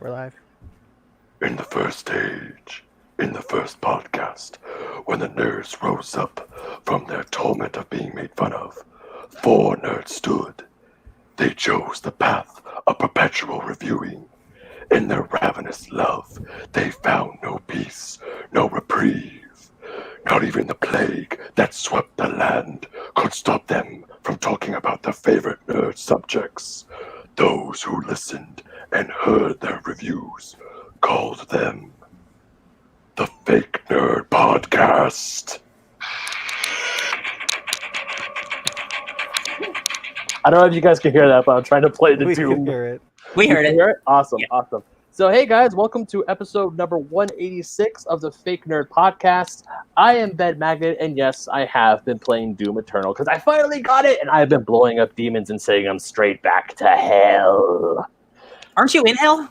We're live. In the first stage, in the first podcast, when the nerds rose up from their torment of being made fun of, 4 nerds stood. They chose the path of perpetual reviewing. In their ravenous love, they found no peace, no reprieve. Not even the plague that swept the land could stop them from talking about their favorite nerd subjects. Those who listened and heard their reviews called them the Fake Nerd Podcast. I don't know if you guys can hear that, but I'm trying to play the We Doom. can hear it. We heard You it. hear it? Awesome, Yeah. awesome. So, hey guys, welcome to episode number 186 of the Fake Nerd Podcast. I am Ben Magnet, and yes, I have been playing Doom Eternal because I finally got it, and I've been blowing up demons and sending them straight back to hell. Aren't you in hell?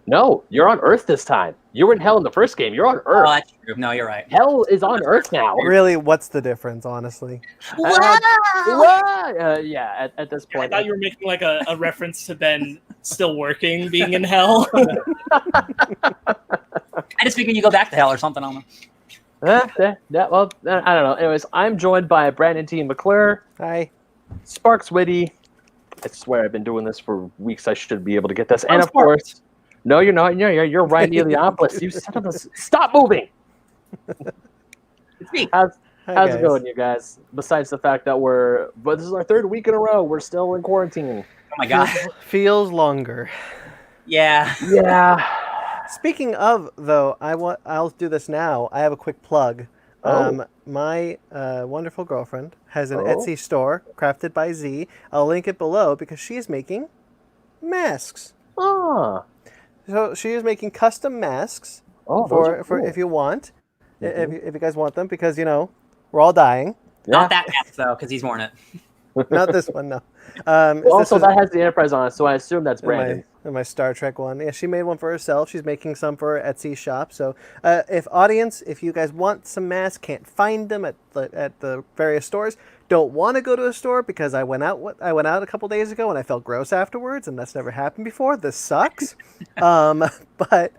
No, you're on Earth this time. You were in hell in the first game. You're on Oh, Earth. that's true. No, you're right. Hell is on Earth now. Really, what's the difference, honestly? Yeah, at this I point. thought you were making like a reference to Ben still working, being in hell. I just figured you go back to hell or something. I don't know. I don't know. Anyways, I'm joined by Brandon T. McClure, Hi. Sparks Witty. I swear I've been doing this for weeks. I should be able to get this. And of Sparks. course, no, you're not. You're Ryan Eliopoulos. You son of a... Stop moving. It's me. How's Hi, it going, you guys? Besides the fact that but this is our 3rd week in a row. We're still in quarantine. Oh my god. Feels longer. Yeah. Yeah. Speaking of, though, I'll do this now. I have a quick plug. Oh. My wonderful girlfriend has an Oh. Etsy store, Crafted by Z. I'll link it below because she is making masks. Ah. So she is making custom masks Oh, those for are cool. if you want, Mhm. if you guys want them, because we're all dying. Not that mask though, because he's worn it. Not this one, no. Also, that has the Enterprise on it, so I assume that's Brandon. My Star Trek one. Yeah, she made one for herself. She's making some for her Etsy shop. So, if you guys want some masks, can't find them at the various stores, don't want to go to a store because I went out a couple days ago and I felt gross afterwards, and that's never happened before. This sucks. But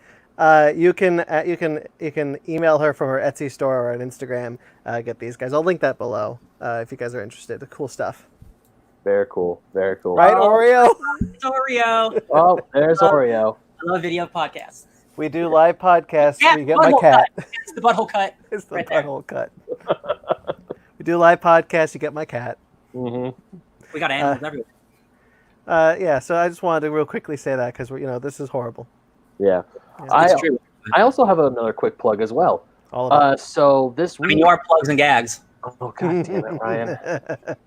you can email her from her Etsy store or on Instagram. Get these guys. I'll link that below if you guys are interested. The cool stuff. Very cool. Very cool. Right, Oreo? It's Oreo. Oh, there's Oreo. I love video podcasts. We do live podcasts. Yeah, You get my butthole cat. cut. It's the butthole cut. It's the Right there. butthole cut. We do live podcasts. You get my cat. Mm-hmm. We got animals everywhere. Yeah. So I just wanted to real quickly say that because this is horrible. Yeah. Yeah. It's true. I also have another quick plug as well. All of So this I week. mean, you are plugs and gags. Oh god damn it, Ryan. it.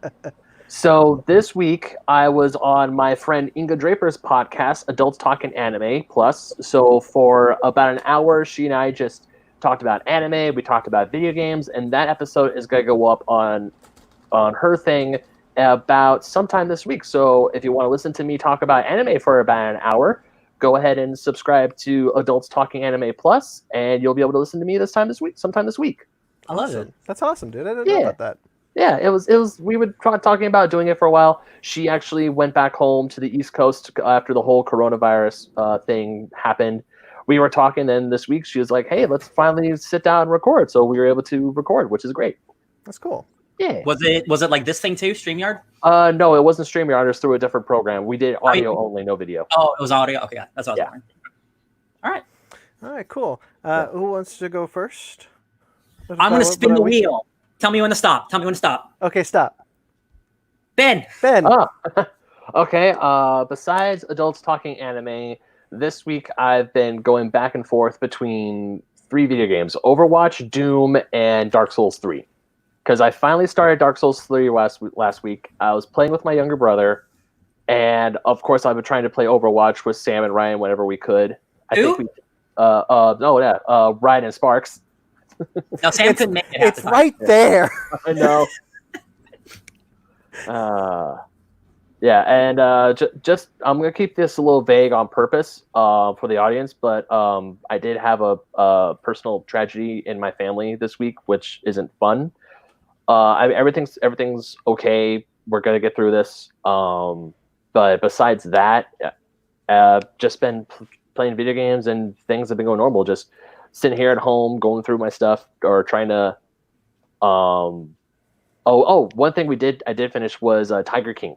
So this week I was on my friend Inga Draper's podcast, Adults Talking Anime Plus. So for about an hour, she and I just talked about anime. We talked about video games, and that episode is gonna go up on her thing about sometime this week. So if you want to listen to me talk about anime for about an hour, go ahead and subscribe to Adults Talking Anime Plus, and you'll be able to listen to me sometime this week. I love it. That's awesome, dude. I didn't know Yeah. about that. Yeah, it was. We were talking about doing it for a while. She actually went back home to the East Coast after the whole coronavirus thing happened. We were talking, and this week she was like, "Hey, let's finally sit down and record." So we were able to record, which is great. That's cool. Yeah. Was it like this thing too, StreamYard? No, it wasn't StreamYard. It was through a different program. We did audio only, no video. Oh, it was audio. Okay, yeah, that's what I was Yeah. wondering. All right, All right, cool. Who wants to go first? I'm gonna spin the wheel. Tell me when to stop. Okay, stop. Ben. Oh, okay. Besides Adults Talking Anime, this week I've been going back and forth between 3 video games: Overwatch, Doom, and Dark Souls 3. Because I finally started Dark Souls 3 last week. I was playing with my younger brother, and of course I've been trying to play Overwatch with Sam and Ryan whenever we could. Ryan and Sparks. No, Sam couldn't make it. half It's the time. right there. I know. Yeah, and just I'm gonna keep this a little vague on purpose for the audience, but I did have a personal tragedy in my family this week, which isn't fun. Everything's okay. We're gonna get through this. But besides that, just been playing video games, and things have been going normal. Just sitting here at home, going through my stuff, or trying to. One thing I did finish was Tiger King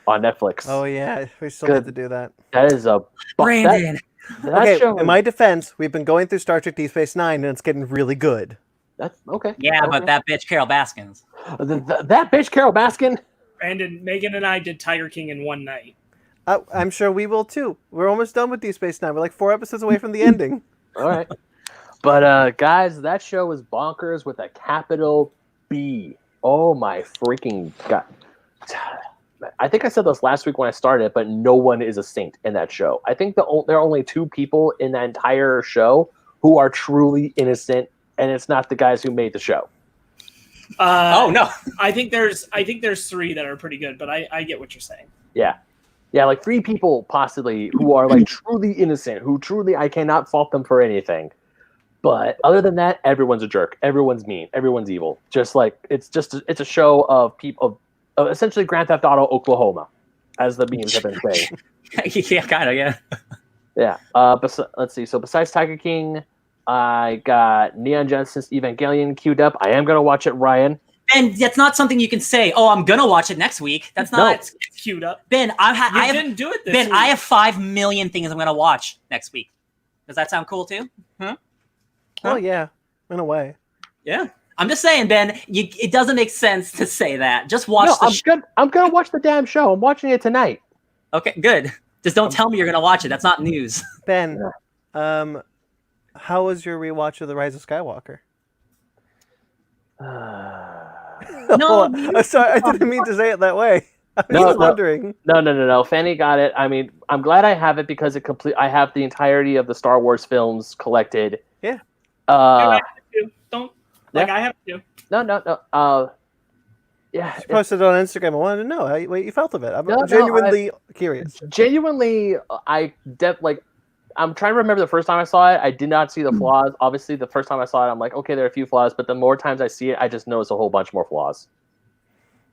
on Netflix. Oh yeah, we still Good. have to do that. That is a Brandon. That Okay, show in my defense, we've been going through Star Trek Deep Space Nine, and it's getting really good. That's okay. Yeah, okay. but that bitch Carol Baskins. That bitch Carol Baskin. Brandon, Megan, and I did Tiger King in one night. I'm sure we will too. We're almost done with Deep Space Nine. We're like 4 episodes away from the ending. All right. But guys, that show was bonkers with a capital B. Oh my freaking god. I think I said this last week when I started, but no one is a saint in that show. I think there are only 2 people in that entire show who are truly innocent, and it's not the guys who made the show. Oh no. I think there's 3 that are pretty good, but I get what you're saying. Yeah, like 3 people possibly who are like truly innocent, who truly I cannot fault them for anything. But other than that, everyone's a jerk. Everyone's mean. Everyone's evil. Just like it's a show of people of essentially Grand Theft Auto Oklahoma, as the memes have been saying. Yeah, kind of. Yeah. Yeah. Let's see. So besides Tiger King, I got Neon Genesis Evangelion queued up. I am gonna watch it, Ryan. Ben, that's not something you can say. Oh, I'm gonna watch it next week. That's not. It's queued up. Ben, I didn't do it this Ben, week. I have 5 million things I'm gonna watch next week. Does that sound cool too? Oh yeah, in a way. Yeah. I'm just saying, Ben. It doesn't make sense to say that. Just watch I'm gonna watch the damn show. I'm watching it tonight. Okay, good. Just don't tell me you're gonna watch it. That's not news. Ben, how was your rewatch of The Rise of Skywalker? No, I'm sorry, I didn't mean to say it that way. I was just wondering. No. Fanny got it. I mean, I'm glad I have it because I have the entirety of the Star Wars films collected. Yeah. I have to. Don't Yeah. I have to. No. Yeah. You posted it on Instagram. I wanted to know what you felt of it. I'm No, genuinely curious. Genuinely, I'm trying to remember the first time I saw it. I did not see the flaws. Obviously, the first time I saw it, I'm like, okay, there are a few flaws. But the more times I see it, I just notice a whole bunch more flaws.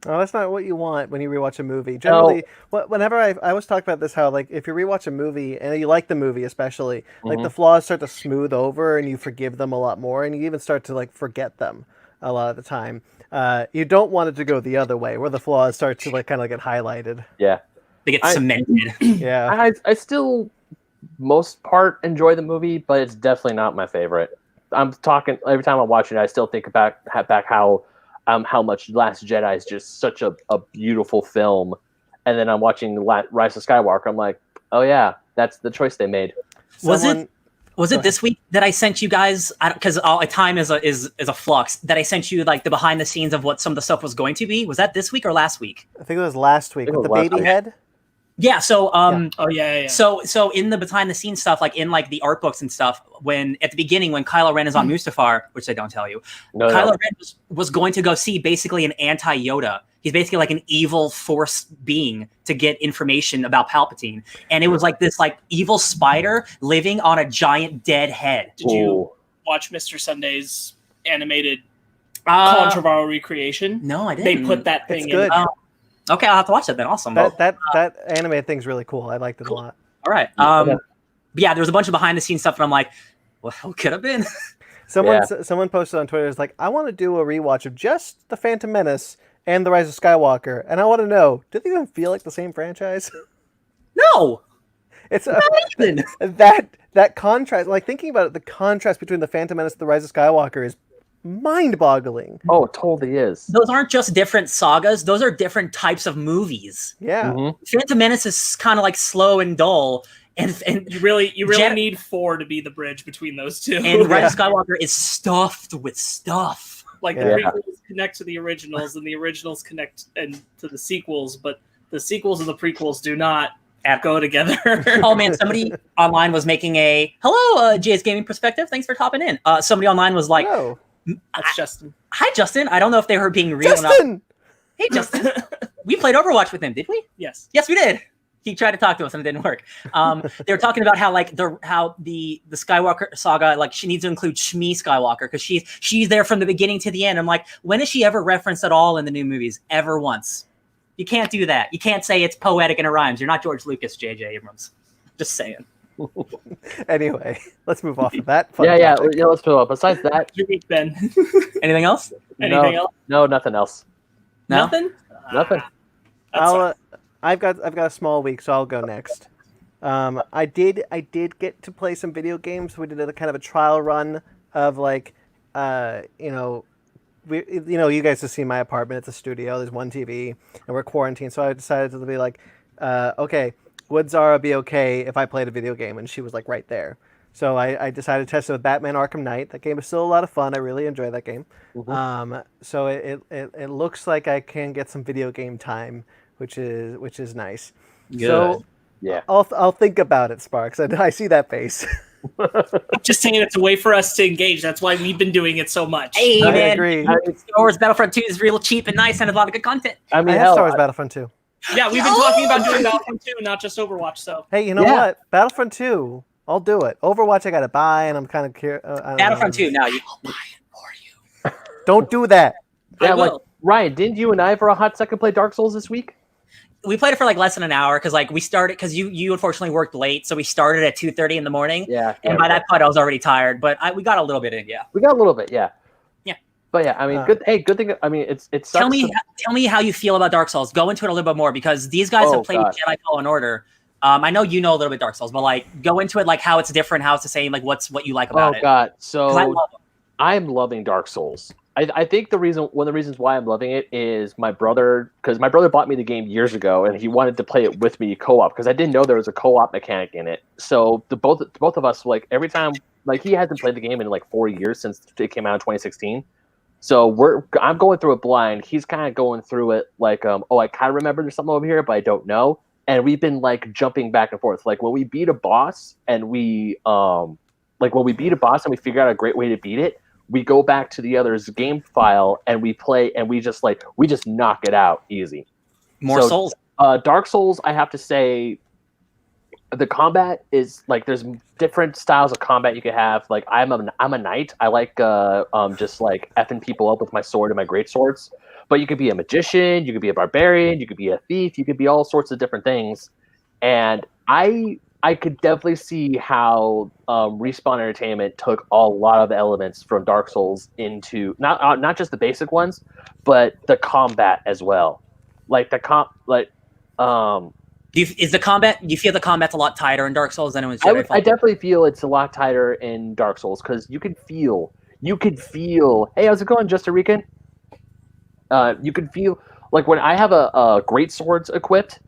Oh, that's not what you want when you rewatch a movie. Generally, whenever I always talk about this, how like if you rewatch a movie and you like the movie, especially, like the flaws start to smooth over and you forgive them a lot more, and you even start to like forget them a lot of the time. You don't want it to go the other way, where the flaws start to like kind of get highlighted. Yeah, they get cemented. Yeah, I still most part enjoy the movie, but it's definitely not my favorite. I'm talking every time I watch it, I still think back how much Last Jedi is just such a beautiful film, and then I'm watching Rise of Skywalker. I'm like, oh yeah, that's the choice they made. Was it this week that I sent you guys? Because time is a flux. That I sent you like the behind the scenes of what some of the stuff was going to be. Was that this week or last week? I think it was last week with the baby head. Yeah. So Oh yeah. So in the behind the scenes stuff, like in like the art books and stuff, when at the beginning when Kylo Ren is on Mustafar, which they don't tell you, Kylo Ren was going to go see basically an anti-Yoda. He's basically like an evil force being to get information about Palpatine, and it was like this like evil spider living on a giant dead head. Did you watch Mr. Sunday's animated Contraval recreation? No, I didn't. They put that thing It's good. in. Okay, I'll have to watch that then. Awesome. That animated thing's really cool. I liked it a lot. All right. Yeah, there was a bunch of behind the scenes stuff, and I'm like, well, what could have been? Someone posted on Twitter, is like, I want to do a rewatch of just The Phantom Menace and The Rise of Skywalker, and I want to know, do they even feel like the same franchise? No. It's Not even. that contrast, like thinking about it, the contrast between The Phantom Menace and The Rise of Skywalker is mind-boggling. Oh, it totally is. Those aren't just different sagas; those are different types of movies. Yeah. Phantom Menace is kind of like slow and dull, and You really need 4 to be the bridge between those two. And Rise of Skywalker is stuffed with stuff. Like the prequels connect to the originals, and the originals connect to the sequels, but the sequels and the prequels do not go together. Oh man, somebody online was making a hello, Jay's Gaming Perspective. Thanks for topping in. Somebody online was like, No. That's Justin. "Hi, Justin. I don't know if they were being real or not." Justin! Hey, Justin. We played Overwatch with him, did we? Yes. Yes, we did. He tried to talk to us and it didn't work. They were talking about how like the Skywalker saga, like she needs to include Shmi Skywalker because she's there from the beginning to the end. I'm like, when is she ever referenced at all in the new movies? Ever once? You can't do that. You can't say it's poetic and it rhymes. You're not George Lucas, J.J. Abrams. Just saying. Anyway, let's move off of that. Yeah. topic. Let's move on. Besides that, Your week, Ben. Anything else? Anything else? No, nothing else. No? Nothing. Nothing. That sucks. I've got a small week, so I'll go next. I did get to play some video games. We did a kind of a trial run of like, you guys have seen my apartment. It's a studio. There's one TV, and we're quarantined. So I decided to be like, okay, would Zara be okay if I played a video game? And she was like right there. So I decided to test it with Batman Arkham Knight. That game is still a lot of fun. I really enjoy that game. Mm-hmm. So it looks like I can get some video game time, which is nice. Good. So Yeah. I'll think about it, Sparks. I see that face. I'm just saying it's a way for us to engage. That's why we've been doing it so much. Hey, I man. agree. Star Wars Battlefront 2 is real cheap and nice and has a lot of good content. I mean, I have hell, Star Wars Battlefront 2. Yeah, we've been talking about doing Battlefront 2, not just Overwatch. So Hey, you know what? Battlefront 2, I'll do it. Overwatch, I gotta buy, and I'm kind of curious. Battlefront 2, now you. I'll buy it for you. Don't do that. yeah, I like will. Ryan, didn't you and I for a hot second play Dark Souls this week? We played it for like less than an hour because like we started because you unfortunately worked late, so we started at 2:30 in the morning. Yeah. And by that point, I was already tired, but we got a little bit in. Yeah. we got a little bit, yeah. Yeah. But yeah, I mean, good. Hey, good thing. I mean, it sucks. Tell me how you feel about Dark Souls. Go into it a little bit more because these guys have played God. Jedi Fallen Order. I know you know a little bit Dark Souls, but like go into it like how it's different, how it's the same, like what you like about it. God. 'Cause So I love it. I'm loving Dark Souls. I think one of the reasons why I'm loving it is my brother, because my brother bought me the game years ago and he wanted to play it with me co-op because I didn't know there was a co-op mechanic in it. So both of us, like every time, like he hasn't played the game in like 4 years since it came out in 2016. So I'm going through it blind. He's kind of going through it like, I kind of remember there's something over here, but I don't know. And we've been like jumping back and forth. Like when we beat a boss and we figure out a great way to beat it, we go back to the other's game file and we play and we just knock it out easy. More So, Souls. Dark Souls, I have to say, the combat is like there's different styles of combat you could have. Like I'm a knight. I like just like effing people up with my sword and my great swords. But you could be a magician, you could be a barbarian, you could be a thief, you could be all sorts of different things. And I could definitely see how Respawn Entertainment took a lot of elements from Dark Souls into not just the basic ones, but the combat as well. Like the Do you feel the combat's a lot tighter in Dark Souls than it was Jedi I Fallen? definitely feel it's a lot tighter in Dark Souls because you could feel. Hey, how's it going, Just a Rican? You could feel like when I have a great swords equipped,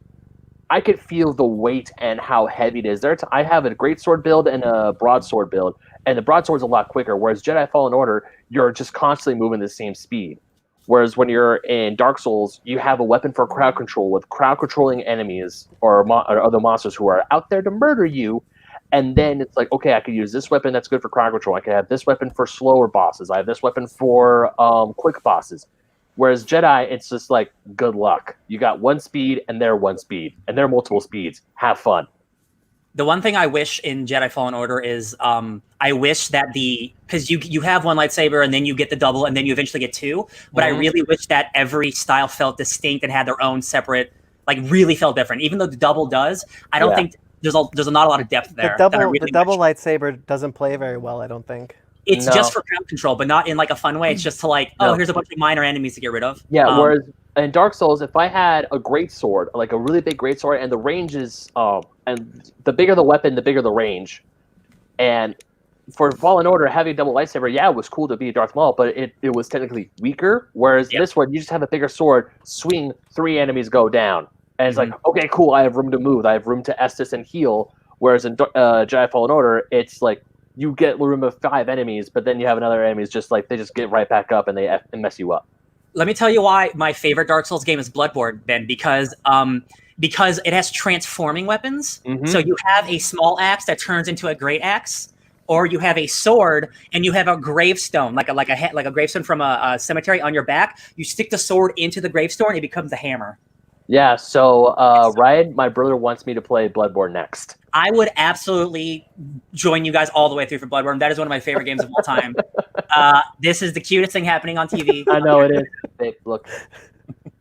I could feel the weight and how heavy it is. I have a great sword build and a broadsword build, and the broadsword's a lot quicker. Whereas Jedi Fallen Order, you're just constantly moving the same speed. Whereas when you're in Dark Souls, you have a weapon for crowd control with crowd controlling enemies or other monsters who are out there to murder you. And then it's like, okay, I could use this weapon that's good for crowd control. I could have this weapon for slower bosses. I have this weapon for quick bosses. Whereas Jedi, it's just like, good luck. You got one speed, and they're one speed, and they're multiple speeds. Have fun. The one thing I wish in Jedi Fallen Order is I wish that because you have one lightsaber and then you get the double and then you eventually get two, but I really wish that every style felt distinct and had their own separate, like really felt different. Even though the double does, I don't think there's not a lot of depth there. The double lightsaber doesn't play very well, I don't think. It's just for crowd control, but not in like a fun way. It's just to like, here's a bunch of minor enemies to get rid of. Yeah, whereas in Dark Souls, if I had a great sword, like a really big great sword, and the range is, and the bigger the weapon, the bigger the range. And for Fallen Order, having a double lightsaber, it was cool to be Darth Maul, but it was technically weaker. Whereas this one, you just have a bigger sword, swing, 3 enemies go down. And it's like, okay, cool, I have room to move. I have room to Estus and heal. Whereas in Jedi Fallen Order, it's like, you get a room of 5 enemies, but then you have another enemies just like, they just get right back up and they mess you up. Let me tell you why my favorite Dark Souls game is Bloodborne, Ben, because it has transforming weapons. So you have a small axe that turns into a great axe, or you have a sword and you have a gravestone, like a gravestone from a cemetery on your back. You stick the sword into the gravestone and it becomes a hammer. Yeah, so Ryan, my brother wants me to play Bloodborne next. I would absolutely join you guys all the way through for Bloodborne. That is one of my favorite games of all time. This is the cutest thing happening on TV. I know it is. Hey, look,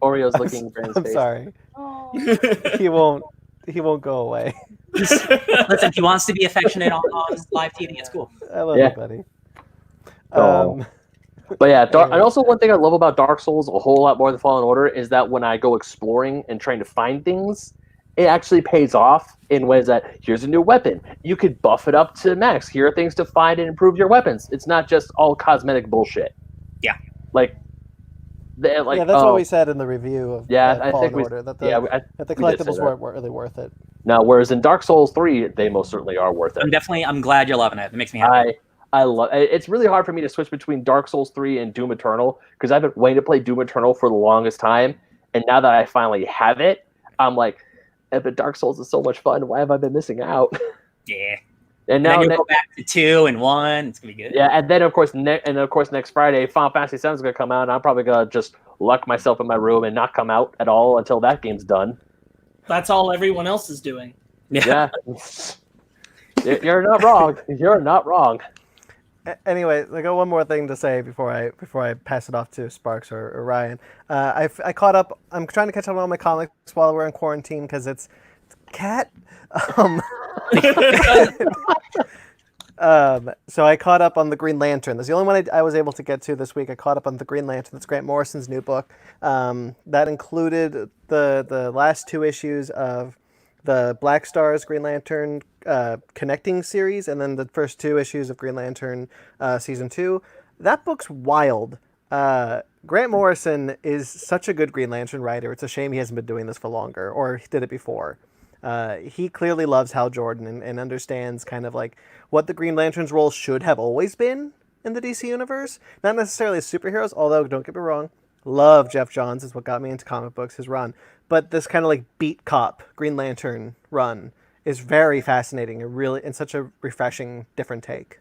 Oreo's looking for his I'm face. sorry. He won't go away. Listen, he wants to be affectionate on live TV. It's cool. I love you, buddy. Oh. But yeah, and Anyway. also one thing I love about Dark Souls a whole lot more than Fallen Order is that when I go exploring and trying to find things, it actually pays off in ways that here's a new weapon. You could buff it up to max. Here are things to find and improve your weapons. It's not just all cosmetic bullshit. Yeah. Like that's what we said in the review of Fallen Order, that the collectibles weren't really worth it. No, whereas in Dark Souls 3, they most certainly are worth it. I'm glad you're loving it. It makes me happy. I love it. It's really hard for me to switch between Dark Souls 3 and Doom Eternal because I've been waiting to play Doom Eternal for the longest time, and now that I finally have it, I'm like, but Dark Souls is so much fun. Why have I been missing out? Yeah. And now you go back to 2 and 1. It's gonna be good. Yeah, and then of course next Friday, Final Fantasy VII is gonna come out, and I'm probably gonna just lock myself in my room and not come out at all until that game's done. That's all everyone else is doing. Yeah. You're not wrong. You're not wrong. Anyway, I got one more thing to say before I pass it off to Sparks or Ryan. I caught up. I'm trying to catch up on all my comics while we're in quarantine because it's cat. So I caught up on the Green Lantern. That's the only one I was able to get to this week. I caught up on the Green Lantern. That's Grant Morrison's new book. That included the last 2 issues of the Black Stars Green Lantern connecting series, and then the first 2 issues of Green Lantern season 2. That book's wild. Grant Morrison is such a good Green Lantern writer. It's a shame he hasn't been doing this for longer, or he did it before. He clearly loves Hal Jordan and understands kind of like what the Green Lantern's role should have always been in the DC universe. Not necessarily as superheroes, although don't get me wrong, love Jeff Johns is what got me into comic books, his run. But this kind of like beat cop Green Lantern run is very fascinating and such a refreshing, different take.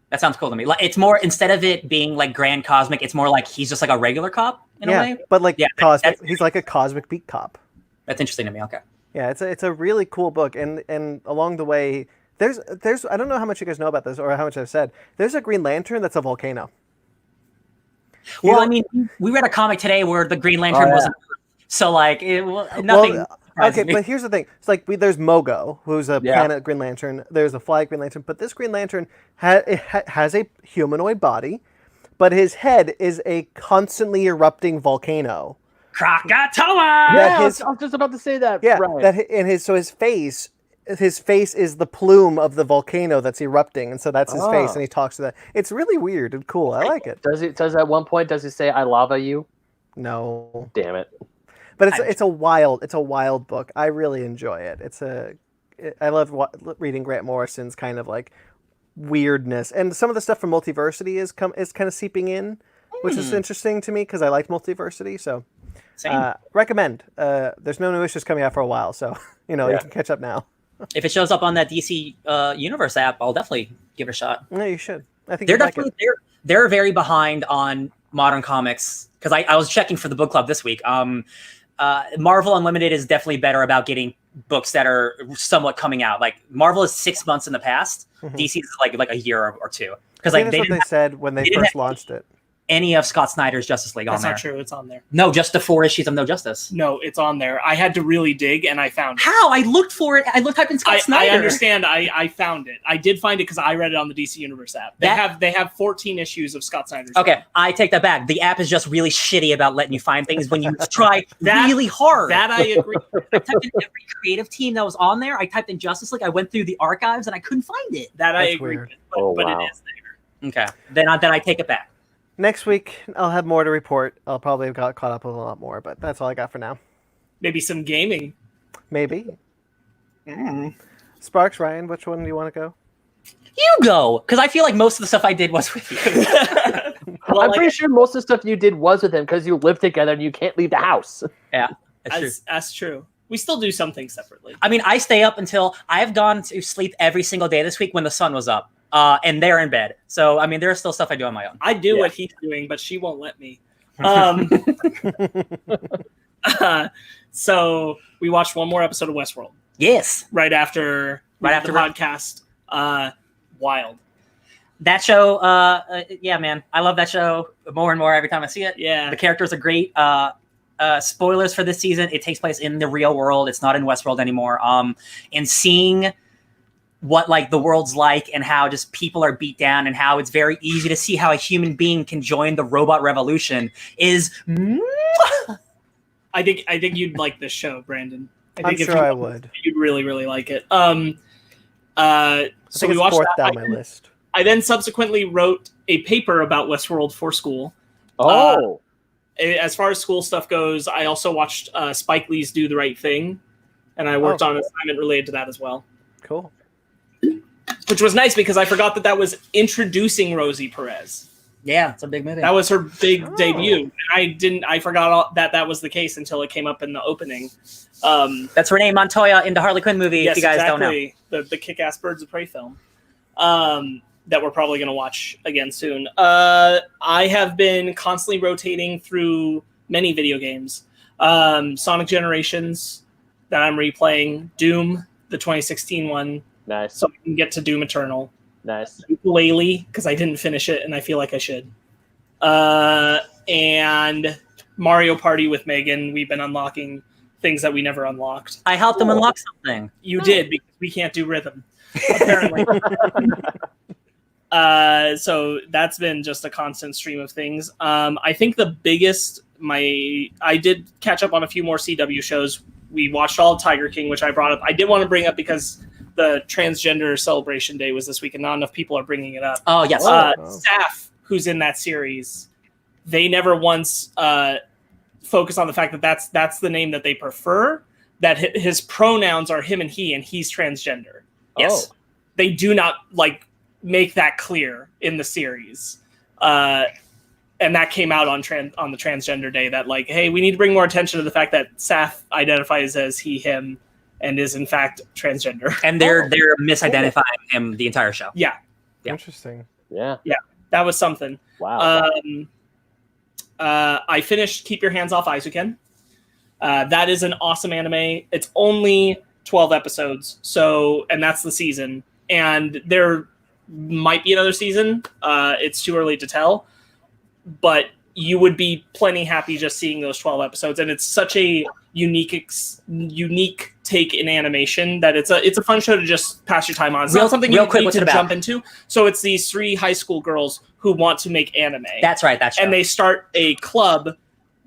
That sounds cool to me. Like it's more, instead of it being like grand cosmic, it's more like he's just like a regular cop in a way. But like cosmic, he's like a cosmic beat cop. That's interesting to me. Okay. Yeah, it's a really cool book, and along the way, there's I don't know how much you guys know about this or how much I've said. There's a Green Lantern that's a volcano. Well, I mean, we read a comic today where the Green Lantern wasn't. So like nothing. Okay, but here's the thing. It's like there's Mogo, who's a planet Green Lantern. There's a fly Green Lantern, but this Green Lantern has a humanoid body, but his head is a constantly erupting volcano. Krakatoa! Yeah, I was just about to say that. Yeah, right. His face is the plume of the volcano that's erupting, and so that's his face, and he talks to that. It's really weird and cool. I like it. Does at one point does he say "I lava you"? No. Damn it. But it's a wild book. I really enjoy it. I love reading Grant Morrison's kind of like weirdness, and some of the stuff from Multiversity is kind of seeping in, which is interesting to me because I like Multiversity. So, recommend. There's no new issues coming out for a while, so you can catch up now. If it shows up on that DC Universe app, I'll definitely give it a shot. No, you should. I think they're very behind on modern comics because I was checking for the book club this week. Marvel Unlimited is definitely better about getting books that are somewhat coming out. Like Marvel is 6 months in the past. DC is like a year or 2. Because like that's what they said when they first launched it. Any of Scott Snyder's Justice League That's on there. not true. It's on there. No, just the 4 issues of No Justice. No, it's on there. I had to really dig, and I found it. How? I looked for it. I typed in Scott Snyder. I understand. I found it. I did find it because I read it on the DC Universe app. They have 14 issues of Scott Snyder's. Okay, I take that back. The app is just really shitty about letting you find things when you try really hard. That I agree. I typed in every creative team that was on there. I typed in Justice League. I went through the archives, and I couldn't find it. That's I agree with. But it is there. Okay, then I take it back. Next week, I'll have more to report. I'll probably have got caught up with a lot more, but that's all I got for now. Maybe some gaming. Maybe. Sparks, Ryan, which one do you want to go? You go, because I feel like most of the stuff I did was with you. Well, I'm pretty sure most of the stuff you did was with him because you live together and you can't leave the house. Yeah, that's true. That's true. We still do some things separately. I mean, I stay up until I have gone to sleep every single day this week when the sun was up. And they're in bed. So, I mean, there's still stuff I do on my own. I do what he's doing, but she won't let me. So we watched one more episode of Westworld. Yes. Right after the podcast. Wild. That show, yeah, man. I love that show more and more every time I see it. Yeah. The characters are great. spoilers for this season. It takes place in the real world. It's not in Westworld anymore. And seeing what like the world's like and how just people are beat down and how it's very easy to see how a human being can join the robot revolution is. I think you'd like this show, Brandon. I'm sure I would. You'd really, really like it. I So think we watched fourth that. down my list. I then subsequently wrote a paper about Westworld for school. Oh, As far as school stuff goes, I also watched Spike Lee's Do the Right Thing, and I worked on an assignment related to that as well. Cool. Which was nice because I forgot that was introducing Rosie Perez. Yeah, it's a big movie. That was her big debut. And I forgot that was the case until it came up in the opening. That's Renee Montoya in the Harley Quinn movie, Yes, if you guys exactly. don't know. The Kick-Ass Birds of Prey film that we're probably going to watch again soon. I have been constantly rotating through many video games. Sonic Generations that I'm replaying. Doom, the 2016 one. nice, So we can get to Doom Eternal. nice. Ukulele, because I didn't finish it and I feel like I should. And Mario Party with Megan. We've been unlocking things that we never unlocked. I helped them unlock something. You did, because we can't do rhythm, apparently. So that's been just a constant stream of things. I think the biggest, I did catch up on a few more CW shows. We watched all of Tiger King, which I brought up. I did want to bring up because the transgender celebration day was this week and not enough people are bringing it up. Oh, yes. Saf, who's in that series, they never once focus on the fact that that's the name that they prefer, that his pronouns are him and he's transgender. Yes. Oh. They do not make that clear in the series. And that came out on the transgender day that hey, we need to bring more attention to the fact that Saf identifies as he, him, and is in fact transgender. And they're misidentifying him the entire show. Yeah. Interesting. Yeah. That was something. Wow. I finished Keep Your Hands Off Aizuken. That is an awesome anime. It's only 12 episodes, and that's the season. And there might be another season. It's too early to tell. But you would be plenty happy just seeing those 12 episodes. And it's such a unique take in animation that it's a fun show to just pass your time on. It's not something you need to jump into. So it's these 3 high school girls who want to make anime. That's right. That's And they start a club,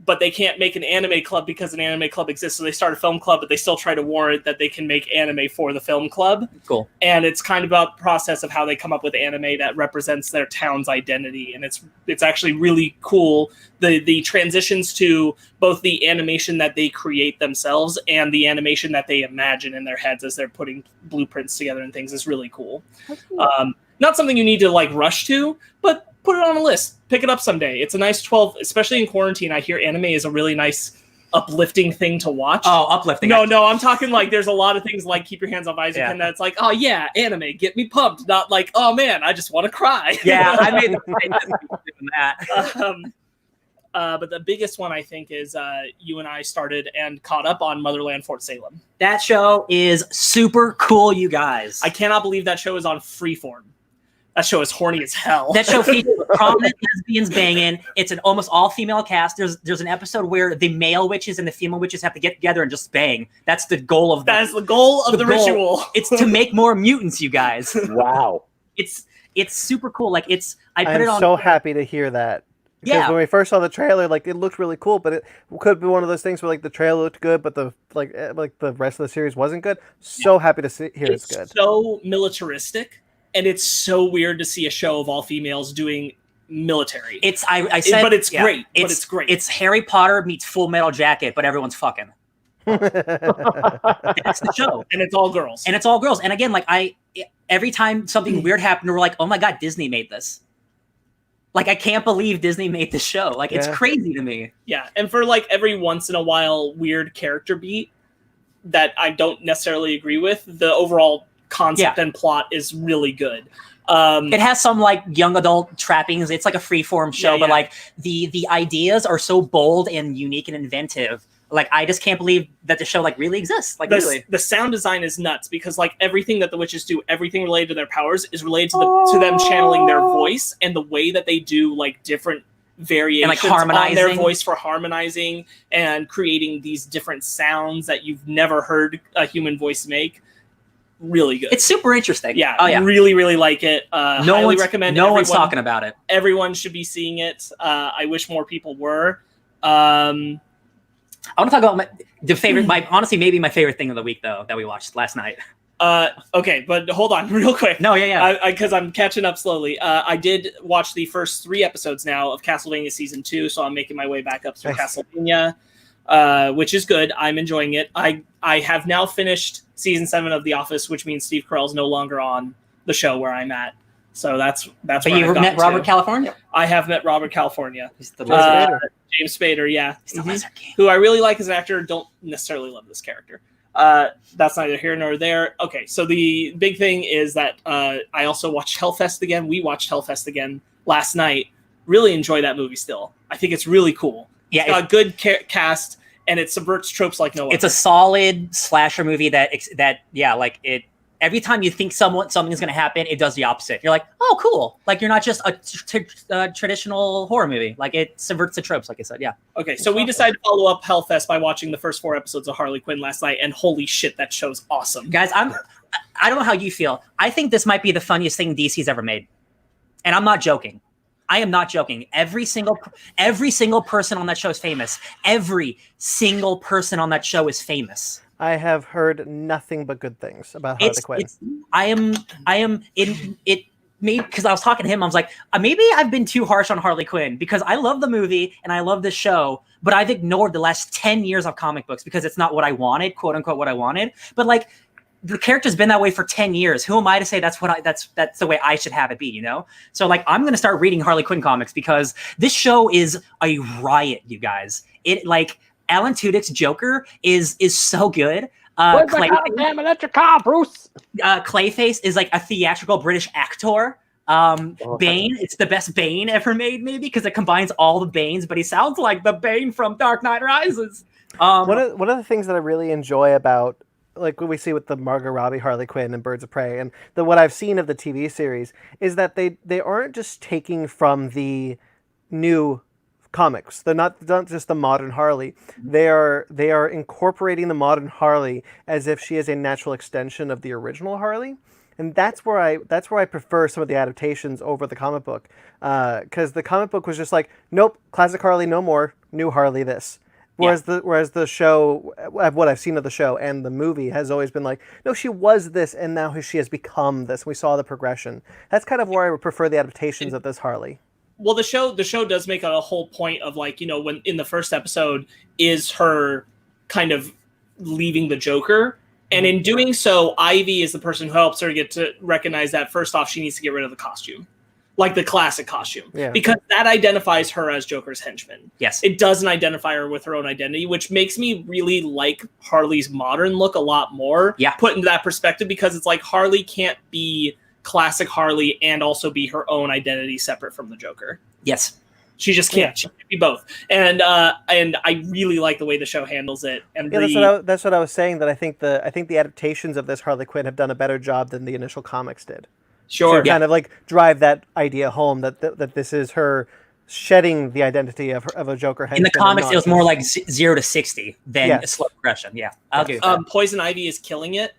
but they can't make an anime club because an anime club exists. So they start a film club, but they still try to warrant that they can make anime for the film club. Cool. And it's kind of about the process of how they come up with anime that represents their town's identity. And it's actually really cool. The transitions to both the animation that they create themselves and the animation that they imagine in their heads as they're putting blueprints together and things is really cool. Not something you need to rush to, but put it on a list. Pick it up someday. It's a nice 12, especially in quarantine. I hear anime is a really nice, uplifting thing to watch. Oh, uplifting. No, I'm talking there's a lot of things like Keep Your Hands Off Isaac, and that's oh yeah, anime, get me pumped. Not oh man, I just want to cry. Yeah, I made that. But the biggest one I think is you and I started and caught up on Motherland Fort Salem. That show is super cool, you guys. I cannot believe that show is on Freeform. That show is horny as hell. That show features prominent lesbians banging. It's an almost all-female cast. There's an episode where the male witches and the female witches have to get together and just bang. That's the goal of that is the goal of the ritual. It's to make more mutants, you guys. Wow. It's super cool. I put I'm it on. so happy to hear that. Because when we first saw the trailer, it looked really cool, but it could be one of those things where the trailer looked good, but the the rest of the series wasn't good. So happy to hear it's good. So militaristic. And it's so weird to see a show of all females doing military. I said, but it's great. It's great. It's Harry Potter meets Full Metal Jacket, but everyone's fucking. That's the show, and it's all girls. And again, every time something weird happened, we're like, "Oh my god, Disney made this!" I can't believe Disney made this show. It's crazy to me. Yeah, and for every once in a while weird character beat that I don't necessarily agree with, the overall concept and plot is really good. It has some young adult trappings. It's a freeform show, but the ideas are so bold and unique and inventive. I just can't believe that the show really exists. Really. The sound design is nuts because everything that the witches do, everything related to their powers is related to them channeling their voice, and the way that they do different variations on harmonizing their voice for harmonizing and creating these different sounds that you've never heard a human voice make. Really good. It's super interesting. Yeah, Oh, yeah. really, really like it. Highly recommend. No one's talking about it. Everyone should be seeing it. I wish more people were. I want to talk about honestly, maybe my favorite thing of the week, though, that we watched last night. Okay, but hold on real quick. No, yeah. Because I'm catching up slowly. I did watch the first 3 episodes now of Castlevania Season 2, so I'm making my way back up through Castlevania, which is good. I'm enjoying it. I have now finished Season 7 of The Office, which means Steve Carell's no longer on the show where I'm at. So that's. But you met Robert California? I have met Robert California. He's the Spader. James Spader, yeah. He's the Lizard King. Who I really like as an actor. Don't necessarily love this character. That's neither here nor there. Okay, so the big thing is that I also watched Hellfest again. We watched Hellfest again last night. Really enjoy that movie still. I think it's really cool. Yeah, it's got a good cast, and it subverts tropes like no other. It's a solid slasher movie that every time you think something is going to happen, it does the opposite. You're like, oh, cool. Like, you're not just a traditional horror movie. Like, it subverts the tropes, like I said, yeah. Okay, so we decided to follow up Hellfest by watching the first 4 episodes of Harley Quinn last night, and holy shit, that show's awesome. Guys, I don't know how you feel. I think this might be the funniest thing DC's ever made. And I'm not joking. I am not joking. Every single person on that show is famous. Every single person on that show is famous. I have heard nothing but good things about Harley Quinn. I am in it. Maybe because I was talking to him, I was like, maybe I've been too harsh on Harley Quinn because I love the movie and I love the show, but I've ignored the last 10 years of comic books because it's not what I wanted, quote unquote, what I wanted. But like, the character's been that way for 10 years. Who am I to say that's the way I should have it be, you know? So like, I'm going to start reading Harley Quinn comics because this show is a riot, you guys. It like Alan Tudyk's Joker is so good. Let your car, Bruce. Clayface is like a theatrical British actor. Bane, it's the best Bane ever made, maybe because it combines all the Banes, but he sounds like the Bane from Dark Knight Rises. One of the things that I really enjoy about, like what we see with the Margot Robbie Harley Quinn and Birds of Prey, and what I've seen of the TV series is that they aren't just taking from the new comics. They're not just the modern Harley. They are incorporating the modern Harley as if she is a natural extension of the original Harley. And that's where I prefer some of the adaptations over the comic book, because the comic book was just like, nope, classic Harley, no more, new Harley, this. Whereas the show, what I've seen of the show and the movie has always been like, no, she was this, and now she has become this. We saw the progression. That's kind of where I would prefer the adaptations of this Harley. Well, the show does make a whole point of like, you know, when in the first episode is her kind of leaving the Joker. And in doing so, Ivy is the person who helps her get to recognize that first off, she needs to get rid of the costume, like the classic costume, because that identifies her as Joker's henchman. Yes. It doesn't identify her with her own identity, which makes me really like Harley's modern look a lot more. Yeah. Put into that perspective, because it's like Harley can't be classic Harley and also be her own identity separate from the Joker. Yes. She just can't. She can be both. And I really like the way the show handles it. And that's what I was saying, that I think the adaptations of this Harley Quinn have done a better job than the initial comics did. Sure. To kind of like drive that idea home that this is her shedding the identity of a Joker henchman. In the comics, it was more like 0 to 60 than a slow progression. Yeah, I'll give you that. Poison Ivy is killing it.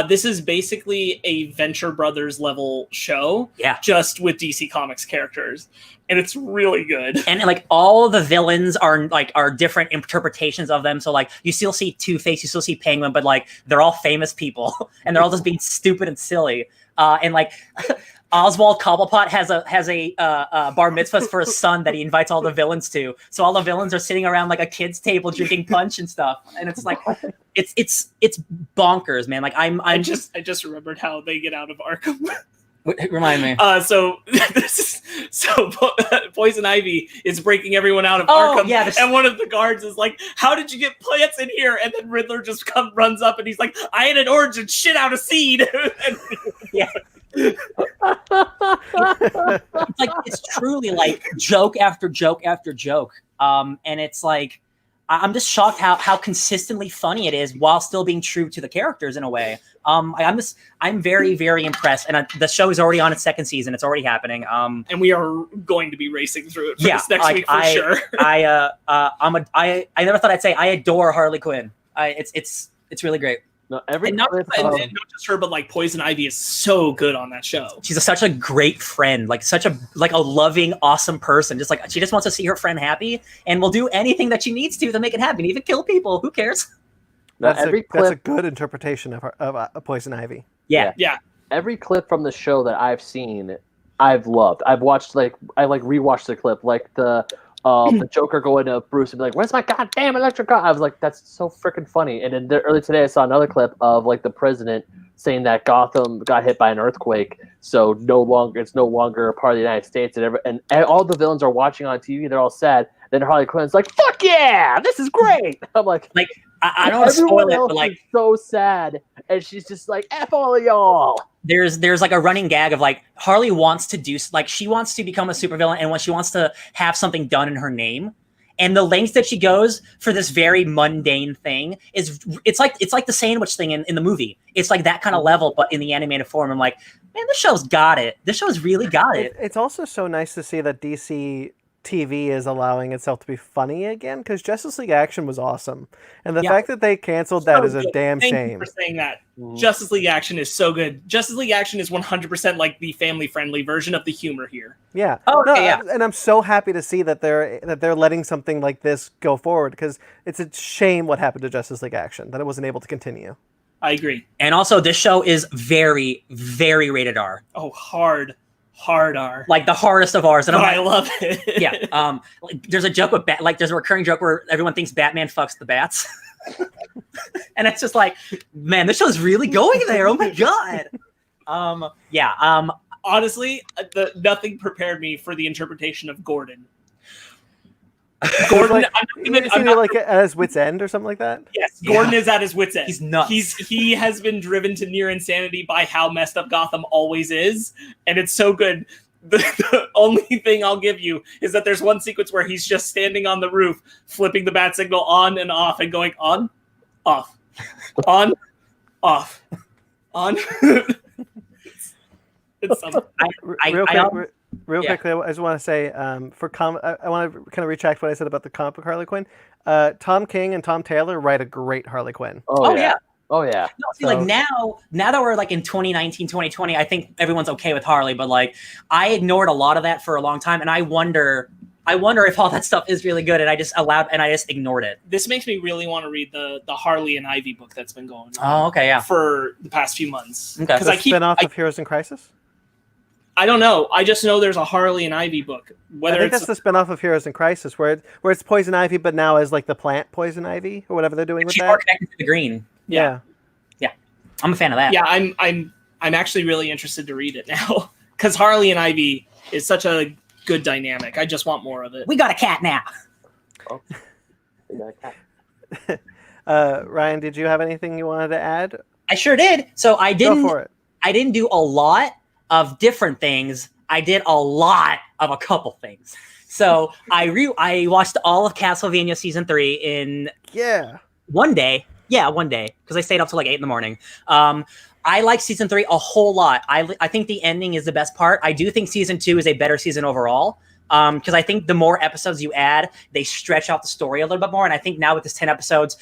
This is basically a Venture Brothers level show, just with DC Comics characters, and it's really good. And like all the villains are different interpretations of them. So like you still see Two-Face, you still see Penguin, but like they're all famous people, and they're all just being stupid and silly. And like Oswald Cobblepot has a bar mitzvah for his son that he invites all the villains to. So all the villains are sitting around like a kid's table drinking punch and stuff, and it's like it's bonkers, man. Like I just remembered how they get out of Arkham. Remind me. So Poison Ivy is breaking everyone out of Arkham, and one of the guards is like, "How did you get plants in here?" And then Riddler just runs up and he's like, "I ate an orange and shit out a seed." Yeah. It's like it's truly like joke after joke after joke. And it's like I'm just shocked how consistently funny it is while still being true to the characters in a way. I'm very, very impressed, and the show is already on its second season. It's already happening. And we are going to be racing through it for this next week for sure. I never thought I'd say I adore Harley Quinn. It's really great. No, and not just her, but like Poison Ivy is so good on that show. She's such a great friend, like such a loving, awesome person. Just like she just wants to see her friend happy, and will do anything that she needs to make it happen, even kill people. Who cares? That's a good interpretation of Poison Ivy. Yeah. Every clip from the show that I've seen, I've loved. I've watched rewatched the clip, like the Joker going to Bruce and be like, "Where's my goddamn electric car?" I was like, "That's so freaking funny." And then early today, I saw another clip of like the president saying that Gotham got hit by an earthquake, so it's no longer a part of the United States, and all the villains are watching on TV. They're all sad. Then Harley Quinn's like, "Fuck yeah, this is great." I'm like I don't want to spoil it, but like so sad, and she's just like, "F all of y'all." There's like a running gag of like Harley wants to do like she wants to become a supervillain, and when she wants to have something done in her name, and the lengths that she goes for this very mundane thing it's like the sandwich thing in the movie. It's like that kind of level, but in the animated form. I'm like, man, this show's got it. This show's really got it. It's also so nice to see that DC TV is allowing itself to be funny again, because Justice League Action was awesome, and the fact that they canceled that is a damn shame. Thank you for saying that. Justice League Action is so good. Justice League Action is 100% like the family-friendly version of the humor here. Yeah. Yeah. And I'm so happy to see that they're letting something like this go forward, because it's a shame what happened to Justice League Action, that it wasn't able to continue. I agree. And also, this show is very, very rated R. Oh, hard R, like the hardest of R's, and I love it. Yeah, like there's a joke with there's a recurring joke where everyone thinks Batman fucks the bats, and it's just like, man, this show's really going there. Oh my god. Honestly, nothing prepared me for the interpretation of Gordon. Gordon, I'm not like at his wit's end or something like that. Yes, Gordon is at his wit's end. He's nuts. He has been driven to near insanity by how messed up Gotham always is, and it's so good. The only thing I'll give you is that there's one sequence where he's just standing on the roof, flipping the bat signal on and off, and going on, off, on, off, on. It's something. Real quickly, I just want to say, I want to kind of retract what I said about the comic book Harley Quinn. Tom King and Tom Taylor write a great Harley Quinn. Oh yeah. No, see, like now that we're like in 2019, 2020, I think everyone's okay with Harley, but like I ignored a lot of that for a long time, and I wonder if all that stuff is really good, and I just ignored it. This makes me really want to read the Harley and Ivy book that's been going on. Oh, okay, yeah. For the past few months. Okay. Because spin-off of Heroes in Crisis? I don't know. I just know there's a Harley and Ivy book. I think that's the spin-off of Heroes in Crisis, where it's Poison Ivy, but now as like the plant Poison Ivy or whatever they're doing with that. She's more connected to the green. Yeah. I'm a fan of that. Yeah, I'm actually really interested to read it now, because Harley and Ivy is such a good dynamic. I just want more of it. We got a cat now. Oh, we got a cat. Ryan, did you have anything you wanted to add? I sure did. So I didn't. Go for it. I didn't do a lot of different things. I did a lot of a couple things. So I watched all of Castlevania season 3 in one day. Yeah, one day, because I stayed up till like 8 a.m. I like season 3 a whole lot. I think the ending is the best part. I do think season 2 is a better season overall. Because I think the more episodes you add, they stretch out the story a little bit more. And I think now with this 10 episodes,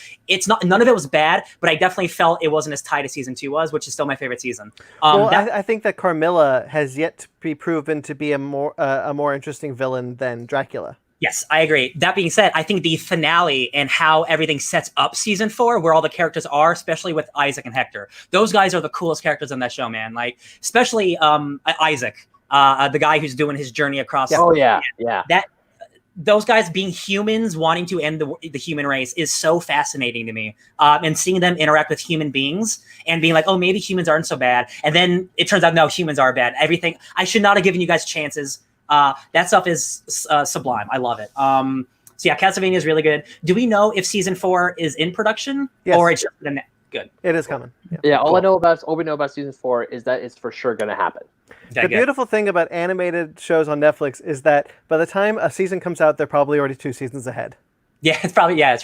none of it was bad, but I definitely felt it wasn't as tight as season 2 was, which is still my favorite season. I think that Carmilla has yet to be proven to be a more interesting villain than Dracula. Yes, I agree. That being said, I think the finale and how everything sets up season 4, where all the characters are, especially with Isaac and Hector, those guys are the coolest characters on that show, man. Like, especially Isaac. The guy who's doing his journey across. Oh yeah. Those guys being humans, wanting to end the human race, is so fascinating to me. And seeing them interact with human beings and being like, oh, maybe humans aren't so bad, and then it turns out no, humans are bad. Everything. I should not have given you guys chances. That stuff is sublime. I love it. So yeah, Castlevania is really good. Do we know if season 4 is in production or it's just good? It is coming. Yeah. All we know about season 4 is that it's for sure going to happen. The beautiful thing about animated shows on Netflix is that by the time a season comes out, they're probably already 2 seasons ahead. Yeah, it's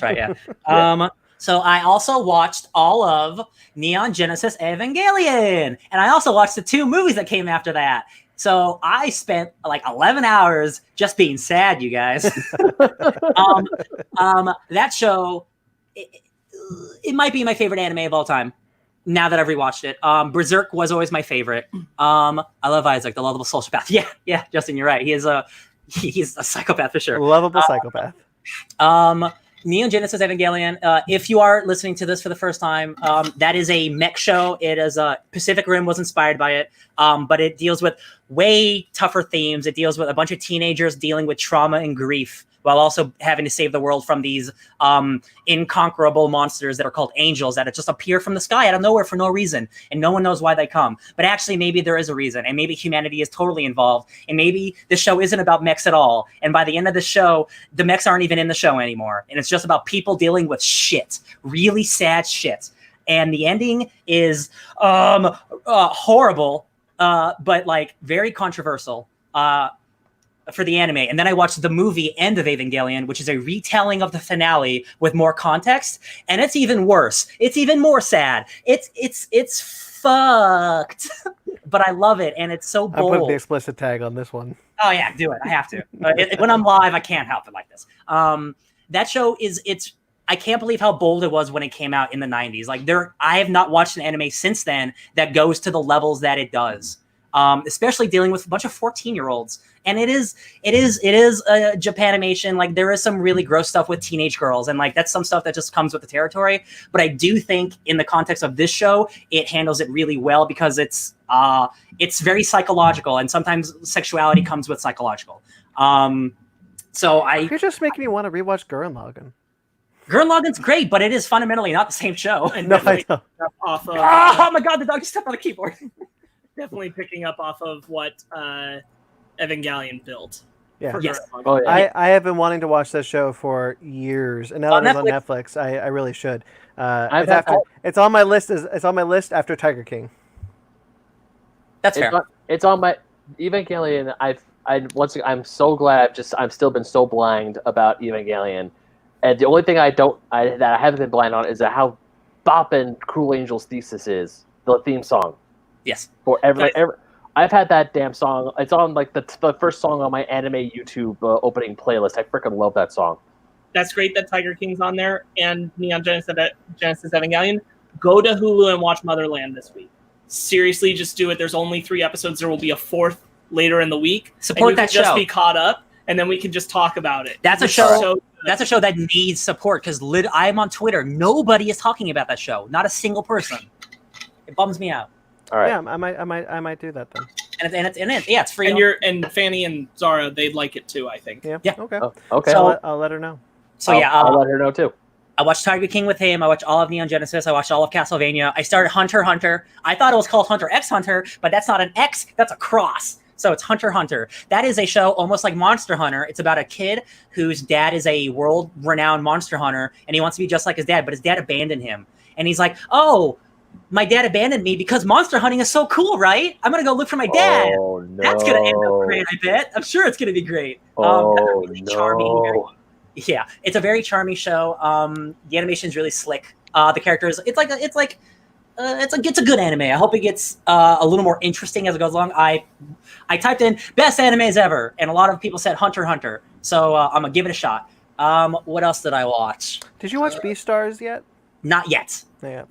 right. Yeah. So I also watched all of Neon Genesis Evangelion, and I also watched the 2 movies that came after that. So I spent like 11 hours just being sad, you guys. That show, it might be my favorite anime of all time. Now that I've rewatched it, Berserk was always my favorite. I love Isaac, the lovable sociopath. Yeah, Justin, you're right. He's a psychopath for sure. Lovable psychopath. Neon Genesis Evangelion. If you are listening to this for the first time, that is a mech show. It is Pacific Rim was inspired by it, but it deals with way tougher themes. It deals with a bunch of teenagers dealing with trauma and grief while also having to save the world from these inconquerable monsters that are called angels that just appear from the sky out of nowhere for no reason, and no one knows why they come. But actually, maybe there is a reason, and maybe humanity is totally involved, and maybe this show isn't about mechs at all. And by the end of the show, the mechs aren't even in the show anymore, and it's just about people dealing with shit, really sad shit. And the ending is horrible, but like very controversial. For the anime. And then I watched the movie End of Evangelion, which is a retelling of the finale with more context, and it's even worse. It's even more sad. It's fucked. But I love it, and it's so bold. I'm putting the explicit tag on this one. Oh yeah, do it. I have to. When I'm live, I can't help it like this. That show I can't believe how bold it was when it came out in the 90s. Like I have not watched an anime since then that goes to the levels that it does. Especially dealing with a bunch of 14-year-olds. And it is Japanimation. Like there is some really gross stuff with teenage girls, and like that's some stuff that just comes with the territory. But I do think in the context of this show, it handles it really well because it's very psychological, and sometimes sexuality comes with psychological. You're just making me want to rewatch Gurren Lagann. Gurren Lagann's great, but it is fundamentally not the same show. And No, I know. off of, oh my god, the dog just stepped on the keyboard. Definitely picking up off of what Evangelion built. Yeah. Yes. Oh, yeah. I have been wanting to watch that show for years, and now that it's on Netflix, I really should. It's on my list. It's on my list after Tiger King. That's fair. It's on my Evangelion. I'm so glad. I've still been so blind about Evangelion, and the only thing that I haven't been blind on is how bopping Cruel Angel's Thesis is, the theme song. Yes. I've had that damn song. It's on like the first song on my anime YouTube opening playlist. I freaking love that song. That's great that Tiger King's on there and Neon Genesis Evangelion. Go to Hulu and watch Motherland this week. Seriously, just do it. There's only 3 episodes. There will be a 4th later in the week. Support that show. Just be caught up, and then we can just talk about it. That's a show. That's a show that needs support because I'm on Twitter. Nobody is talking about that show. Not a single person. It bums me out. All right. Yeah, I might do that then. And it's free. And Fanny and Zara, they'd like it too, I think. Yeah. Okay. Oh, okay. So I'll let her know. So I'll let her know too. I watched Tiger King with him. I watched all of Neon Genesis. I watched all of Castlevania. I started Hunter x Hunter. I thought it was called Hunter x Hunter, but that's not an X. That's a cross. So it's Hunter x Hunter. That is a show almost like Monster Hunter. It's about a kid whose dad is a world-renowned monster hunter, and he wants to be just like his dad, but his dad abandoned him. And he's like, oh, my dad abandoned me because monster hunting is so cool, right? I'm going to go look for my dad. Oh, no. That's going to end up great, I bet. I'm sure it's going to be great. Really charming. Yeah, it's a very charming show. The animation is really slick. The characters, it's a good anime. I hope it gets a little more interesting as it goes along. I typed in best animes ever, and a lot of people said Hunter x Hunter. So I'm gonna give it a shot. What else did I watch? Did you watch Beastars yet? Not yet. Yeah.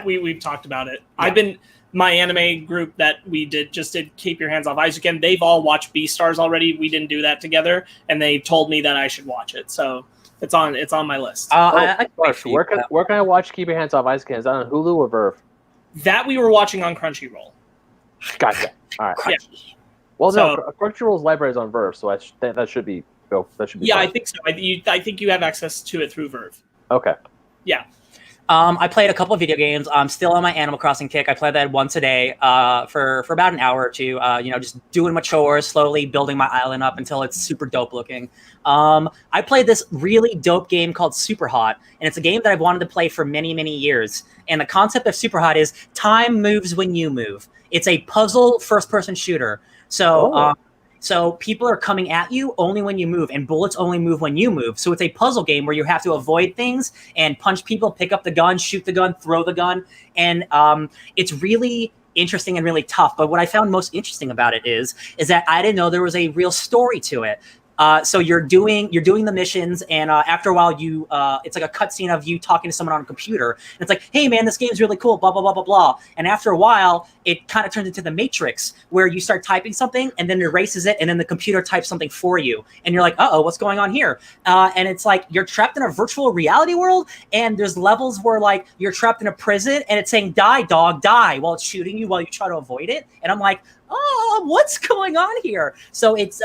We've talked about it. Yeah. My anime group that we did Keep Your Hands Off Isaac, and they've all watched Beastars already. We didn't do that together, and they told me that I should watch it. So it's on my list. Where can I watch Keep Your Hands Off Isaac? Is that on Hulu or Verve? That we were watching on Crunchyroll. Gotcha. All right. Yeah. Well, no, Crunchyroll's library is on Verve, so that should be. That should be. Yeah, fine. I think so. I think you have access to it through Verve. Okay. Yeah. I played a couple of video games. I'm still on my Animal Crossing kick. I play that once a day for about an hour or two. Just doing my chores, slowly building my island up until it's super dope looking. I played this really dope game called Super Hot, and it's a game that I've wanted to play for many, many years. And the concept of Super Hot is time moves when you move. It's a puzzle first-person shooter. So So people are coming at you only when you move, and bullets only move when you move. So it's a puzzle game where you have to avoid things and punch people, pick up the gun, shoot the gun, throw the gun. And it's really interesting and really tough. But what I found most interesting about it is that I didn't know there was a real story to it. So you're doing the missions, and after a while, it's like a cutscene of you talking to someone on a computer. And it's like, hey man, this game's really cool, blah blah blah blah blah. And after a while, it kind of turns into the Matrix, where you start typing something, and then it erases it, and then the computer types something for you, and you're like, uh-oh, what's going on here? And it's like you're trapped in a virtual reality world, and there's levels where like you're trapped in a prison, and it's saying die dog die while it's shooting you while you try to avoid it. And I'm like, oh, what's going on here? So it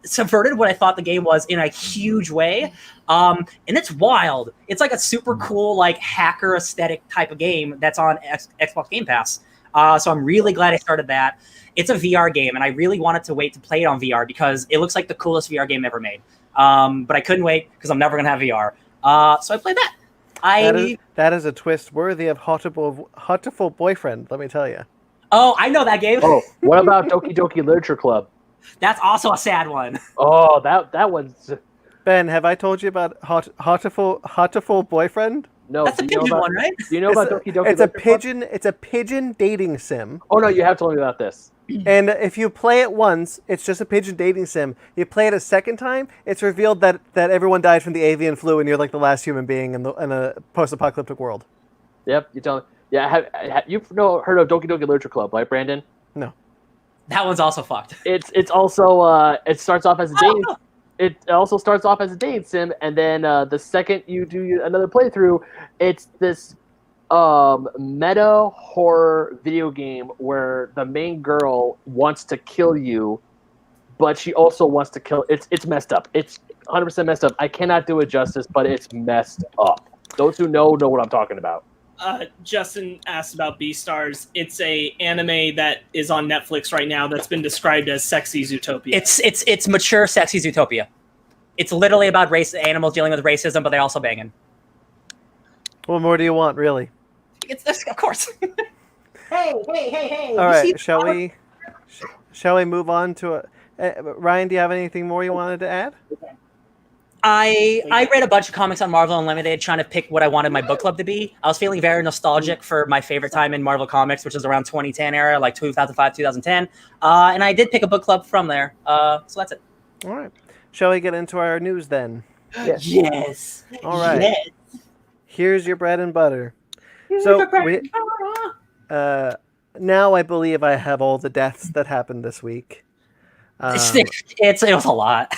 subverted what I thought the game was in a huge way. And it's wild. It's like a super cool, like hacker aesthetic type of game that's on Xbox Game Pass. So I'm really glad I started that. It's a VR game, and I really wanted to wait to play it on VR because it looks like the coolest VR game ever made. But I couldn't wait because I'm never going to have VR. So I played that. That is a twist worthy of Hottiful Boyfriend, let me tell you. Oh, I know that game. Oh, what about Doki Doki Literature Club? That's also a sad one. Oh, that one's... Ben, have I told you about Hottiful Boyfriend? No. That's a pigeon one, right? Do you know about Doki Doki It's a Literature pigeon. Club? It's a pigeon dating sim. Oh no, you have told me about this. And if you play it once, it's just a pigeon dating sim. You play it a second time, it's revealed that everyone died from the avian flu, and you're like the last human being in a post-apocalyptic world. Yep, you tell me. Yeah, you've heard of Doki Doki Literature Club, right, Brandon? No. That one's also fucked. It's also it starts off as a dating. It also starts off as a dating sim, and then the second you do another playthrough, it's this meta horror video game where the main girl wants to kill you, but she also wants to kill. It's messed up. It's 100% messed up. I cannot do it justice, but it's messed up. Those who know what I'm talking about. Justin asked about Beastars. It's a anime that is on Netflix right now that's been described as sexy Zootopia. It's mature sexy Zootopia. It's literally about animals dealing with racism, but they're also banging. What more do you want, really? Of course. hey! All right, shall we move on to Ryan? Do you have anything more you wanted to add? I read a bunch of comics on Marvel Unlimited trying to pick what I wanted my book club to be. I was feeling very nostalgic for my favorite time in Marvel Comics, which was around 2010 era, like 2005, 2010. And I did pick a book club from there. So that's it. All right. Shall we get into our news then? Yes. All right. Yes. Here's your bread and butter. So now I believe I have all the deaths that happened this week. It was a lot.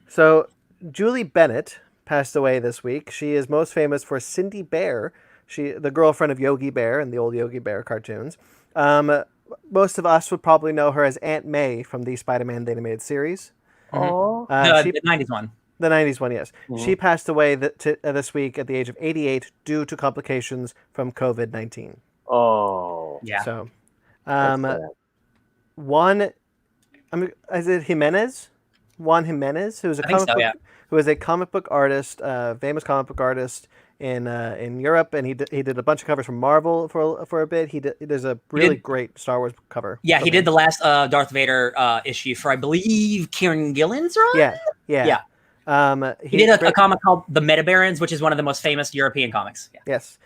So Julie Bennett passed away this week. She is most famous for Cindy Bear, the girlfriend of Yogi Bear in the old Yogi Bear cartoons. Most of us would probably know her as Aunt May from the Spider-Man the Animated Series. Oh, The 90s one. The 90s one, yes. Mhm. She passed away this week at the age of 88 due to complications from COVID-19. Oh. Yeah. So, That's sad. is it Jimenez? Juan Jimenez, who was a comic book artist, famous comic book artist in Europe, and he did a bunch of covers from Marvel for a bit. There's a really great Star Wars cover. Yeah, he did the last Darth Vader issue for, I believe, Kieran Gillen's run? Yeah. He did a comic called The Meta Barons, which is one of the most famous European comics. Yeah. Yes.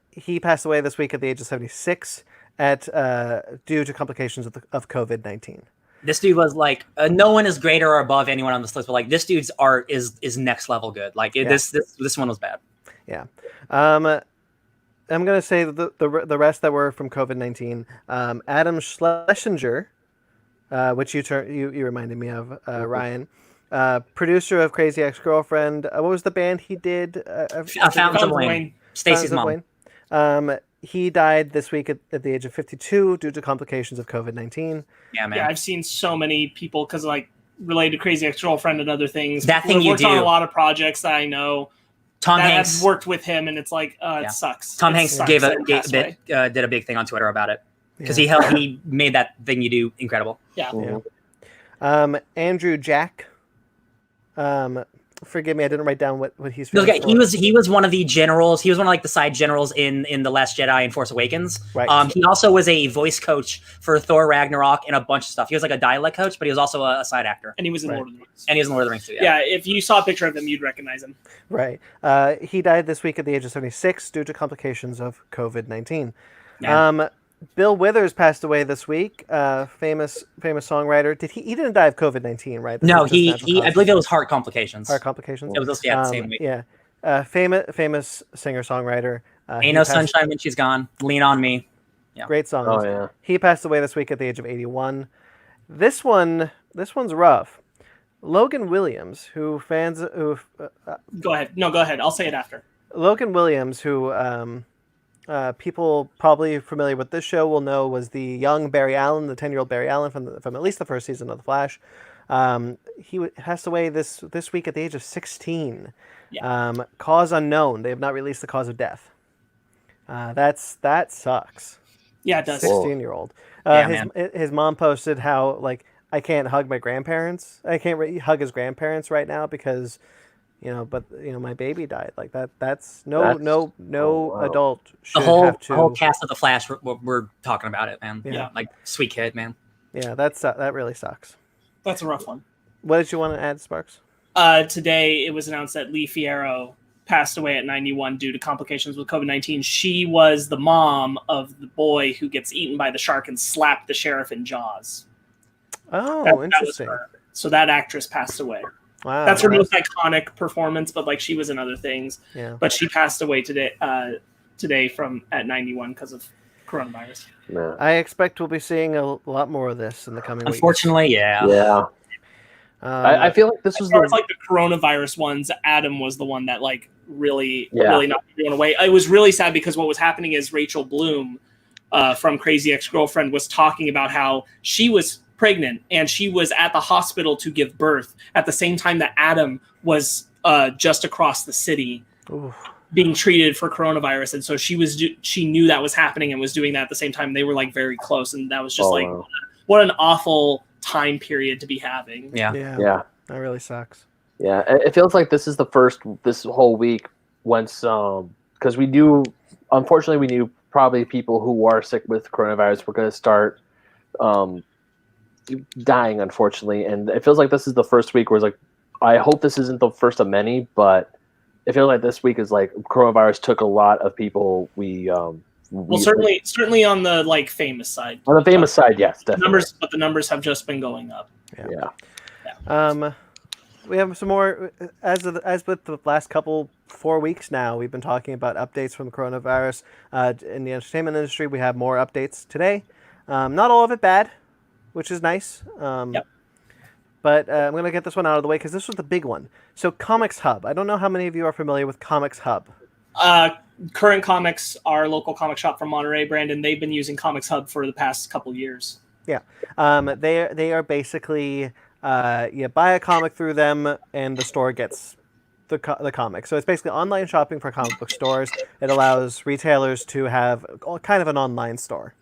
He passed away this week at the age of 76 due to complications of COVID-19. This dude was like, no one is greater or above anyone on this list, but like this dude's art is next level good. Like this one was bad. Yeah. I'm gonna say the rest that were from COVID-19. Adam Schlesinger, which you reminded me of, Ryan. Producer of Crazy Ex-Girlfriend. What was the band he did? Fountains of Wayne. Stacy's mom. He died this week at the age of 52 due to complications of COVID-19. Yeah, man. Yeah, I've seen so many people because related to Crazy Ex-Girlfriend and other things. That thing you worked do. on a lot of projects that I know. Tom Hanks I've worked with him, and it's like it sucks. Tom Hanks did a big thing on Twitter about it because he made that thing you do incredible. Yeah. Andrew Jack. Forgive me, I didn't write down what he's. Okay, he was one of the generals. He was one of like the side generals in The Last Jedi and Force Awakens. Right. He also was a voice coach for Thor Ragnarok and a bunch of stuff. He was like a dialect coach, but he was also a side actor. And he was in Right. Lord of the Rings. And he was in Lord of the Rings too. Yeah, if you saw a picture of him, you'd recognize him. Right. He died this week at the age of 76 due to complications of COVID-19. Yeah. Bill Withers passed away this week. Famous songwriter. He didn't die of COVID-19, right? This No, is just natural I believe it was heart complications. heart complications. It was the same week. Yeah. Famous singer songwriter. Ain't no sunshine when she's gone. Lean on me. Yeah. Great songs. Oh yeah. He passed away this week at the age of 81. This one's rough. Logan Williams, Go ahead. No, go ahead. I'll say it after. Logan Williams, who people probably familiar with this show will know was the young Barry Allen, the 10-year-old Barry Allen from at least the first season of The Flash. He passed away this week at the age of 16. Yeah. Cause unknown. They have not released the cause of death. That sucks. Yeah, it does. 16-year-old. Yeah, His mom posted how like I can't hug my grandparents. I can't hug his grandparents right now because, my baby died. Like that. That's no adult should The whole have to. whole cast of The Flash, we're talking about it, man. Yeah. Like sweet kid, man. Yeah, that really sucks. That's a rough one. What did you want to add, Sparks? Today, it was announced that Lee Fierro passed away at 91 due to complications with COVID-19. She was the mom of the boy who gets eaten by the shark and slapped the sheriff in Jaws. Oh, That was interesting. her. So that actress passed away. Wow, That's her most iconic performance, but like she was in other things. Yeah. But she passed away today at 91 because of coronavirus. Yeah. I expect we'll be seeing a lot more of this in the coming weeks. Unfortunately, yeah. Yeah. I feel like this was As far as like the coronavirus ones, Adam was the one that like really knocked everyone away. It was really sad because what was happening is Rachel Bloom from Crazy Ex-Girlfriend was talking about how she was pregnant and she was at the hospital to give birth at the same time that Adam was just across the city Oof. being treated for coronavirus. And so she knew that was happening and was doing that at the same time. They were like very close. And that was just wow. what an awful time period to be having. Yeah. Yeah. That really sucks. Yeah, it feels like this is the first this whole week once because we knew probably people who are sick with coronavirus were going to start dying, unfortunately, and it feels like this is the first week where it's like I hope this isn't the first of many, but it feels like this week is like coronavirus took a lot of people certainly on the like famous side. On the famous side, yes, definitely. The numbers have just been going up. Yeah. We have some more as with the last 4 weeks now. We've been talking about updates from the coronavirus in the entertainment industry. We have more updates today. Not all of it bad, which is nice. Yep. But I'm going to get this one out of the way because this was the big one. So Comics Hub. I don't know how many of you are familiar with Comics Hub. Current Comics, our local comic shop from Monterey, Brandon, they've been using Comics Hub for the past couple years. Yeah. They are basically you buy a comic through them and the store gets the comic. So it's basically online shopping for comic book stores. It allows retailers to have kind of an online store.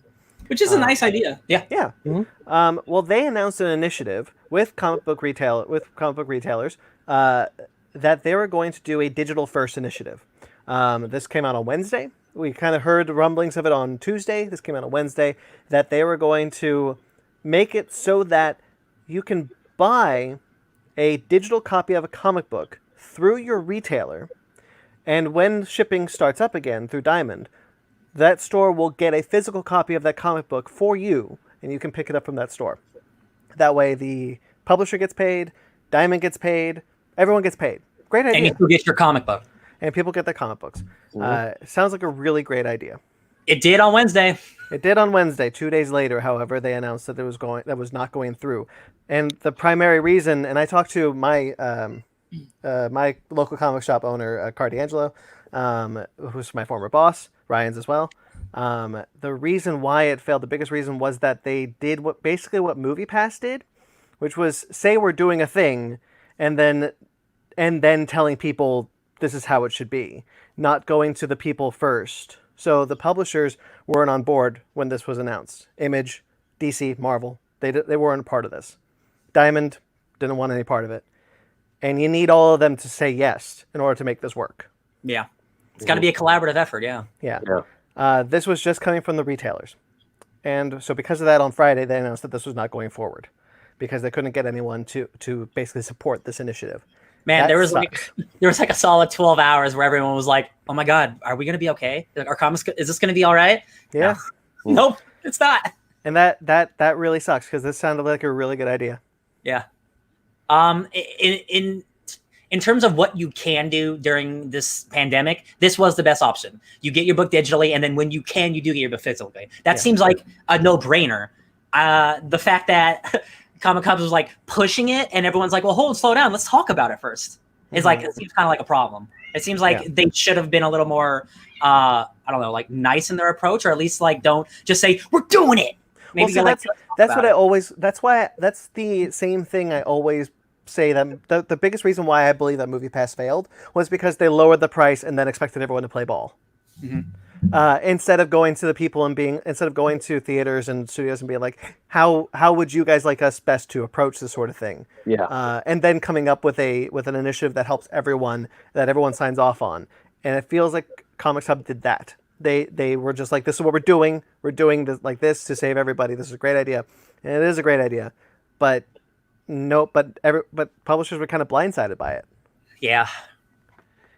Which is a nice idea. Yeah. Yeah. Mm-hmm. Well, they announced an initiative with comic book retailers that they were going to do a digital first initiative. This came out on Wednesday. We kind of heard rumblings of it on Tuesday. This came out on Wednesday that they were going to make it so that you can buy a digital copy of a comic book through your retailer, and when shipping starts up again through Diamond, that store will get a physical copy of that comic book for you, and you can pick it up from that store. That way the publisher gets paid, Diamond gets paid, everyone gets paid. Great idea. And you still get your comic book. And people get their comic books. Sounds like a really great idea. It did on Wednesday. It did on Wednesday. 2 days later, however, they announced that that was not going through. And the primary reason, and I talked to my my local comic shop owner, Car D'Angelo, who's my former boss, Ryan's as well. The reason why it failed, the biggest reason was that they did what MoviePass did, which was say we're doing a thing, and then telling people this is how it should be, not going to the people first. So the publishers weren't on board when this was announced. Image, DC, Marvel, they weren't a part of this. Diamond didn't want any part of it. and you need all of them to say yes in order to make this work. Yeah. It's got to be a collaborative effort. Yeah. Yeah. This was just coming from the retailers. And so because of that, on Friday, they announced that this was not going forward because they couldn't get anyone to basically support this initiative. Man, That there was sucks. like a solid 12 hours where everyone was like, "Oh my God, are we going to be okay? Our comics, is this going to be all right?" Yeah. No. Nope, it's not. And that really sucks because this sounded like a really good idea. Yeah. In terms of what you can do during this pandemic, this was the best option. You get your book digitally, and then when you can, you do get your book physically. That seems like a no-brainer. The fact that Comic Con was like pushing it, and everyone's like, "Well, slow down. Let's talk about it first." It's like it seems kind of like a problem. It seems like they should have been a little more, I don't know, like nice in their approach, or at least like don't just say we're doing it. Maybe that's what I always. That's the same thing I always say that the biggest reason why I believe that Movie Pass failed was because they lowered the price and then expected everyone to play ball. Instead of going to the people and instead of going to theaters and studios and being like, how would you guys like us best to approach this sort of thing? And then coming up with an initiative that helps everyone, that everyone signs off on. And it feels like Comics Hub did that. They were just like, this is what we're doing. We're doing this, like this to save everybody. This is a great idea. And it is a great idea. But publishers were kind of blindsided by it. Yeah.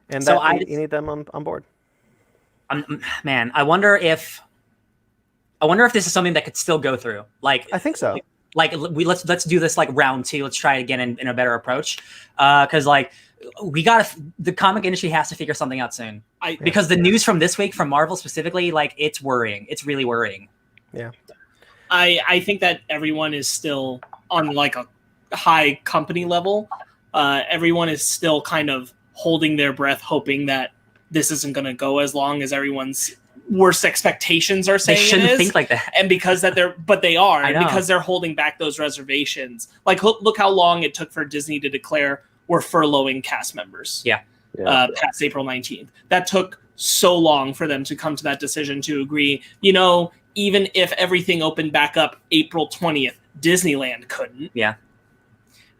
And so you need them on board. Man, I wonder if this is something that could still go through. Like, I think so. Let's do this like round 2. Let's try it again in a better approach. Because like the comic industry has to figure something out soon. Because the news from this week from Marvel specifically, like it's worrying. It's really worrying. Yeah. I think that everyone is still on like a high company level. Everyone is still kind of holding their breath, hoping that this isn't going to go as long as everyone's worst expectations are saying. They shouldn't think like that. And because that they are, and because they're holding back those reservations. Like look how long it took for Disney to declare we're furloughing cast members. Past April 19th. That took so long for them to come to that decision to agree. Even if everything opened back up April 20th, Disneyland couldn't. Yeah.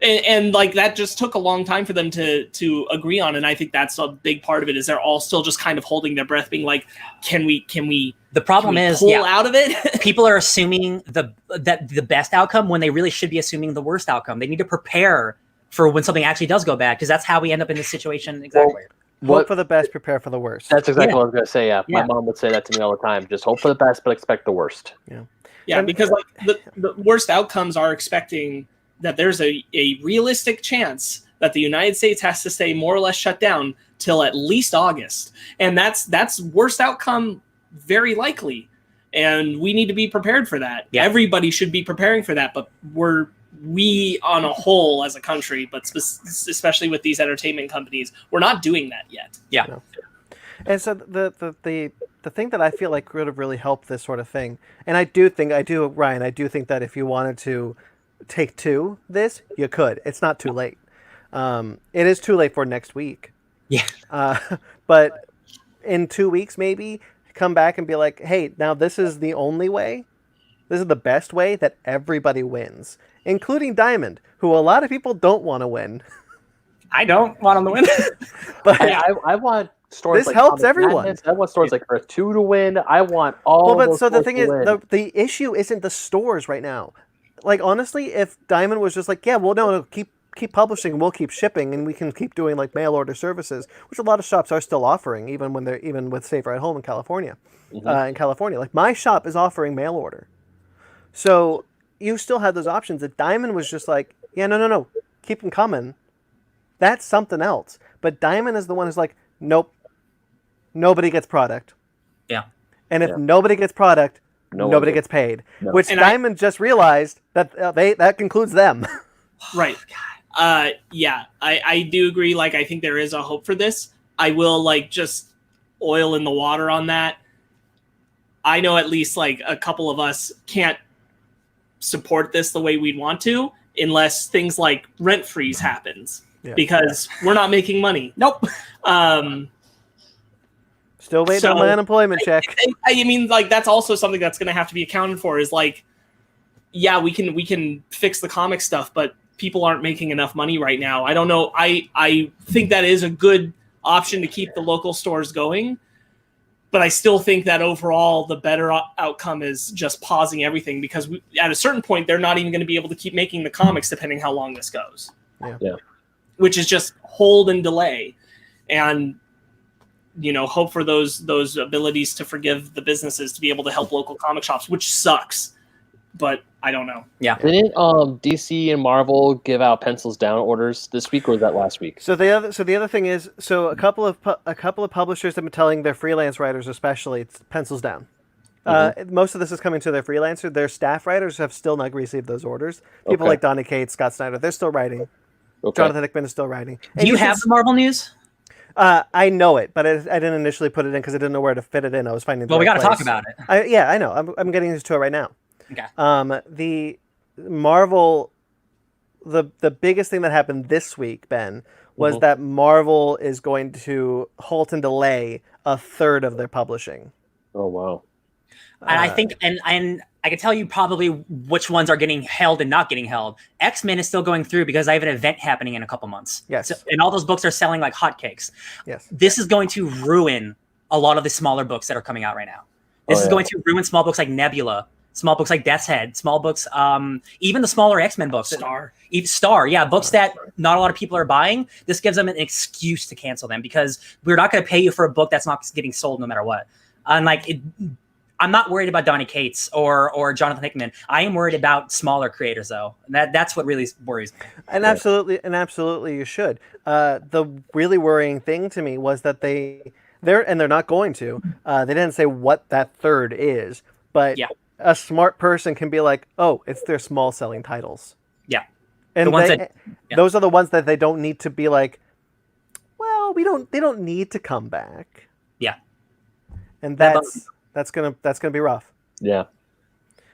And like that just took a long time for them to agree on, and I think that's a big part of it. Is they're all still just kind of holding their breath, being like, "Can we?" The problem is, pull out of it. People are assuming the best outcome when they really should be assuming the worst outcome. They need to prepare for when something actually does go bad, because that's how we end up in this situation. Exactly. Hope for the best, prepare for the worst. That's exactly what I was going to say. Yeah, my mom would say that to me all the time. Just hope for the best, but expect the worst. Yeah, because like the worst outcomes are expecting that there's a realistic chance that the United States has to stay more or less shut down till at least August. And that's worst outcome very likely. And we need to be prepared for that. Yeah. Everybody should be preparing for that, but we on a whole as a country, but especially with these entertainment companies, we're not doing that yet. Yeah. No. And so the thing that I feel like would have really helped this sort of thing, and I do think that if you wanted to take to this, you could. It's not too late. It is too late for next week. Yeah. But in 2 weeks, maybe come back and be like, hey, now this is the only way. This is the best way that everybody wins, including Diamond, who a lot of people don't want to win. I don't want him to win. But I want stories. This like helps Comic everyone. Madness. I want stories like Earth 2 to win. I want all. Well, but those so the stories thing to is, win. the issue isn't the stores right now. Like honestly, if Diamond was just like, yeah, well, no, keep publishing, we'll keep shipping, and we can keep doing like mail order services, which a lot of shops are still offering, even with Safer at Home in California. Like my shop is offering mail order, so you still have those options. If Diamond was just like, yeah, no, keep them coming, that's something else. But Diamond is the one who's like, nope, nobody gets product. Yeah. And if nobody gets product, nobody gets paid. No. Which Diamond just realized that that concludes them. Right. Yeah, I do agree. Like, I think there is a hope for this. I will like just oil in the water on that. I know at least like a couple of us can't support this the way we'd want to unless things like rent freeze happens because we're not making money. Nope. Still waiting on my unemployment check. I mean, like that's also something that's going to have to be accounted for. Is like, yeah, we can fix the comic stuff, but people aren't making enough money right now. I don't know. I think that is a good option to keep the local stores going. But I still think that overall the better outcome is just pausing everything, because at a certain point they're not even going to be able to keep making the comics depending how long this goes. Yeah. Which is just hold and delay, and hope for those abilities to forgive the businesses to be able to help local comic shops, which sucks. But I don't know. Yeah. Didn't DC and Marvel give out pencils down orders this week, or was that last week? So the other thing is, a couple of publishers have been telling their freelance writers, especially, it's pencils down. Most of this is coming to their freelancer. Their staff writers have still not received those orders. People like Donny Cates, Scott Snyder, they're still writing. Okay. Jonathan Hickman is still writing. Do you have the Marvel news? I know it, but I didn't initially put it in because I didn't know where to fit it in. I was finding. Well, we got to talk about it. I know. I'm getting to it right now. Okay. The Marvel, the biggest thing that happened this week, Ben, was that Marvel is going to halt and delay a third of their publishing. Oh wow! And I think, and I can tell you probably which ones are getting held and not getting held. X-Men is still going through because I have an event happening in a couple months. Yes. So, and all those books are selling like hotcakes. Yes. This is going to ruin a lot of the smaller books that are coming out right now. This is going to ruin small books like Nebula, small books like Death's Head, small books, even the smaller X-Men books. Star, yeah, books that not a lot of people are buying. This gives them an excuse to cancel them because we're not going to pay you for a book that's not getting sold no matter what. Unlike I'm not worried about Donny Cates or Jonathan Hickman. I am worried about smaller creators, though. That's what really worries me. And absolutely, you should. The really worrying thing to me was that they're not going to. They didn't say what that third is, but a smart person can be like, "Oh, it's their small selling titles." Yeah, and those are the ones that they don't need to be like. Well, they don't need to come back. Yeah, and that's gonna be rough. Yeah,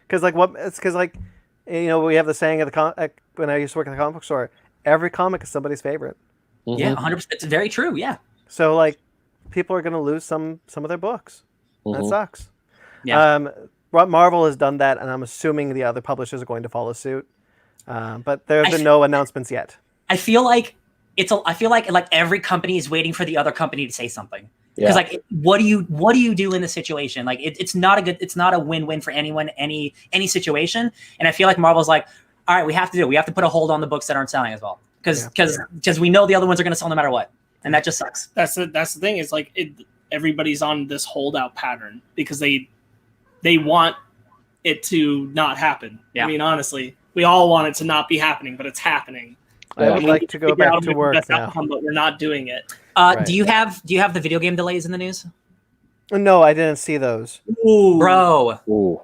because we have the saying at when I used to work at the comic book store, every comic is somebody's favorite. Yeah, 100%. It's very true. Yeah. So people are gonna lose some of their books. That sucks. Yeah. Marvel has done that, and I'm assuming the other publishers are going to follow suit. But there have been no announcements yet. I feel like every company is waiting for the other company to say something. Because what do you do in this situation? Like it's not a win-win for anyone, any situation. And I feel like Marvel's like, all right, we have to put a hold on the books that aren't selling as well. Because we know the other ones are going to sell no matter what. And that just sucks. That's the thing is everybody's on this holdout pattern because they want it to not happen. Yeah. I mean, honestly, we all want it to not be happening, but it's happening. I would like to go back to work now. Outcome, but we're not doing it. Right. Do you have the video game delays in the news? No, I didn't see those. Ooh. Bro. Ooh.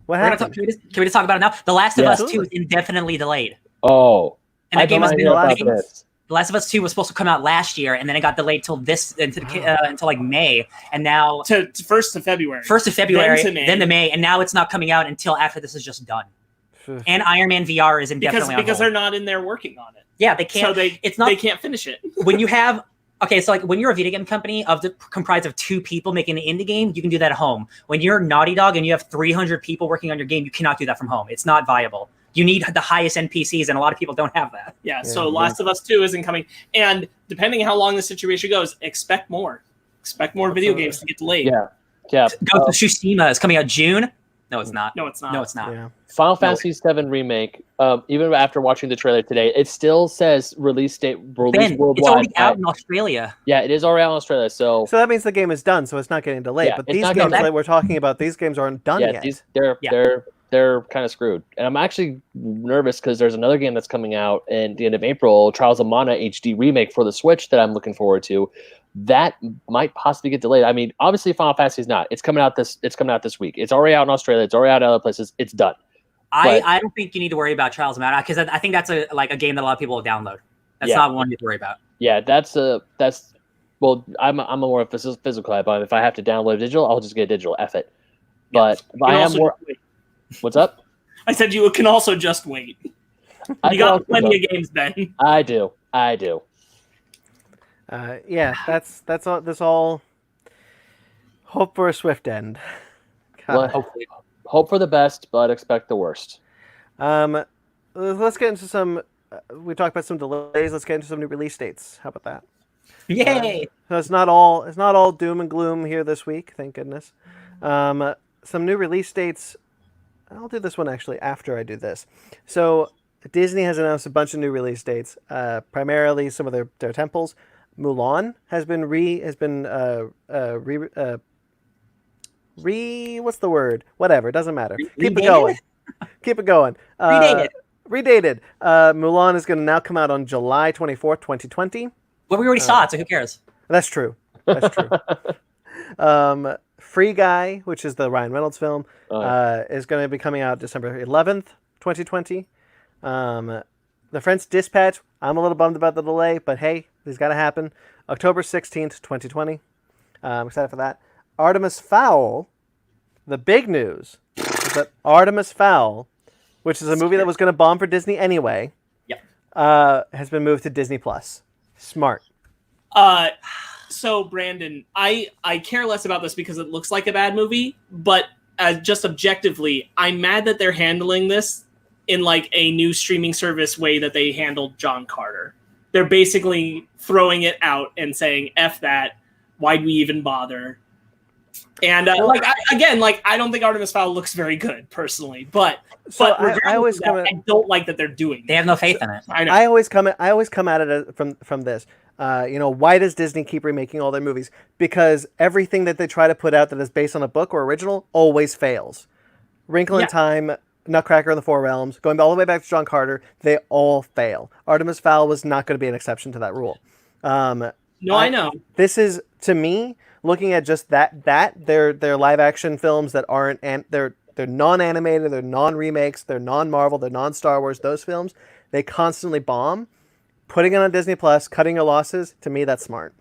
What happened? Can we just talk about it now? The Last of Us 2 is indefinitely delayed. Oh. And that game has been delayed. The Last of Us 2 was supposed to come out last year, and then it got delayed until like May, and now to 1st of February. 1st of February, then to May, and now it's not coming out until after this is just done. And Iron Man VR is indefinitely because on hold. they're not in there working on it. Yeah, they can't. So they can't finish it. When you have when you're a video game company comprised of 2 people making an indie game, you can do that at home. When you're Naughty Dog and you have 300 people working on your game, you cannot do that from home. It's not viable. You need the highest NPCs, and a lot of people don't have that. Yeah, so Last of Us 2 isn't coming. And depending how long the situation goes, expect more. Expect more video games to get delayed. Yeah. Ghost of Tsushima is coming out June. No, it's not. No, it's not. Yeah. Final Fantasy VII Remake, even after watching the trailer today, it still says release worldwide. It's already out in Australia. Yeah, it is already out in Australia. So that means the game is done, so it's not getting delayed. But these games that we're talking about, these games aren't done yet. They're kind of screwed. And I'm actually nervous because there's another game that's coming out in the end of April, Trials of Mana HD Remake for the Switch that I'm looking forward to. That might possibly get delayed. I mean, obviously Final Fantasy is not. It's coming out this week. It's already out in Australia. It's already out in other places. It's done. I don't think you need to worry about Trials of Mana because I think that's a game that a lot of people will download. That's not one you have to worry about. Yeah, well, I'm a more physical guy, but if I have to download digital, I'll just get digital. F it. But I am more. What's up? I said you can also just wait. You got plenty of games, Ben. I do. That's all. This all. Hope for a swift end. Hope for the best, but expect the worst. Let's get into some we talked about some delays. Let's get into some new release dates. How about that? Yay! So it's not all doom and gloom here this week. Thank goodness. Some new release dates. I'll do this one actually after I do this. So Disney has announced a bunch of new release dates. Primarily some of their temples. Mulan has been what's the word? Whatever, it doesn't matter. Keep it going. Keep it going. Redated. Mulan is going to now come out on July 24th, 2020. Well, we already saw it, so who cares? That's true. Free Guy, which is the Ryan Reynolds film, is going to be coming out December 11th, 2020. The French Dispatch, I'm a little bummed about the delay, but hey, it's got to happen. October 16th, 2020. I'm excited for that. Artemis Fowl, the big news is that Artemis Fowl, which is a movie that was going to bomb for Disney anyway, has been moved to Disney+. Smart. So Brandon, I care less about this because it looks like a bad movie, but just objectively, I'm mad that they're handling this in like a new streaming service way that they handled John Carter. They're basically throwing it out and saying, F that, why'd we even bother? And I don't think Artemis Fowl looks very good personally, but I don't like that they're doing. They have no faith in it. I know. I always come at it from this. Why does Disney keep remaking all their movies? Because everything that they try to put out that is based on a book or original always fails. Wrinkle in Time, Nutcracker in the Four Realms, going all the way back to John Carter, they all fail. Artemis Fowl was not going to be an exception to that rule. I know. This is, to me, looking at just they're live action films that aren't, they're non-animated, they're non-remakes, they're non-Marvel, they're non-Star Wars, those films, they constantly bomb. Putting it on Disney Plus, cutting your losses, to me, that's smart.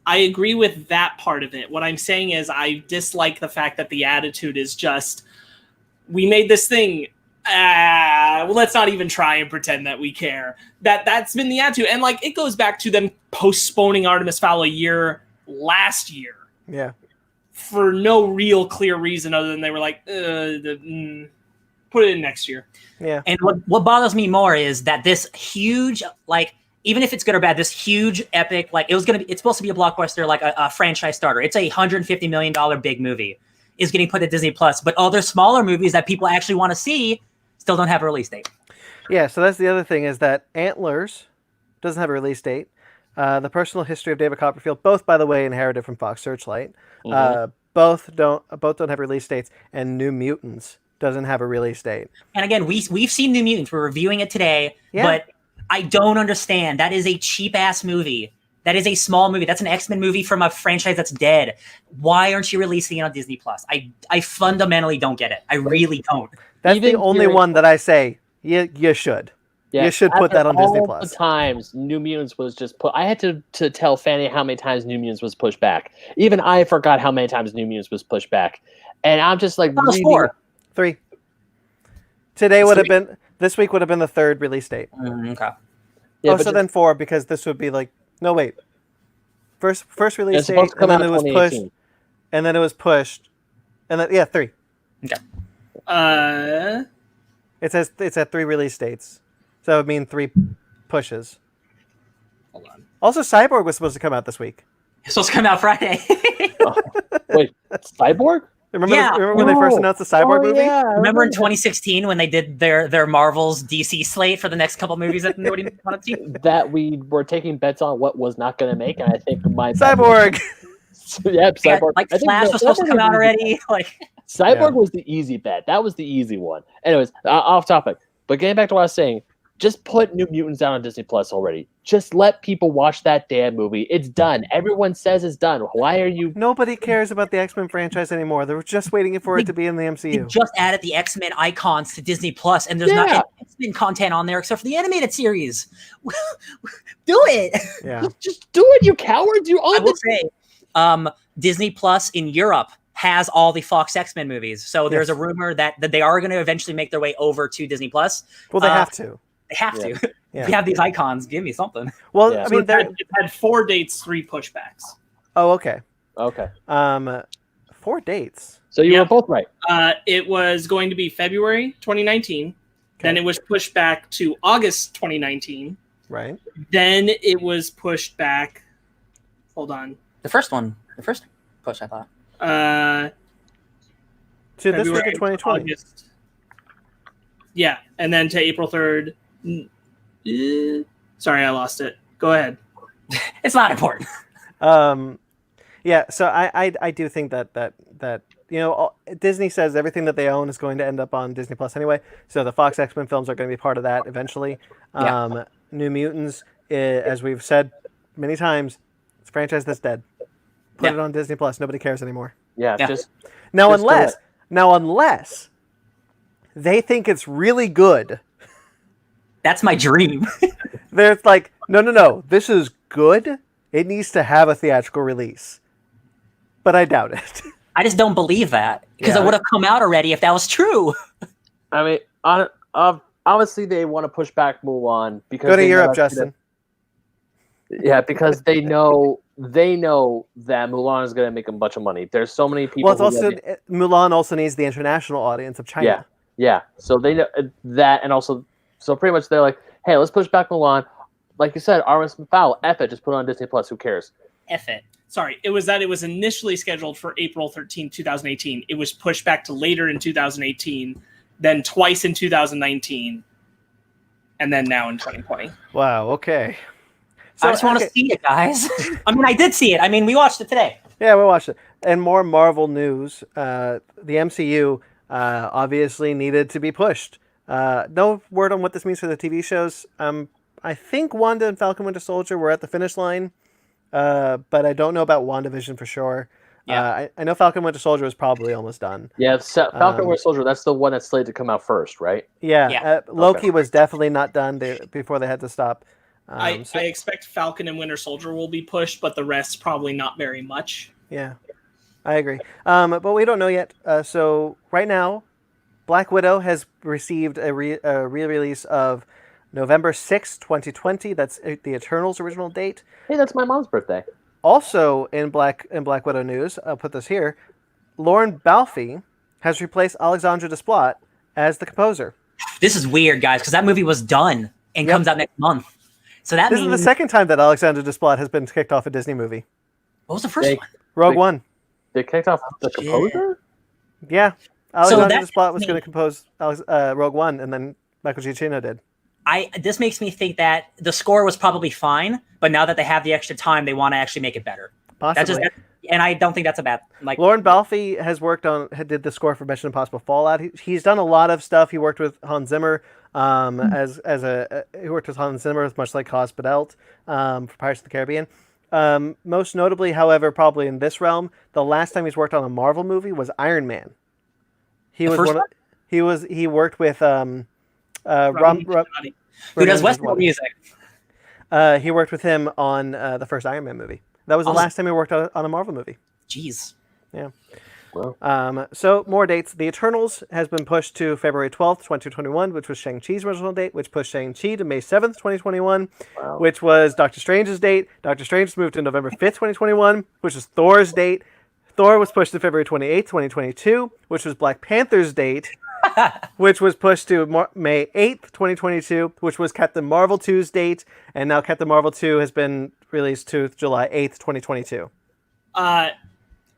I agree with that part of it. What I'm saying is I dislike the fact that the attitude is just, we made this thing, let's not even try and pretend that we care. That's been the attitude. And like, it goes back to them postponing Artemis Fowl a year last year. Yeah. For no real clear reason other than they were like, put it in next year. Yeah. And what bothers me more is that this huge, like, even if it's good or bad, this huge epic, like it's supposed to be a blockbuster, like a franchise starter. It's a $150 million big movie is getting put at Disney Plus, but other smaller movies that people actually want to see still don't have a release date. Yeah. So that's the other thing is that Antlers doesn't have a release date. The Personal History of David Copperfield, both by the way inherited from Fox Searchlight, both don't have release dates, and New Mutants doesn't have a release date. And again, we've seen New Mutants. We're reviewing it today, but I don't understand. That is a cheap ass movie. That is a small movie. That's an X-Men movie from a franchise that's dead. Why aren't you releasing it on Disney Plus? I fundamentally don't get it. I really don't. That's even the only one that I say you should. Yeah, you should put that on Disney Plus. All the times New Mutants was just put. I had to tell Fanny how many times New Mutants was pushed back. Even I forgot how many times New Mutants was pushed back. And I'm just like, reading, 4. 3. Today would have been. This week would have been the 3rd release date. Okay. Yeah, so then 4 because this would be like no wait. First release date, and then it was pushed, and then it was pushed, and then 3. Okay. It says it's at 3 release dates, so that would mean 3 pushes. Hold on. Also, Cyborg was supposed to come out this week. It's supposed to come out Friday. Wait, Cyborg? Remember when they first announced the Cyborg movie? Yeah, remember in 2016 when they did their Marvel's DC slate for the next couple movies that nobody wanted to see? That we were taking bets on what was not going to make, and I think my Cyborg. Cyborg. Like Flash was supposed to come out already. Cyborg was the easy bet. That was the easy one. Anyways, off topic. But getting back to what I was saying, just put New Mutants down on Disney Plus already. Just let people watch that damn movie. It's done. Everyone says it's done. Why are you? Nobody cares about the X-Men franchise anymore. They're just waiting for it to be in the MCU. They just added the X-Men icons to Disney Plus, and there's not any X-Men content on there except for the animated series. Do it. Yeah. Just do it, you cowards. You I will say, Disney Plus in Europe has all the Fox X-Men movies. So there's a rumor that they are going to eventually make their way over to Disney Plus. Well, they have to. They have to. Yeah. We have these icons. Give me something. Well, I mean, it had 4 dates, 3 pushbacks. Oh, okay. 4 dates. So you were both right. It was going to be February 2019, Then it was pushed back to August 2019. Right. Then it was pushed back. Hold on. The first push, I thought. To this week February, of 2020. August. Yeah, and then to April 3rd. Sorry, I lost it. Go ahead. It's not important. Yeah, so I do think that Disney says everything that they own is going to end up on Disney Plus anyway. So the Fox X-Men films are going to be part of that eventually. New Mutants, as we've said many times, it's a franchise that's dead. Put it on Disney Plus. Nobody cares anymore. Yeah. Unless they think it's really good. That's my dream. They're like, no, this is good. It needs to have a theatrical release. But I doubt it. I just don't believe that because it would have come out already if that was true. I mean, obviously they want to push back Mulan because go to Europe, Justin. Yeah, because they know that Mulan is going to make a bunch of money. There's so many people. Well, it's also Mulan also needs the international audience of China. Yeah. So they know that, and also, so pretty much they're like, hey, let's push back Mulan. Like you said, Artemis Fowl, F it, just put it on Disney Plus. Who cares? F it. Sorry, it was initially scheduled for April 13, 2018. It was pushed back to later in 2018, then twice in 2019, and then now in 2020. Wow. Okay. So I just want to see it, guys. I mean, I did see it. I mean, we watched it today. Yeah, we watched it. And more Marvel news. The MCU obviously needed to be pushed. No word on what this means for the TV shows. I think Wanda and Falcon Winter Soldier were at the finish line, but I don't know about WandaVision for sure. Yeah. I know Falcon Winter Soldier is probably almost done. Yeah, Falcon Winter Soldier, that's the one that's slated to come out first, right? Yeah. Loki was definitely not done before they had to stop. I expect Falcon and Winter Soldier will be pushed, but the rest probably not very much. Yeah, I agree. But we don't know yet. So right now, Black Widow has received a re-release of November 6th, 2020. That's the Eternals original date. Hey, that's my mom's birthday. Also in Black Widow news, I'll put this here. Lauren Balfe has replaced Alexandre Desplat as the composer. This is weird, guys, because that movie was done and comes out next month. So that this is the second time that Alexandre Desplat has been kicked off a Disney movie. What was the first one? Rogue One. They kicked off the composer? Yeah. Alexandre Desplat was going to compose Rogue One, and then Michael Giacchino did. This makes me think that the score was probably fine, but now that they have the extra time, they want to actually make it better. Possibly. And I don't think that's a bad. Lauren Balfe did the score for Mission Impossible Fallout. He's done a lot of stuff. He worked with Hans Zimmer he worked with Hans Zimmer, much like Hospitalt, for Pirates of the Caribbean. Most notably, however, probably in this realm, the last time he's worked on a Marvel movie was Iron Man. He worked with who does Westworld music. He worked with him on the first Iron Man movie. That was the last time he worked on a Marvel movie. Jeez. Yeah. Well. So more dates. The Eternals has been pushed to February 12th, 2021, which was Shang-Chi's original date, which pushed Shang-Chi to May 7th, 2021, which was Doctor Strange's date. Doctor Strange moved to November 5th, 2021, which was Thor's date. Thor was pushed to February 28th, 2022, which was Black Panther's date, which was pushed to May 8th, 2022, which was Captain Marvel 2's date, and now Captain Marvel 2 has been released to July 8th, 2022.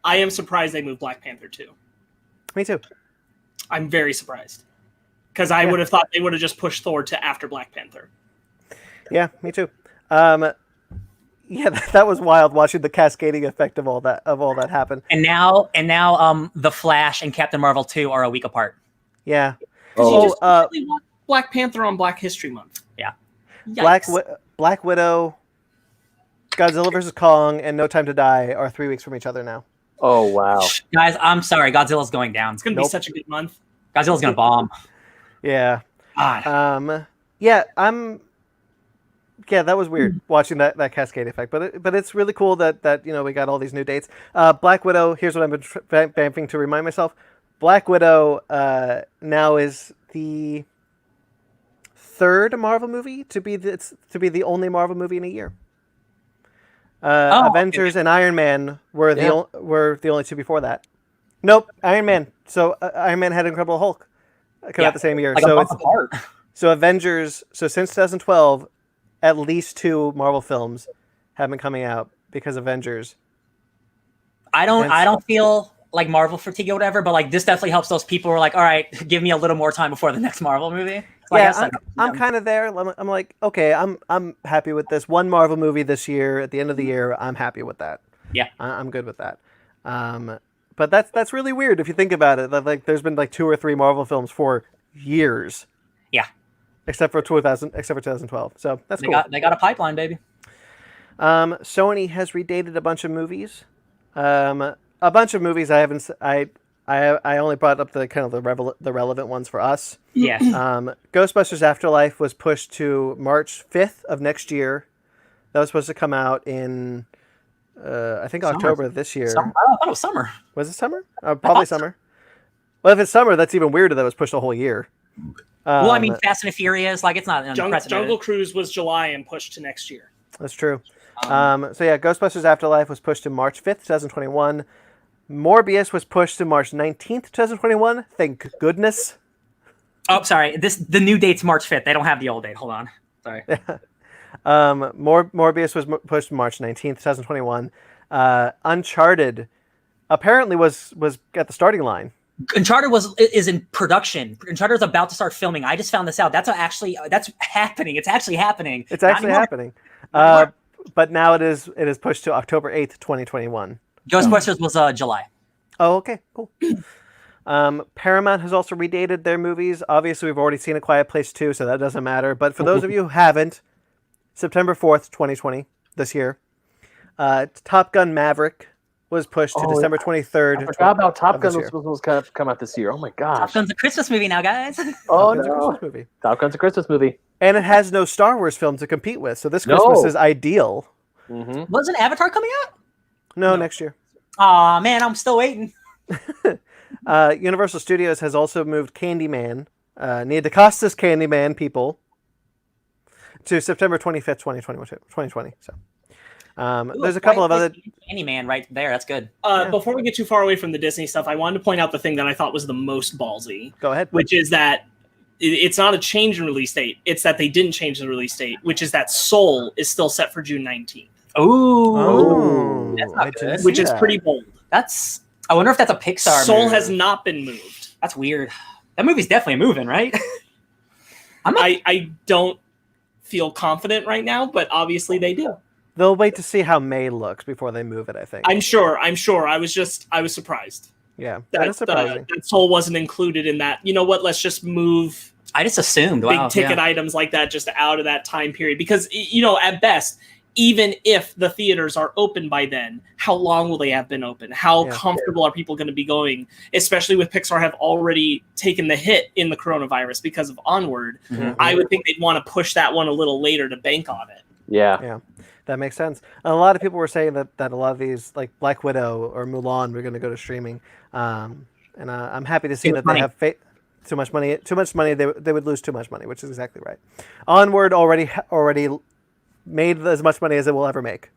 I am surprised they moved Black Panther 2. Me too. I'm very surprised. Because I would have thought they would have just pushed Thor to after Black Panther. Yeah, me too. That was wild watching the cascading effect of all that happen. And now The Flash and Captain Marvel 2 are a week apart. Yeah. Because you just really want Black Panther on Black History Month. Yeah. Black Widow, Godzilla vs. Kong, and No Time to Die are 3 weeks from each other now. Oh, wow. Guys, I'm sorry. Godzilla's going down. It's going to be such a good month. Godzilla's going to bomb. Yeah. God. That was weird watching that cascade effect, but it's really cool that we got all these new dates. Black Widow. Here's what I've been vamping to remind myself. Black Widow now is the third Marvel movie to be the only Marvel movie in a year. Avengers and Iron Man were the only two before that. Nope, Iron Man. So Iron Man had Incredible Hulk come out the same year. So it's So Avengers. So since 2012, at least 2 Marvel films have been coming out because Avengers. I don't feel like Marvel fatigue or whatever, but like this definitely helps those people who are like, all right, give me a little more time before the next Marvel movie. So Yeah, I'm kind of there. I'm like, okay, I'm happy with this one Marvel movie this year. At the end of the year, I'm happy with that. Yeah, I'm good with that. But that's really weird if you think about it. That like there's been like 2 or 3 Marvel films for years. Yeah. Except for 2012. So that's cool. They got a pipeline, baby. Sony has redated a bunch of movies. A bunch of movies I only brought up the kind of the relevant ones for us. Yeah. Ghostbusters Afterlife was pushed to March 5th of next year. That was supposed to come out in I think Summer. October this year. I thought it was summer. Was it summer? Probably summer. Well, if it's summer, that's even weirder that it was pushed a whole year. Well, I mean, Fast and Furious, like it's not unprecedented. Jungle Cruise was July and pushed to next year. That's true. So yeah, Ghostbusters Afterlife was pushed to March 5th, 2021. Morbius was pushed to March 19th, 2021. Thank goodness. Oh, sorry. The new date's March 5th. They don't have the old date. Hold on. Sorry. Morbius was pushed to March 19th, 2021. Uncharted apparently was at the starting line. Uncharted is in production. Uncharted is about to start filming. I just found this out. That's happening. It's actually happening. It's actually happening. But now it is pushed to October 8th, 2021. Ghostbusters was July. Oh, okay, cool. Paramount has also redated their movies. Obviously, we've already seen A Quiet Place 2, so that doesn't matter. But for those of you who haven't, September 4th, 2020, this year, Top Gun Maverick was pushed to December 23rd. I forgot about Top Gun was going to come out this year. Oh my gosh. Top Gun's a Christmas movie now, guys. Oh, Top Gun's a Christmas movie. Top Gun's a Christmas movie. And it has no Star Wars film to compete with, so this Christmas is ideal. Mm-hmm. Wasn't Avatar coming out? No, next year. Aw, man, I'm still waiting. Universal Studios has also moved Candyman, Nia DaCosta's Candyman, people, to September 25th, 2020. So there's a couple of other... Candyman right there. That's good. Before we get too far away from the Disney stuff, I wanted to point out the thing that I thought was the most ballsy. Go ahead. Which is that it's not a change in release date. It's that they didn't change the release date, which is that Soul is still set for June 19th. Oh, that's not good. Which is pretty bold. I wonder if that's a Pixar Soul movie. has not been moved. That's weird. That movie's definitely moving, right? I don't feel confident right now, but obviously they do. They'll wait to see how May looks before they move it, I think. I'm sure. I was surprised. Yeah, that is surprising. That Soul wasn't included in that. You know what? Let's just move I just assumed. big ticket items like that just out of that time period. Because, at best, even if the theaters are open by then, how long will they have been open? How comfortable are people going to be going? Especially with Pixar have already taken the hit in the coronavirus because of Onward. Mm-hmm. I would think they'd want to push that one a little later to bank on it. Yeah. That makes sense. And a lot of people were saying that a lot of these, like Black Widow or Mulan, were going to go to streaming. And I'm happy to see that they have too much money. They would lose too much money, which is exactly right. Onward already made as much money as it will ever make.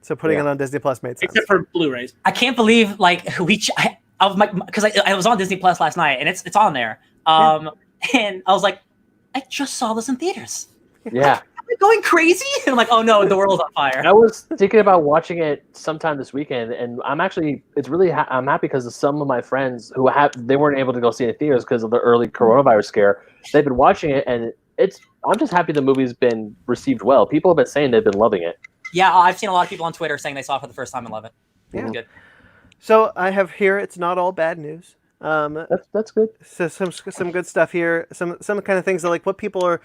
So putting it on Disney Plus made sense. Except for Blu-rays. I can't believe because I was on Disney Plus last night and it's on there. And I was like, I just saw this in theaters. Yeah. Am I going crazy? And I'm like, oh no, the world's on fire. I was thinking about watching it sometime this weekend, and I'm happy because some of my friends who they weren't able to go see it in theaters because of the early coronavirus scare. They've been watching it, and I'm just happy the movie's been received well. People have been saying they've been loving it. Yeah, I've seen a lot of people on Twitter saying they saw it for the first time and love it. Yeah. Good. So I have here, it's not all bad news. That's good. So some good stuff here. Some kind of things that like what people are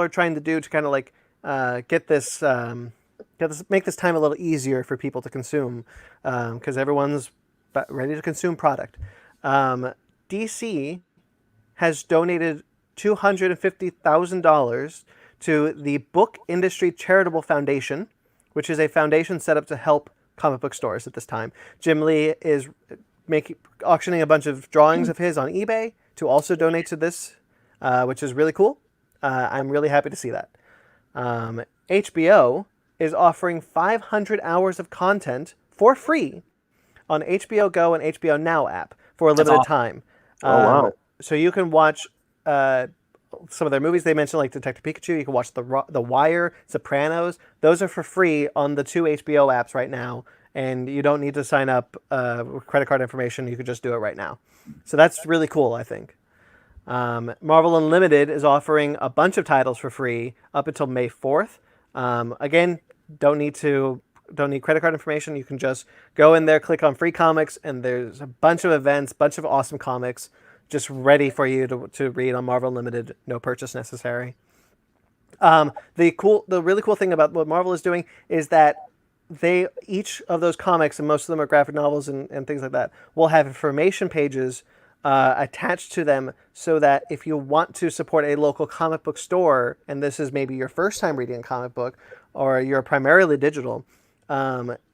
trying to do to kind of like make this time a little easier for people to consume, because everyone's ready to consume product. DC has donated $250,000 to the Book Industry Charitable Foundation, which is a foundation set up to help comic book stores at this time. Jim Lee is auctioning a bunch of drawings of his on eBay to also donate to this, which is really cool. I'm really happy to see that. HBO is offering 500 hours of content for free on HBO Go and HBO Now app for a limited time. Oh, wow. So you can watch some of their movies they mentioned, like Detective Pikachu. You can watch The Wire, Sopranos. Those are for free on the 2 HBO apps right now, and you don't need to sign up with credit card information. You could just do it right now. So that's really cool, I think. Marvel Unlimited is offering a bunch of titles for free up until May 4th. Again, don't need credit card information. You can just go in there, click on free comics, and there's a bunch of events, bunch of awesome comics just ready for you to read on Marvel Unlimited. No purchase necessary. The really cool thing about what Marvel is doing is that each of those comics, and most of them are graphic novels and things like that, will have information pages attached to them, so that if you want to support a local comic book store, and this is maybe your first time reading a comic book, or you're primarily digital,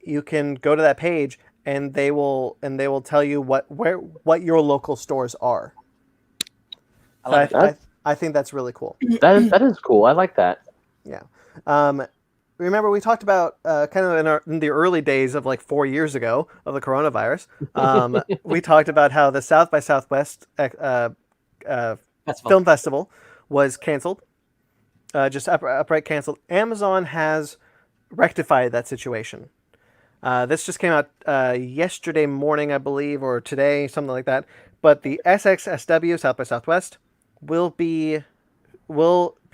you can go to that page and they will tell you what your local stores are. I think that's really cool. That is cool. I like that. Yeah. Remember, we talked about kind of in the early days of like 4 years ago of the coronavirus. We talked about how the South by Southwest Film Festival was canceled, just outright canceled. Amazon has rectified that situation. This just came out yesterday morning, I believe, or today, something like that. But the SXSW, South by Southwest, will be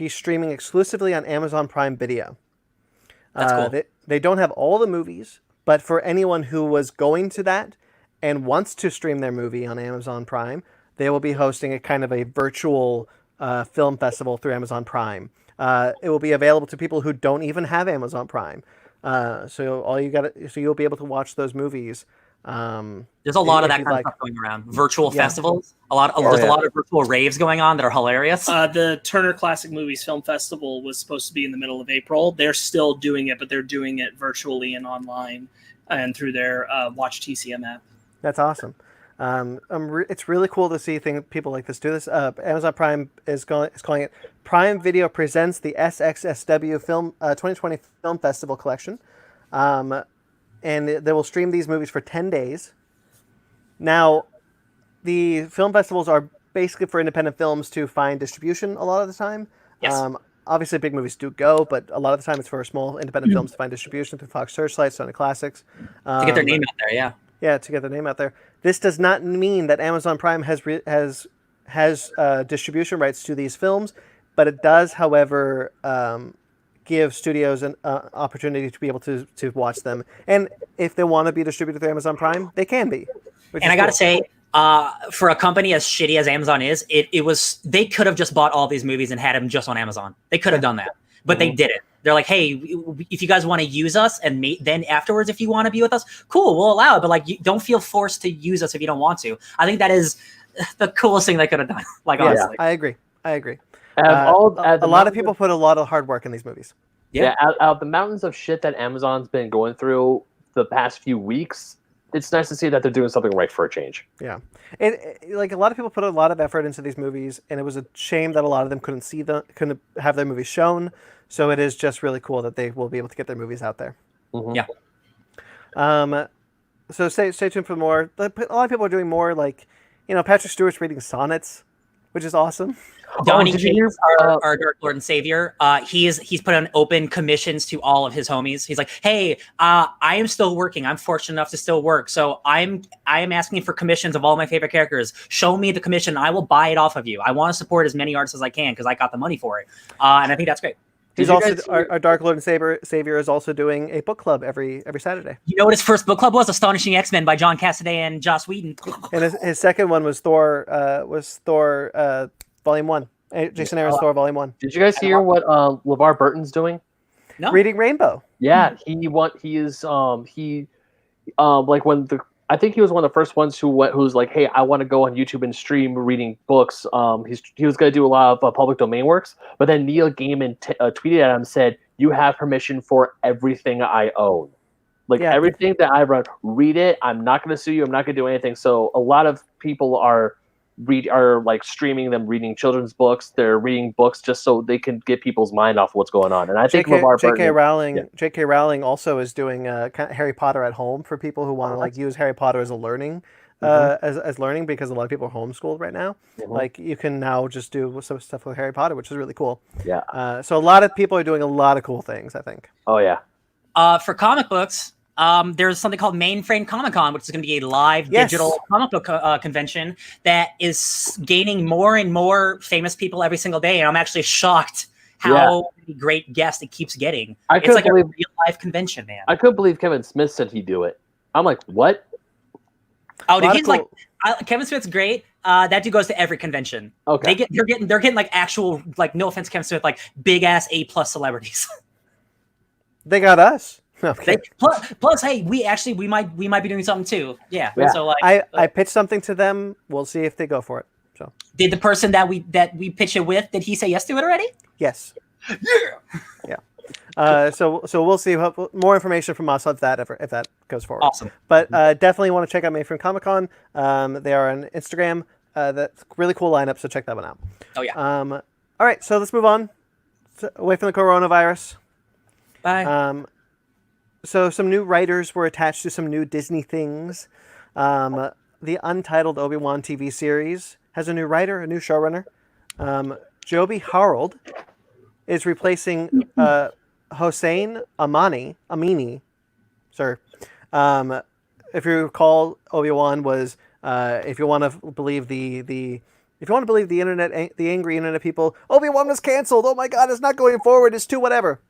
streaming exclusively on Amazon Prime Video. That's cool. They don't have all the movies, but for anyone who was going to that and wants to stream their movie on Amazon Prime, they will be hosting a kind of a virtual film festival through Amazon Prime. It will be available to people who don't even have Amazon Prime. So you'll be able to watch those movies. There's a lot of that kind of stuff going around. Virtual festivals. There's a lot of virtual raves going on that are hilarious. The Turner Classic Movies Film Festival was supposed to be in the middle of April. They're still doing it, but they're doing it virtually and online and through their Watch TCM app. That's awesome. It's really cool to see people like this do this. Amazon Prime is calling it Prime Video Presents the SXSW 2020 Film Festival Collection. And they will stream these movies for 10 days. Now, the film festivals are basically for independent films to find distribution a lot of the time. Yes. Obviously, big movies do go, but a lot of the time it's for small independent films to find distribution through Fox Searchlight, Sony Classics. To get their name out there, yeah. Yeah, to get their name out there. This does not mean that Amazon Prime has distribution rights to these films, but it does, however, give studios an opportunity to be able to watch them. And if they want to be distributed through Amazon Prime, they can be. And I got to say, for a company as shitty as Amazon is, they could have just bought all these movies and had them just on Amazon. They could have done that, but they didn't. They're like, hey, if you guys want to use us, and then afterwards, if you want to be with us, cool, we'll allow it. But like, you don't feel forced to use us if you don't want to. I think that is the coolest thing they could have done. Like, honestly, I agree. A lot of people put a lot of hard work in these movies. Yeah, out of the mountains of shit that Amazon's been going through the past few weeks, it's nice to see that they're doing something right for a change. Yeah, like a lot of people put a lot of effort into these movies, and it was a shame that a lot of them couldn't have their movies shown. So it is just really cool that they will be able to get their movies out there. Mm-hmm. Yeah. So stay tuned for more. A lot of people are doing more, like, Patrick Stewart's reading sonnets, which is awesome. Donnie Cates, our Dark Lord and Savior, he's put on open commissions to all of his homies. He's like, hey, I am still working. I'm fortunate enough to still work. So I am asking for commissions of all my favorite characters. Show me the commission. I will buy it off of you. I want to support as many artists as I can because I got the money for it. And I think that's great. He's also our Dark Lord and Savior is also doing a book club every Saturday. You know what his first book club was? Astonishing X-Men by John Cassaday and Joss Whedon. And his second one was Thor Volume 1. Jason Aaron's Thor Volume 1. Did you guys hear what LeVar Burton's doing? No. Reading Rainbow. Yeah, I think he was one of the first ones who's like, hey, I want to go on YouTube and stream reading books. He was going to do a lot of public domain works, but then Neil Gaiman tweeted at him, said, you have permission for everything I own. Everything that I run, read it. I'm not going to sue you. I'm not going to do anything. So a lot of people are streaming them reading children's books. They're reading books just so they can get people's mind off what's going on. And I think J.K. Rowling also is doing Harry Potter at home for people who want to use Harry Potter as a learning as learning because a lot of people are homeschooled right now. Like you can now just do some stuff with Harry Potter, which is really cool. Yeah. So a lot of people are doing a lot of cool things, I think. Oh yeah. For comic books, there's something called Mainframe Comic Con, which is going to be a live digital comic book convention that is gaining more and more famous people every single day. And I'm actually shocked how many great guests it keeps getting. It's like a real life convention, man. I couldn't believe Kevin Smith said he'd do it. I'm like, what? Oh, dude, he's like, Kevin Smith's great. That dude goes to every convention. Okay. They're getting like actual, like, no offense, Kevin Smith, like big ass A+ celebrities. They got us. Okay. Plus, hey, we might be doing something too. Yeah. So like, I pitched something to them. We'll see if they go for it. So did the person that we pitched it with, did he say yes to it already? Yes. Yeah. So we'll see more information from us if that goes forward. Awesome. But definitely want to check out Mainframe Comic Con. They are on Instagram. That's really cool lineup. So check that one out. Oh yeah. All right. So let's move on away from the coronavirus. Bye. So some new writers were attached to some new Disney things. The Untitled Obi-Wan TV series has a new writer, a new showrunner. Joby Harold is replacing Hossein Amini, sir. If you recall, Obi-Wan was, if you want to believe the internet, the angry internet people, Obi-Wan was canceled. Oh my God, it's not going forward. It's too whatever.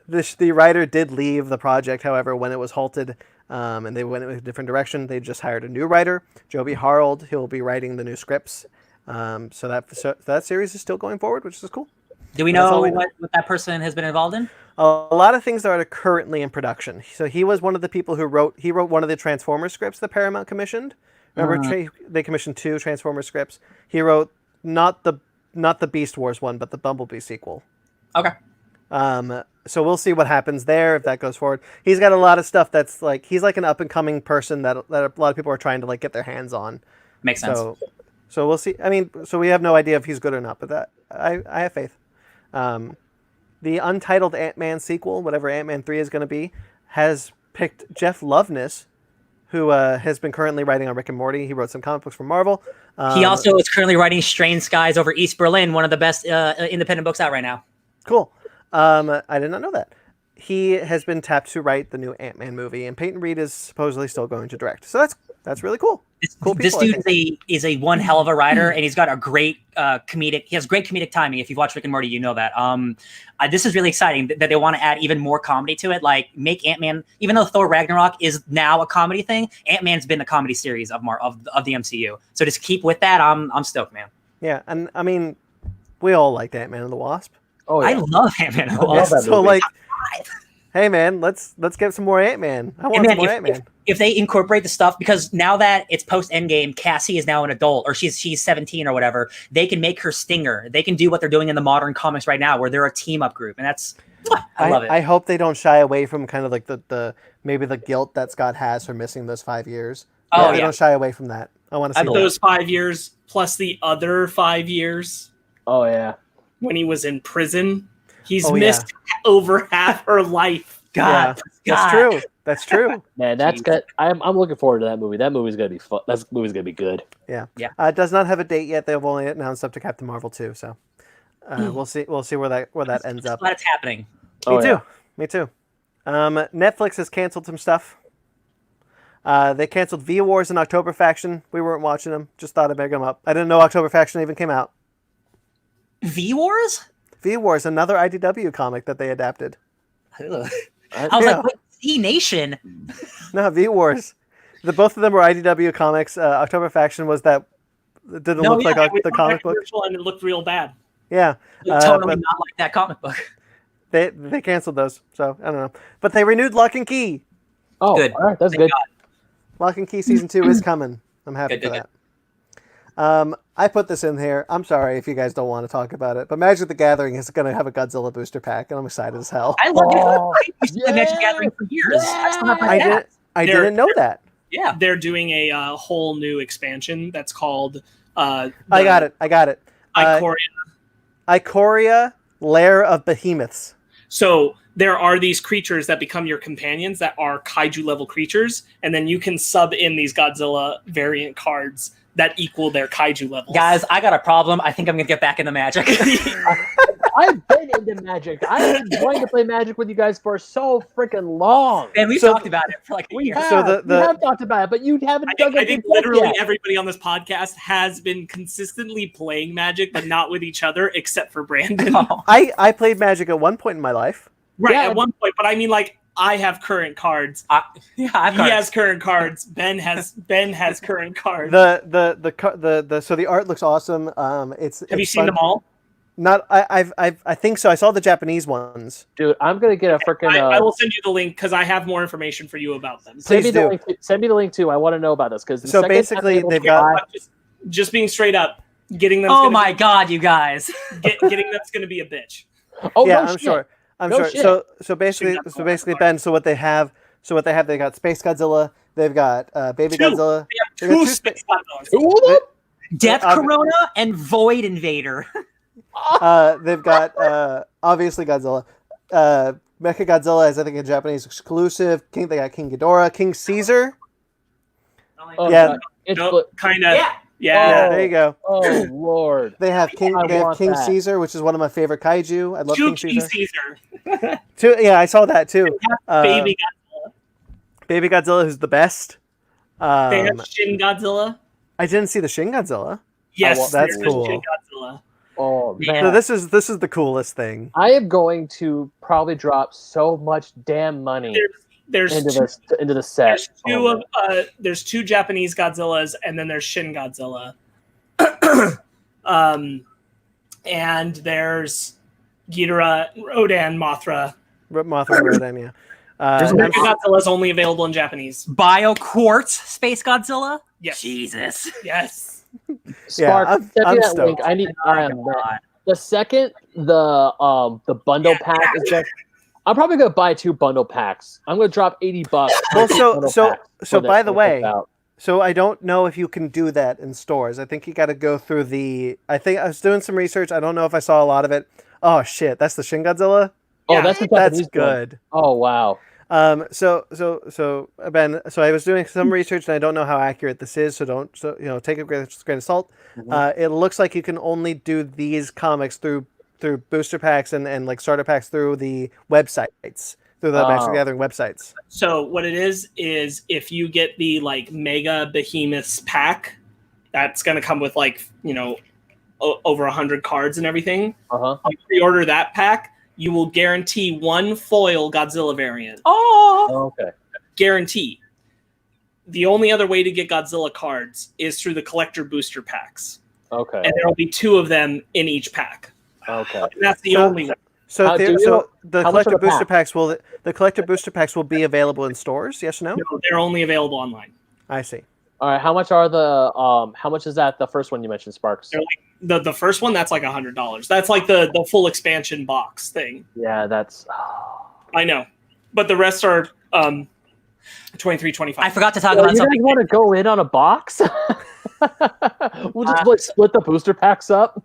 The writer did leave the project, however, when it was halted, and they went in a different direction. They just hired a new writer, Joby Harold. He'll be writing the new scripts. So that series is still going forward, which is cool. Do we know what that person has been involved in? A lot of things that are currently in production. So he was one of the people who wrote one of the Transformers scripts that Paramount commissioned. Remember, they commissioned 2 Transformers scripts. He wrote not the Beast Wars one, but the Bumblebee sequel. Okay. So we'll see what happens there if that goes forward. He's got a lot of stuff that's like he's like an up and coming person that a lot of people are trying to like get their hands on. Makes sense. So we'll see. I mean, so we have no idea if he's good or not, but that I have faith. The Untitled Ant-Man sequel, whatever Ant-Man 3 is going to be, has picked Jeff Loveness, who has been currently writing on Rick and Morty. He wrote some comic books for Marvel. He also is currently writing Strange Skies over East Berlin, one of the best independent books out right now. Cool. I did not know that. He has been tapped to write the new Ant-Man movie, and Peyton Reed is supposedly still going to direct. So that's really cool. This dude is a one hell of a writer, and he's got a great comedic. He has great comedic timing. If you've watched Rick and Morty, you know that. This is really exciting that they want to add even more comedy to it. Like make Ant-Man, even though Thor Ragnarok is now a comedy thing, Ant-Man's been the comedy series of the MCU. So just keep with that. I'm stoked, man. Yeah, and I mean, we all liked Ant-Man and the Wasp. Oh, yeah. I love Ant-Man and the Wasp. So like, hey man, let's get some more Ant-Man. I want some more Ant-Man. If they incorporate the stuff, because now that it's post Endgame, Cassie is now an adult, or she's 17 or whatever, they can make her Stinger. They can do what they're doing in the modern comics right now, where they're a team up group, and that's I love it. I hope they don't shy away from kind of like the maybe the guilt that Scott has for missing those 5 years. Oh, they don't shy away from that. I want to see those 5 years plus the other 5 years. Oh yeah. When he was in prison, he's missed over half her life. God, That's true. Man, that's good. I'm looking forward to that movie. That movie's gonna be fun. That movie's gonna be good. Yeah. It does not have a date yet. They've only announced up to Captain Marvel 2, so we'll see where that ends up. Glad it's happening. Me too. Netflix has canceled some stuff. They canceled V Wars and October Faction. We weren't watching them. Just thought I'd bring them up. I didn't know October Faction even came out. V Wars? V Wars, another IDW comic that they adapted. I was like, what? Z Nation? No, V Wars. Both of them were IDW comics. October Faction was that didn't look like the comic book, and it looked real bad. Yeah, totally not like that comic book. They canceled those, so I don't know. But they renewed Lock and Key. Oh, good. All right, that's good. God. Lock and Key season 2 is coming. I'm happy for that. I put this in here. I'm sorry if you guys don't want to talk about it, but Magic the Gathering is going to have a Godzilla booster pack, and I'm excited as hell. I love it. I've been Magic the Gathering for years. I didn't know that. Yeah, they're doing a whole new expansion that's called. I got it. Ikoria. Ikoria, Lair of Behemoths. So there are these creatures that become your companions that are kaiju level creatures, and then you can sub in these Godzilla variant cards that equal their kaiju levels. Guys, I got a problem. I think I'm gonna get back into Magic. I've been into Magic. I've been wanting to play Magic with you guys for so freaking long. And we've talked about it for like a year. We have talked about it, but you haven't done it. I think literally everybody on this podcast has been consistently playing Magic, but not with each other, except for Brandon. I played Magic at one point in my life. Right, at one point, but I mean, like, I have current cards. He has current cards. Ben has current cards. So the art looks awesome. Have you seen them all? Not I think so. I saw the Japanese ones. Dude, I'm gonna get a freaking. I will send you the link because I have more information for you about them. Send me the link too. I want to know about this because. So basically, they've got just being straight up, getting them. Oh my god, you guys! Getting them's gonna be a bitch. Oh yeah, no I'm shit. sure. I'm No sure. shit. So basically, Ben. So what they have. They got Space Godzilla. They've got Baby Godzilla. They have two Space Godzillas. Two of them? Death Corona and Void Invader. They've got obviously Godzilla. Mecha Godzilla is I think a Japanese exclusive. They got King Ghidorah, King Caesar. Oh, yeah, kind of. Yeah, there you go. Oh Lord. They have King Caesar, which is one of my favorite kaiju. I love King Caesar. Yeah, I saw that too. Baby Godzilla. Baby Godzilla, who's the best. They have Shin Godzilla. I didn't see the Shin Godzilla. Yes, that's cool. Shin Godzilla. Oh man. So this is the coolest thing. I am going to probably drop so much damn money into the set. There's two Japanese Godzillas, and then there's Shin Godzilla. And there's Ghidorah, Rodan, Mothra. Rodan, yeah. Godzilla's only available in Japanese. Bio Quartz Space Godzilla? Yes. Jesus. Yes. Spark, I'm send me that stoked. link. I need the second the bundle pack is just. I'm probably gonna buy 2 bundle packs. I'm gonna drop $80. Well, so by the way, so I don't know if you can do that in stores. I think you got to go through the. I think I was doing some research. I don't know if I saw a lot of it. Oh shit, that's the Shin Godzilla. Oh, that's good. Oh wow. So Ben, so I was doing some research and I don't know how accurate this is, so take a grain of salt. Mm-hmm. It looks like you can only do these comics through booster packs and like starter packs through the websites, through the Magic the Gathering websites. So what it is if you get the like Mega Behemoths pack, that's gonna come with like over 100 cards and everything. Uh-huh. You pre-order that pack, you will guarantee 1 foil Godzilla variant. Oh, okay. Guarantee. The only other way to get Godzilla cards is through the collector booster packs. Okay. And there will be 2 of them in each pack. Okay. And that's the only one. So the collector booster packs will be available in stores. Yes or no? No, they're only available online. I see. All right. How much are the how much is that? The first one you mentioned, Sparks. They're like the first one. That's like $100. That's like the full expansion box thing. Yeah, that's. I know, but the rest are $23.25. I forgot to talk about something. You guys want to go in on a box? We'll just split the booster packs up.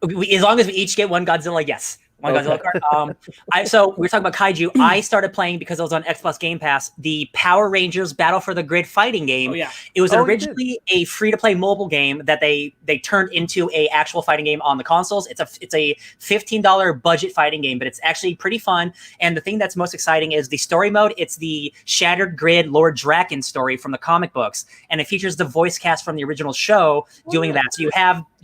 As long as we each get 1 Godzilla, yes. One Godzilla card. So we were talking about kaiju. I started playing because I was on Xbox Game Pass. The Power Rangers Battle for the Grid fighting game. Oh, yeah. It was originally a free-to-play mobile game that they turned into a actual fighting game on the consoles. It's a $15 budget fighting game, but it's actually pretty fun. And the thing that's most exciting is the story mode. It's the Shattered Grid Lord Draken story from the comic books, and it features the voice cast from the original show doing that. So you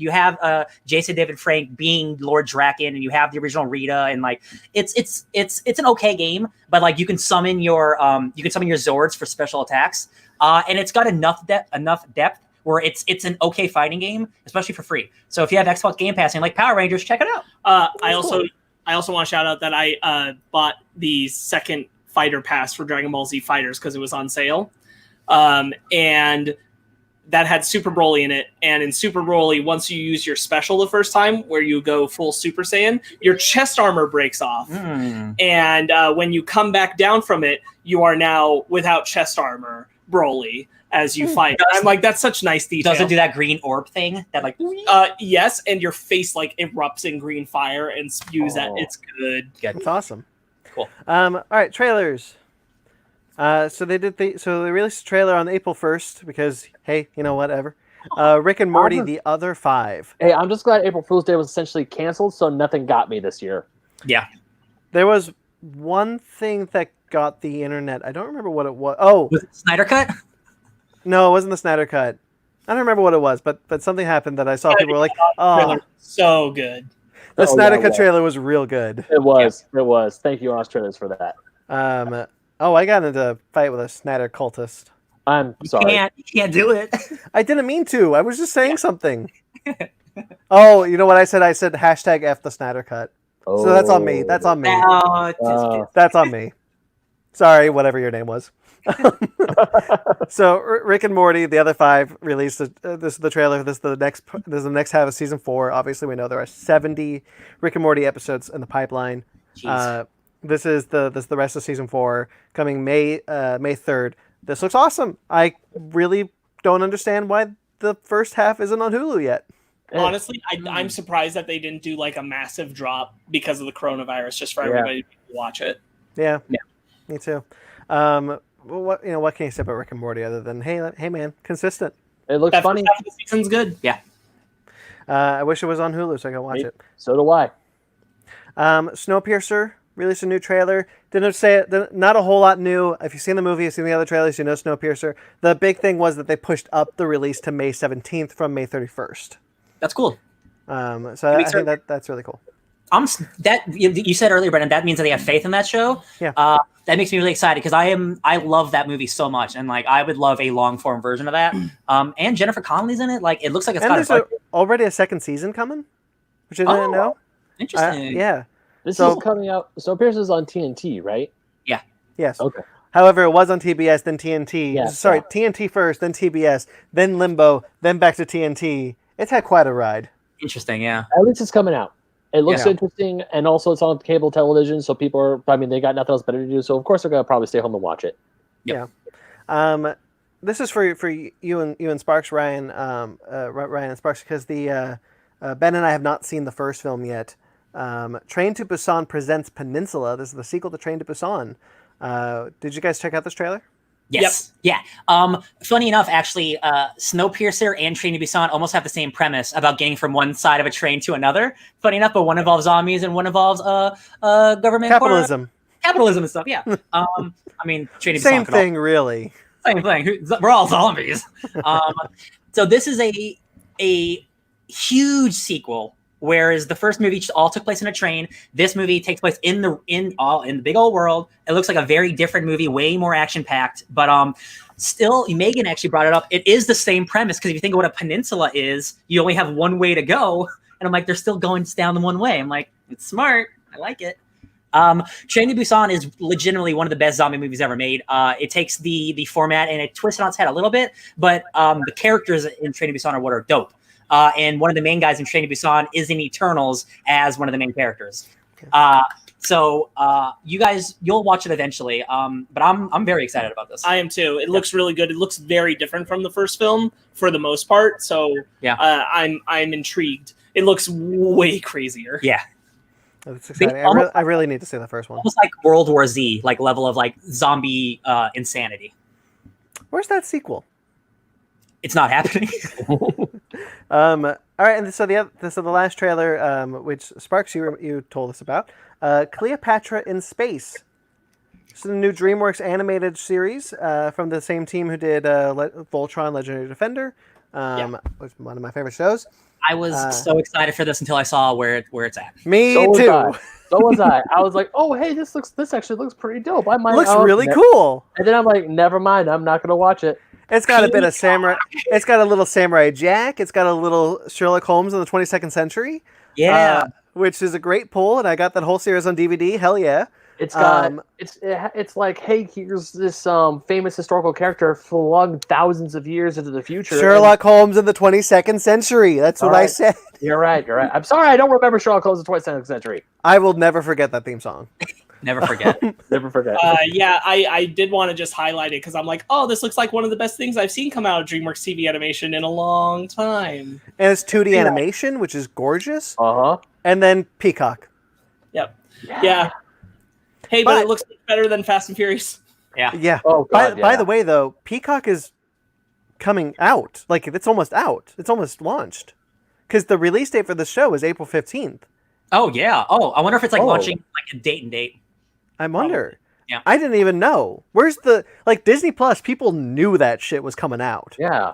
have Jason David Frank being Lord Draken, and you have the original Rita, and like it's an okay game, but like you can summon your Zords for special attacks, and it's got enough depth where it's an okay fighting game, especially for free. So if you have Xbox Game Pass and like Power Rangers, check it out. I also want to shout out that I bought the second fighter pass for Dragon Ball Z Fighters because it was on sale, and that had Super Broly in it. And in Super Broly, once you use your special the first time, where you go full Super Saiyan, your chest armor breaks off. And when you come back down from it, you are now without chest armor Broly. as you fight. I'm like, that's such nice detail. Does it do that green orb thing? That like yes, and your face like erupts in green fire and spews at. It's good. That's awesome. Cool. All right, trailers. So they released a trailer on April 1st because hey, whatever. Rick and Morty, The Other Five. Hey, I'm just glad April Fool's Day was essentially canceled, so nothing got me this year. Yeah. There was one thing that got the internet. I don't remember what it was. Oh, was it Snyder Cut? No, it wasn't the Snyder Cut. I don't remember what it was, but something happened that I saw people were like, "Oh, so good." The Snyder Cut trailer was real good. It was. Yeah. It was. Thank you, Australians, for that. I got into a fight with a Snyder cultist. I'm sorry. You can't do it. I didn't mean to. I was just saying something. Oh, you know what I said? I said hashtag F the Snyder Cut. Oh. So that's on me. That's on me. That's on me. Sorry, whatever your name was. So Rick and Morty, The Other Five, released this is the trailer. This is the next half of season 4. Obviously, we know there are 70 Rick and Morty episodes in the pipeline. This is the rest of season 4 coming May 3rd. This looks awesome. I really don't understand why the first half isn't on Hulu yet. Honestly, I'm surprised that they didn't do like a massive drop because of the coronavirus, just for everybody to watch it. Yeah, me too. What can you say about Rick and Morty other than hey man, consistent? It looks funny. First half of the season's good. Yeah. I wish it was on Hulu so I could watch it. So do I. Snowpiercer released a new trailer. Didn't say it. Not a whole lot new. If you've seen the movie, you've seen the other trailers, you know Snowpiercer. The big thing was that they pushed up the release to May 17th from May 31st. That's cool. So I think that's really cool. You said earlier, Brendan, that means that they have faith in that show. Yeah. That makes me really excited because I love that movie so much, and like I would love a long form version of that. And Jennifer Connelly's in it. Like it looks like it's got already a second season coming, which I didn't know. Interesting. Yeah. This is coming out. Snowpiercer's on TNT, right? Yeah. Yes. Okay. However, it was on TBS, then TNT. Yeah, Sorry, TNT first, then TBS, then Limbo, then back to TNT. It's had quite a ride. Interesting, yeah. At least it's coming out. It looks interesting, and also it's on cable television, so people are, they got nothing else better to do, so of course they're going to probably stay home and watch it. Yep. Yeah. This is for you and Sparks, Ryan and Sparks, because Ben and I have not seen the first film yet. Train to Busan presents Peninsula. This is the sequel to Train to Busan. Did you guys check out this trailer? Yes. Yep. Yeah. Funny enough, actually, Snowpiercer and Train to Busan almost have the same premise about getting from one side of a train to another. Funny enough, but one involves zombies and one involves government capitalism and stuff. Yeah. I mean, Train to Busan. Same thing, really. Same thing. We're all zombies. So this is a huge sequel. Whereas the first movie all took place in a train, this movie takes place in the big old world. It looks like a very different movie, way more action packed. But still, Megan actually brought it up. It is the same premise because if you think of what a peninsula is, you only have one way to go. And I'm like, they're still going down the one way. I'm like, it's smart. I like it. Train to Busan is legitimately one of the best zombie movies ever made. It takes the format and it twists it on its head a little bit, but the characters in Train to Busan are what are dope. And one of the main guys in Train to Busan is in Eternals as one of the main characters. So you guys, you'll watch it eventually. But I'm very excited about this. I am too. It looks really good. It looks very different from the first film for the most part. So I'm intrigued. It looks way crazier. Yeah. That's exciting. I really need to see the first one. Almost like World War Z, like level of like zombie insanity. Where's that sequel? It's not happening. All right, and so the last trailer, which Sparks you told us about, Cleopatra in Space. This is a new DreamWorks animated series from the same team who did Voltron: Legendary Defender, was one of my favorite shows. I was so excited for this until I saw where it's at. Me too. So was I. I was like, oh hey, this actually looks pretty dope. I might looks really cool. And then I'm like, never mind, I'm not gonna watch it. It's got a bit of samurai. It's got a little Samurai Jack. It's got a little Sherlock Holmes in the 22nd century. Yeah, which is a great pull, and I got that whole series on DVD. Hell yeah! It's got it's like, hey, here's this famous historical character flung thousands of years into the future. Sherlock Holmes in the 22nd century. That's what I said. You're right. I'm sorry, I don't remember Sherlock Holmes in the 22nd century. I will never forget that theme song. Never forget. Never forget. Yeah, I did want to just highlight it because I'm like, oh, this looks like one of the best things I've seen come out of DreamWorks TV animation in a long time. And it's 2D animation, which is gorgeous. Uh-huh. And then Peacock. Yep. Yeah. Hey, but it looks better than Fast and Furious. Yeah. Yeah. Oh, God, By the way, though, Peacock is coming out. Like, it's almost out. It's almost launched. Because the release date for the show is April 15th. Oh, yeah. Oh, I wonder if it's like launching like a date and date. I wonder. Yeah. I didn't even know. Where's the... Like, Disney Plus, people knew that shit was coming out. Yeah.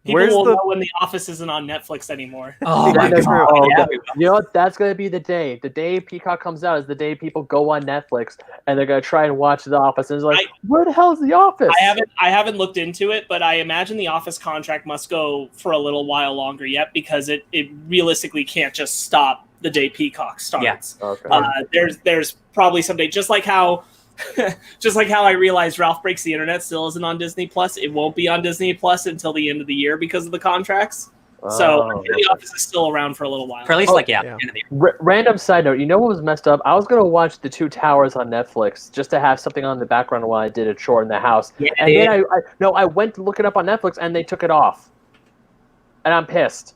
People will know when The Office isn't on Netflix anymore. Oh, my God. Oh, Yeah. you know what? That's going to be the day. The day Peacock comes out is the day people go on Netflix and they're going to try and watch The Office. And it's like, where the hell is The Office? I haven't looked into it, but I imagine the Office contract must go for a little while longer yet because it realistically can't just stop the day Peacock starts. Yeah. Okay. There's probably someday, just like how I realized Ralph Breaks the Internet still isn't on Disney Plus. It won't be on Disney Plus until the end of the year because of the contracts. So The Office is still around for a little while. For at least end of the year. Random side note, you know what was messed up? I was going to watch The Two Towers on Netflix just to have something on the background while I did a chore in the house. Yeah, and then I went to look it up on Netflix and they took it off. And I'm pissed.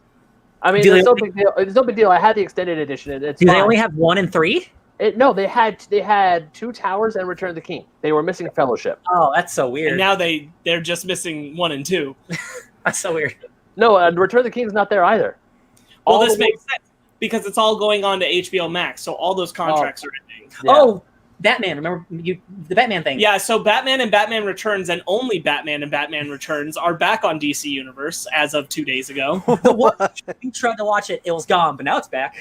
I mean, it's no big deal. It's no big deal. I had the extended edition. It's Do fine. they only have 1 and 3? No, they had Two Towers and Return of the King. They were missing Fellowship. Oh, that's so weird. And now they're just missing 1 and 2. That's so weird. No, Return of the King's not there either. Well, this makes sense because it's all going on to HBO Max, so all those contracts are ending. Yeah. Oh, Batman! Remember the Batman thing? Yeah, so Batman and Batman Returns, and only Batman and Batman Returns are back on DC Universe as of 2 days ago. You tried to watch it; it was gone, but now it's back.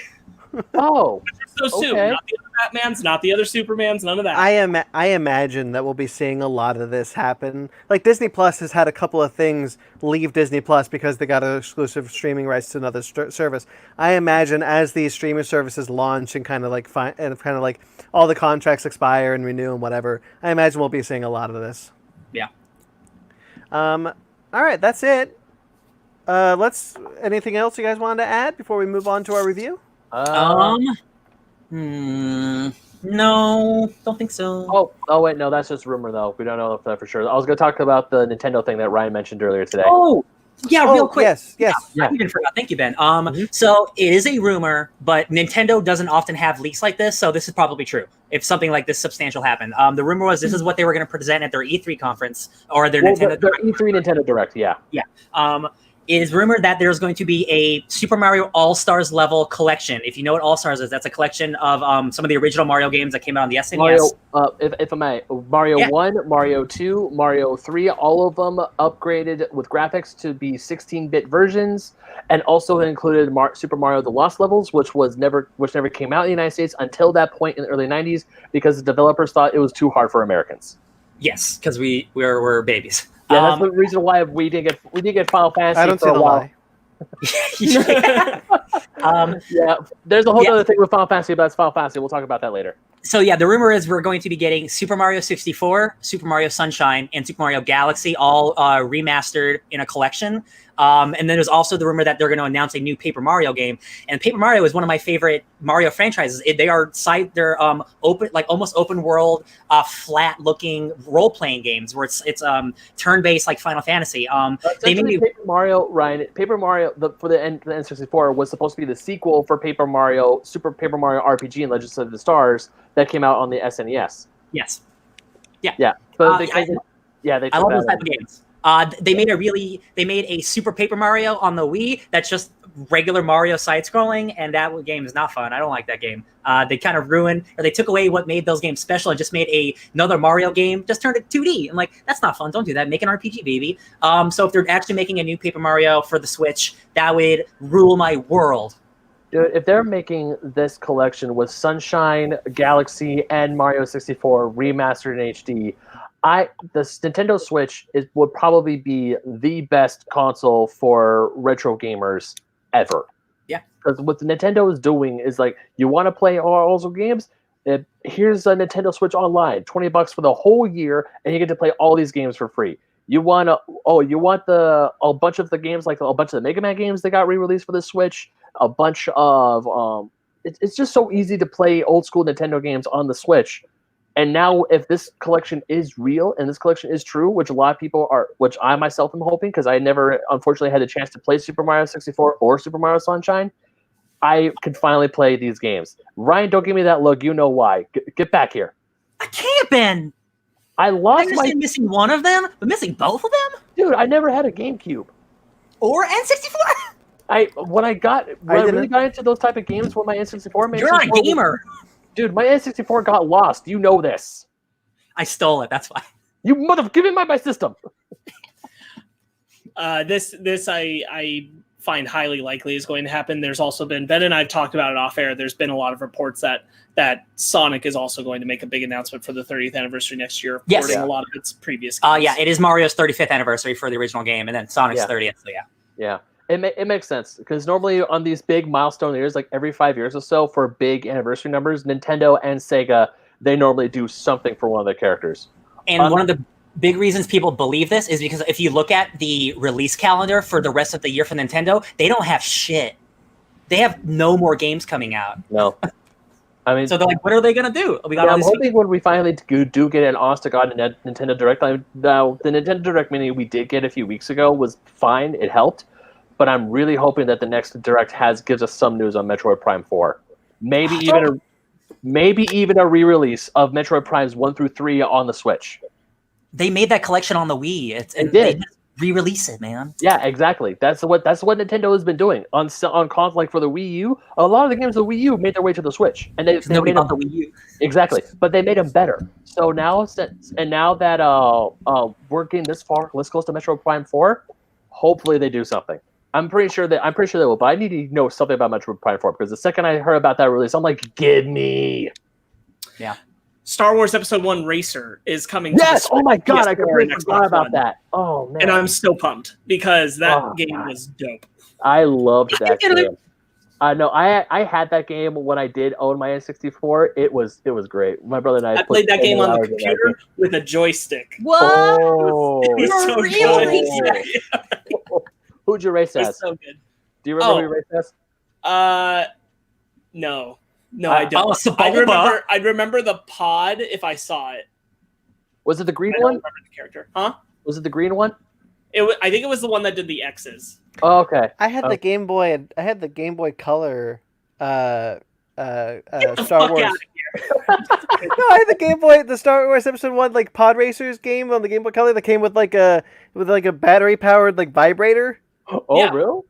Oh, Those two, not the other Batmans, not the other Supermans, none of that. I imagine that we'll be seeing a lot of this happen. Like, Disney Plus has had a couple of things leave Disney Plus because they got exclusive streaming rights to another service. I imagine as these streaming services launch and kind of like all the contracts expire and renew and whatever, I imagine we'll be seeing a lot of this. Yeah. All right, that's it. Anything else you guys wanted to add before we move on to our review? No, don't think so. Oh wait, no, that's just rumor though. We don't know that for sure. I was going to talk about the Nintendo thing that Ryan mentioned earlier today. Real quick. Yes. Yeah. I even forgot. Thank you, Ben. So it is a rumor, but Nintendo doesn't often have leaks like this, so this is probably true. If something like this substantial happened, the rumor was this is what they were going to present at their E3 conference or their Nintendo their E3 Nintendo Direct. Yeah. It is rumored that there's going to be a Super Mario All-Stars level collection. If you know what All-Stars is, that's a collection of some of the original Mario games that came out on the SNES. If I may, Mario 1, Mario 2, Mario 3, all of them upgraded with graphics to be 16-bit versions, and also included Super Mario The Lost Levels, which never came out in the United States until that point in the early 90s because the developers thought it was too hard for Americans. Yes, because we're babies. Yeah, that's the reason why we did get Final Fantasy. I don't see the lie. Yeah, there's a whole other thing with Final Fantasy, but it's Final Fantasy. We'll talk about that later. So yeah, the rumor is we're going to be getting Super Mario 64, Super Mario Sunshine, and Super Mario Galaxy all remastered in a collection. And then there's also the rumor that they're going to announce a new Paper Mario game. And Paper Mario is one of my favorite Mario franchises. They're open, like almost open world, flat looking role playing games where it's turn based like Final Fantasy. They made Paper Mario, Ryan. Paper Mario for the N64 was supposed to be the sequel for Paper Mario, Super Paper Mario RPG and Legends of the Stars that came out on the SNES. Yes. Yeah. But they I love those type of games. They made a Super Paper Mario on the Wii that's just regular Mario side-scrolling, and that game is not fun. I don't like that game. They kind of they took away what made those games special and just made another Mario game, just turned it 2D. I'm like, that's not fun. Don't do that. Make an RPG, baby. So if they're actually making a new Paper Mario for the Switch, that would rule my world. Dude, if they're making this collection with Sunshine, Galaxy, and Mario 64 remastered in HD, the Nintendo Switch would probably be the best console for retro gamers ever. Yeah. Because what the Nintendo is doing is like, you want to play all those games? Here's a Nintendo Switch Online, $20 for the whole year, and you get to play all these games for free. You want a bunch of the games, like a bunch of the Mega Man games that got re-released for the Switch, a bunch of it's just so easy to play old school Nintendo games on the Switch. And now, if this collection is real and this collection is true, which a lot of people are, which I myself am hoping, because I never, unfortunately, had the chance to play Super Mario 64 or Super Mario Sunshine, I could finally play these games. Ryan, don't give me that look. You know why. Get back here. I can't, Ben. I lost my... missing one of them, but missing both of them? Dude, I never had a GameCube. Or N64? When I really got into those type of games with my N64... You're not a gamer. Dude, my N64 got lost. You know this. I stole it. That's why. You give me my system. This I find highly likely is going to happen. There's also been, Ben and I've talked about it off air. There's been a lot of reports that Sonic is also going to make a big announcement for the 30th anniversary next year, porting a lot of its previous games. Yeah, it is Mario's 35th anniversary for the original game, and then Sonic's 30th. So yeah. It makes sense because normally on these big milestone years, like every 5 years or so, for big anniversary numbers, Nintendo and Sega, they normally do something for one of their characters. And one of the big reasons people believe this is because if you look at the release calendar for the rest of the year for Nintendo, they don't have shit. They have no more games coming out. No. I mean, so they're like, what are they going to do? I'm hoping when we finally do get an honest-to-God Nintendo Direct, now the Nintendo Direct Mini we did get a few weeks ago was fine. It helped. But I'm really hoping that the next Direct gives us some news on Metroid Prime 4. Maybe even a re-release of Metroid Primes 1 through 3 on the Switch. They made that collection on the Wii. They just re-release it, man. Yeah, exactly. That's what Nintendo has been doing on console, like for the Wii U. A lot of the games of the Wii U made their way to the Switch, and they made them, the Wii U. Exactly, but they made them better. So now that we're getting this far, let's go to Metroid Prime 4. Hopefully, they do something. I'm pretty sure they will, but I need to know something about Metroid Prime 4 because the second I heard about that release, I'm like, give me. Yeah. Star Wars Episode 1 Racer is coming. Yes! Oh my god, I completely forgot about that. Oh man. And I'm so pumped because that game was dope. I loved that game. No, I had that game when I did own my N64. It was great. My brother and I played that game on the computer with a joystick. What? Oh, it was so good. Who'd you race as? So good. Do you remember who you raced as? No, I don't. I'd remember the pod if I saw it. Was it the green one? I don't remember the character. Huh? Was it the green one? I think it was the one that did the X's. Oh, okay. I had the Game Boy. I had the Game Boy Color. Get the Star fuck Wars. out of here. No, I had the Game Boy, the Star Wars Episode 1 like Pod Racers game on the Game Boy Color that came with like a battery powered like vibrator. Oh, yeah. Really?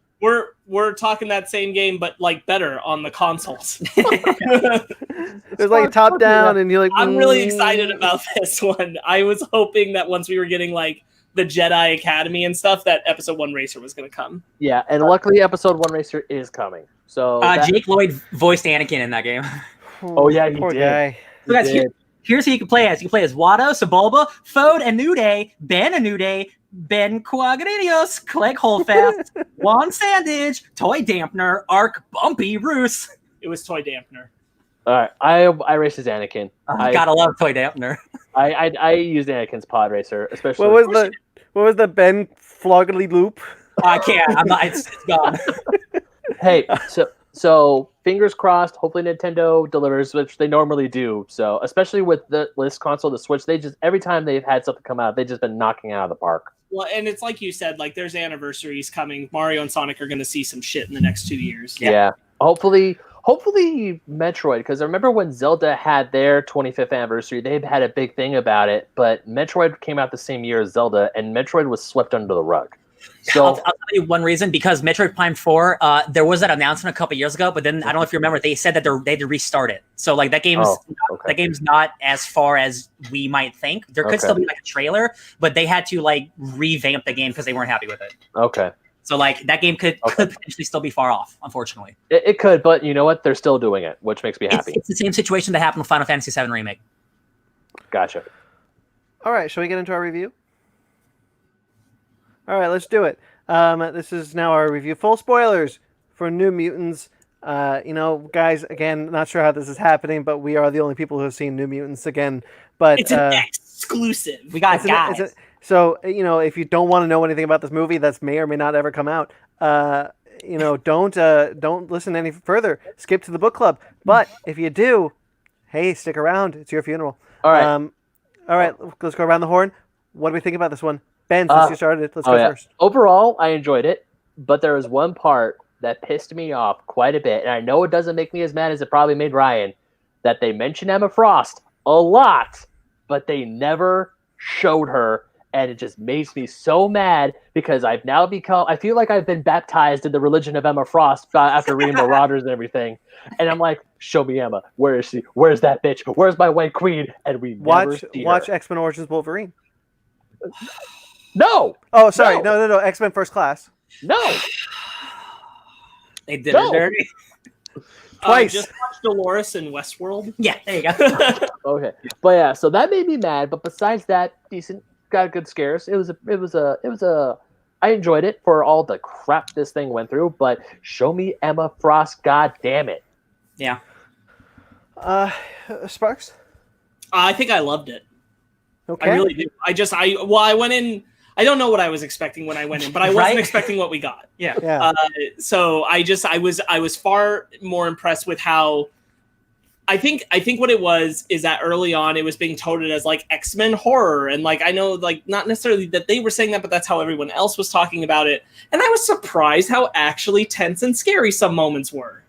We're talking that same game, but like better on the consoles. There's like top down, and you're like. I'm really excited about this one. I was hoping that once we were getting like the Jedi Academy and stuff, that Episode 1 Racer was going to come. Yeah, and luckily Episode 1 Racer is coming. So Jake Lloyd voiced Anakin in that game. Oh yeah, he poor did. Guy. So guys, here's who you can play as. You can play as Watto, Sebulba, Fode, Anude, Ben Anude, Ben Quagadinios, Clegg Holdfast, Juan Sandage, Toy Dampener, Arc Bumpy Roos. It was Toy Dampener. All right, I raced as Anakin. Gotta love Toy Dampener. I used Anakin's pod racer, especially. What was the Ben Floggly Loop? I can't. I'm not. It's gone. Hey, so fingers crossed. Hopefully Nintendo delivers, which they normally do. So especially with this console, the Switch, they just every time they've had something come out, they've just been knocking it out of the park. Well, and it's like you said, like there's anniversaries coming. Mario and Sonic are going to see some shit in the next 2 years. Yeah. Hopefully Metroid, because I remember when Zelda had their 25th anniversary, they had a big thing about it, but Metroid came out the same year as Zelda, and Metroid was swept under the rug. So I'll tell you one reason, because Metroid Prime 4, there was that announcement a couple years ago, but then I don't know if you remember, they said that they had to restart it. So like that game's not as far as we might think. There could still be like a trailer, but they had to like revamp the game because they weren't happy with it. Okay. So like that game could potentially still be far off, unfortunately. It could, but you know what? They're still doing it, which makes me happy. It's the same situation that happened with Final Fantasy VII Remake. Gotcha. All right, shall we get into our review? All right, let's do it. This is now our review. Full spoilers for New Mutants. Guys, again, not sure how this is happening, but we are the only people who have seen New Mutants again. But it's an exclusive. We got guys. So, if you don't want to know anything about this movie, that may or may not ever come out, don't listen any further. Skip to the book club. But if you do, hey, stick around. It's your funeral. All right. All right, let's go around the horn. What do we think about this one? Ben, since you started, let's go first. Overall, I enjoyed it, but there was one part that pissed me off quite a bit, and I know it doesn't make me as mad as it probably made Ryan, that they mention Emma Frost a lot, but they never showed her, and it just makes me so mad because I feel like I've been baptized in the religion of Emma Frost after reading Marauders and everything, and I'm like, show me Emma. Where is she? Where's that bitch? Where's my White Queen? And we never see watch her. X-Men Origins Wolverine. No. Oh, sorry. No. X-Men First Class. No. They did it dirty. Twice. Just watch Dolores in Westworld. Yeah, there you go. Okay, but yeah, so that made me mad. But besides that, decent, got good scares. It was a. I enjoyed it for all the crap this thing went through. But show me Emma Frost, god damn it. Yeah. Sparks. I think I loved it. Okay. I really do. I went in. I don't know what I was expecting when I went in, but I wasn't expecting what we got. Yeah. So I was far more impressed with how. I think what it was is that early on it was being touted as like X-Men horror, and like I know like not necessarily that they were saying that, but that's how everyone else was talking about it, and I was surprised how actually tense and scary some moments were.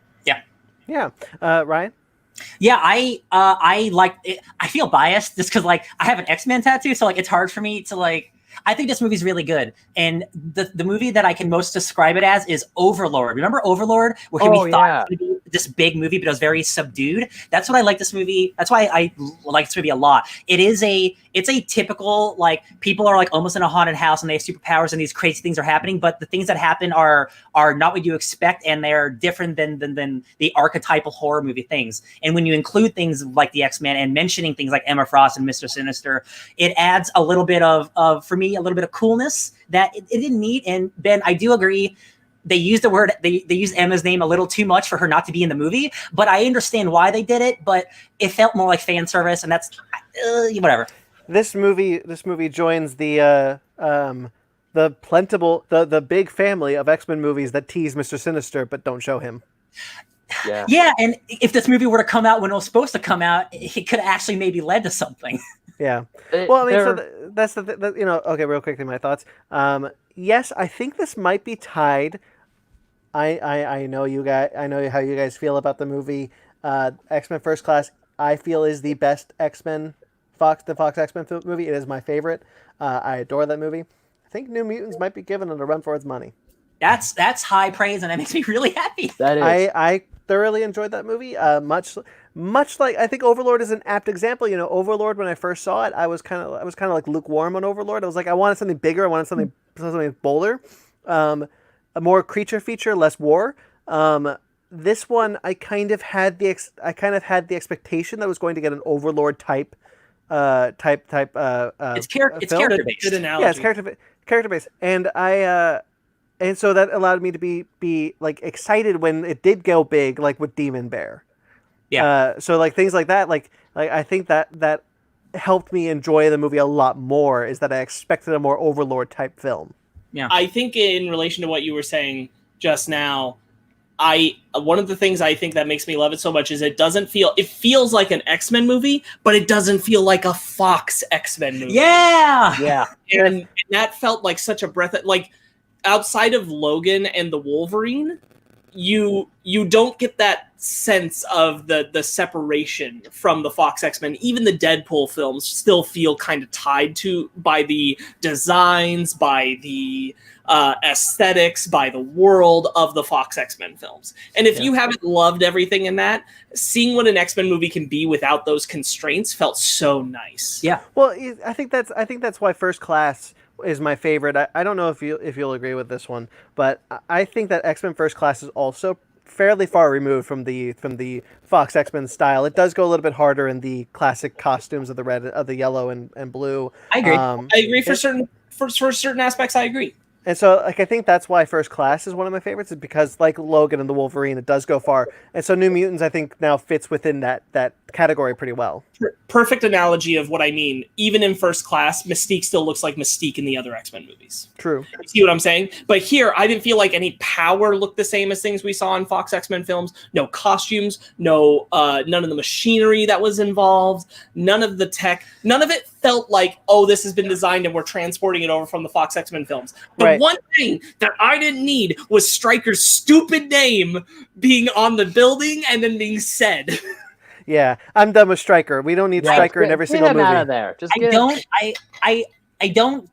Yeah. Ryan. Yeah, I like it. I feel biased just because like I have an X-Men tattoo, so like it's hard for me to like. I think this movie's really good, and the movie that I can most describe it as is Overlord. Remember Overlord, where we thought it was going to be this big movie, but it was very subdued. That's what I like this movie. That's why I like this movie a lot. It's a typical like people are like almost in a haunted house and they have superpowers and these crazy things are happening, but the things that happen are not what you expect, and they're different than the archetypal horror movie things. And when you include things like the X-Men and mentioning things like Emma Frost and Mr. Sinister, it adds a little bit of for me a little bit of coolness that it didn't need. And Ben, I do agree. They used they used Emma's name a little too much for her not to be in the movie, but I understand why they did it. But it felt more like fan service, and that's whatever. This movie joins the the big family of X-Men movies that tease Mr. Sinister but don't show him. Yeah, and if this movie were to come out when it was supposed to come out, it could actually maybe led to something. Yeah. Well, I mean, that's the okay, real quickly, my thoughts. Yes, I think this might be tied. I know you guys. I know how you guys feel about the movie. X-Men First Class, I feel, is the best X-Men the Fox X-Men movie. It is my favorite. I adore that movie. I think New Mutants might be given it a run for its money. That's high praise, and that makes me really happy. That is. I thoroughly enjoyed that movie. Much like I think Overlord is an apt example. You know, Overlord, when I first saw it, I was kind of like lukewarm on Overlord. I was like, I wanted something bigger. I wanted something bolder, a more creature feature, less war. This one, I kind of had the expectation that I was going to get an Overlord type. It's character based. Good analogy. Yeah, it's character based, and and so that allowed me to be like excited when it did go big, like with Demon Bear. Yeah. So like things like that, like I think that helped me enjoy the movie a lot more. Is that I expected a more Overlord type film. Yeah. I think in relation to what you were saying just now, one of the things I think that makes me love it so much is it feels like an X-Men movie, but it doesn't feel like a Fox X-Men movie. Yeah. And that felt like such a breath like outside of Logan and the Wolverine, you don't get that sense of the separation from the Fox X-Men. Even the Deadpool films still feel kind of tied to by the designs, by the aesthetics, by the world of the Fox X-Men films. And if you haven't loved everything in that, seeing what an X-Men movie can be without those constraints felt so nice. Yeah. Well, I think that's why First Class is my favorite. I don't know if you'll agree with this one, but I think that X-Men First Class is also fairly far removed from the Fox X-Men style. It does go a little bit harder in the classic costumes of the red, of the yellow and blue. I agree. I agree for certain aspects. I agree. And so, like, I think that's why First Class is one of my favorites, is because, like Logan and the Wolverine, it does go far. And so New Mutants, I think, now fits within that category pretty well. Perfect analogy of what I mean. Even in First Class, Mystique still looks like Mystique in the other X-Men movies. True. You see what I'm saying? But here, I didn't feel like any power looked the same as things we saw in Fox X-Men films. No costumes, none of the machinery that was involved, none of the tech, none of it felt like, oh, this has been designed and we're transporting it over from the Fox X-Men films. The one thing that I didn't need was Stryker's stupid name being on the building and then being said. Yeah, I'm done with Stryker. We don't need Stryker in every single movie. Get him out of there. I don't.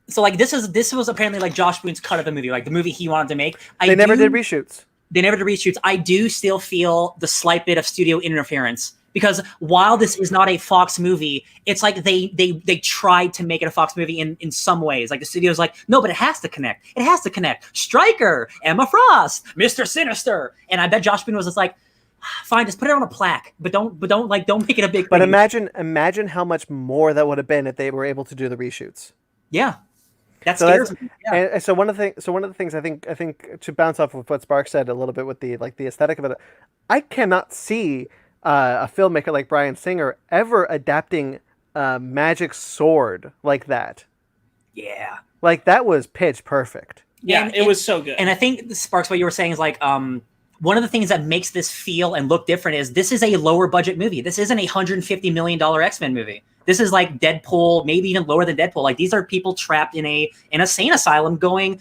So like this was apparently like Josh Boone's cut of the movie, like the movie he wanted to make. They never did reshoots. They never did reshoots. I do still feel the slight bit of studio interference, because while this is not a Fox movie, it's like they tried to make it a Fox movie in some ways. Like the studio's like, no, but it has to connect. It has to connect. Stryker, Emma Frost, Mr. Sinister, and I bet Josh Boone was just like, fine, just put it on a plaque, but don't make it a big. But thing. imagine how much more that would have been if they were able to do the reshoots. Yeah. That scares me. Yeah. And so one of the things I think to bounce off of what Spark said a little bit with the aesthetic of it, I cannot see a filmmaker like Bryan Singer ever adapting Magic's sword like that. Yeah. Like that was pitch perfect. Yeah, it was so good. And I think, Sparks, what you were saying is like, one of the things that makes this feel and look different is this is a lower budget movie. This isn't a $150 million X-Men movie. This is like Deadpool, maybe even lower than Deadpool. Like these are people trapped in a sane asylum going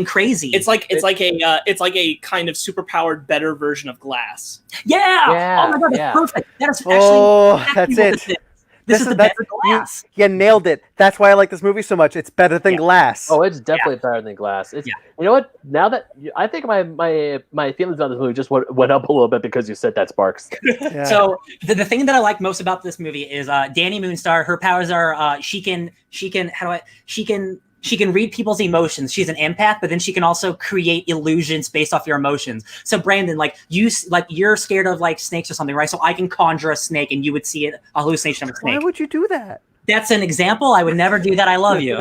crazy. It's like a kind of superpowered, better version of Glass. Yeah. Oh my God, that's perfect. That is actually that's it. This is the better Glass. You nailed it. That's why I like this movie so much. It's better than Glass. Oh, it's definitely better than Glass. It's, you know what? Now that I think my feelings about this movie just went up a little bit because you said that, Sparks. Yeah. So the thing that I like most about this movie is Danny Moonstar. Her powers are she can read people's emotions. She's an empath, but then she can also create illusions based off your emotions. So Brandon, you're scared of like snakes or something, right? So I can conjure a snake and you would see a hallucination of a snake. Why would you do that? That's an example. I would never do that. I love you.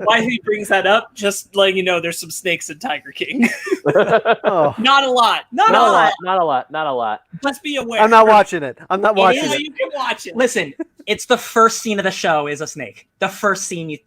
Why he brings that up? Just letting you know there's some snakes in Tiger King. Oh. Not a lot. Not a lot. Let's be aware. I'm not watching it. I'm not watching it. You can watch it. Listen, it's the first scene of the show is a snake. The first thing you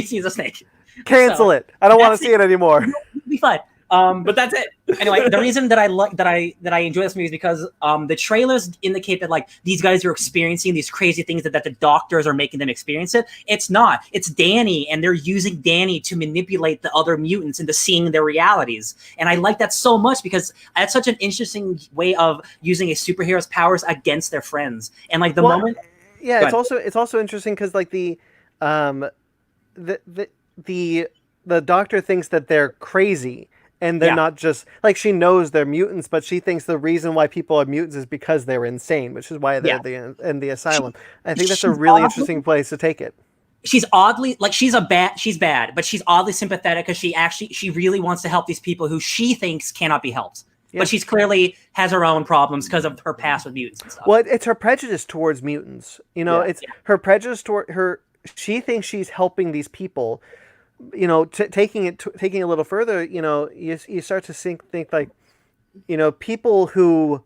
see is a snake. Cancel it. I don't want to see it anymore. It'll be fun. But that's it. Anyway, the reason that I enjoy this movie is because the trailers indicate that like these guys are experiencing these crazy things that the doctors are making them experience it. It's not. It's Danny, and they're using Danny to manipulate the other mutants into seeing their realities. And I like that so much because that's such an interesting way of using a superhero's powers against their friends. And like the moment. Yeah, it's also interesting because like the doctor thinks that they're crazy. And they're not just like, she knows they're mutants, but she thinks the reason why people are mutants is because they're insane, which is why they're in the asylum. I think that's a really interesting place to take it. She's oddly like she's bad, but she's oddly sympathetic because she really wants to help these people who she thinks cannot be helped. Yeah. But she's clearly has her own problems because of her past with mutants and stuff. Well, it's her prejudice towards mutants. You know, her prejudice toward her. She thinks she's helping these people. You know, taking it a little further, you know, you start to think like, you know, people who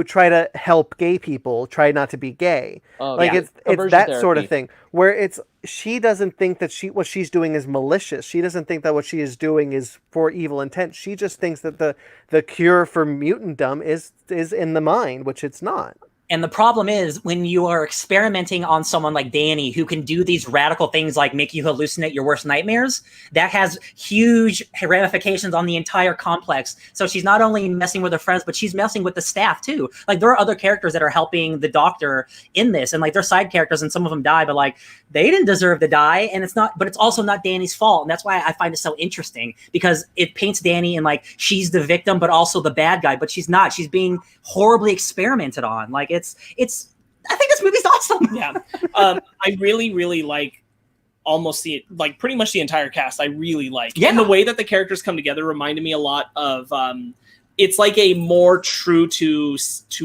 try to help gay people try not to be gay. It's that sort of thing where she doesn't think that what she's doing is malicious. She doesn't think that what she is doing is for evil intent. She just thinks that the cure for mutantdom is in the mind, which it's not. And the problem is when you are experimenting on someone like Danny, who can do these radical things like make you hallucinate your worst nightmares, that has huge ramifications on the entire complex. So she's not only messing with her friends, but she's messing with the staff too. Like there are other characters that are helping the doctor in this, and like they're side characters, and some of them die, but like they didn't deserve to die. And but it's also not Danny's fault. And that's why I find it so interesting, because it paints Danny in like she's the victim, but also the bad guy. But she's not. She's being horribly experimented on. Like I think this movie's awesome. Yeah. I really, really like pretty much the entire cast. I really like. Yeah. And the way that the characters come together reminded me a lot of it's like a more true to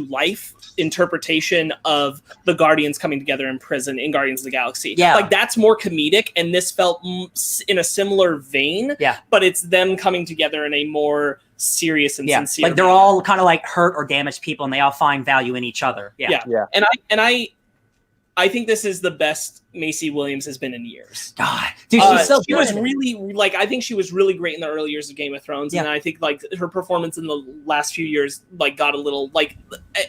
life interpretation of the Guardians coming together in prison in Guardians of the Galaxy. Yeah. Like that's more comedic, and this felt in a similar vein. Yeah. But it's them coming together in a more serious and sincere. Like they're all kind of like hurt or damaged people, and they all find value in each other. Yeah. And I think this is the best Maisie Williams has been in years. God, dude, she's so she good. was really like, I think she was really great in the early years of Game of Thrones, and I think like her performance in the last few years like got a little like,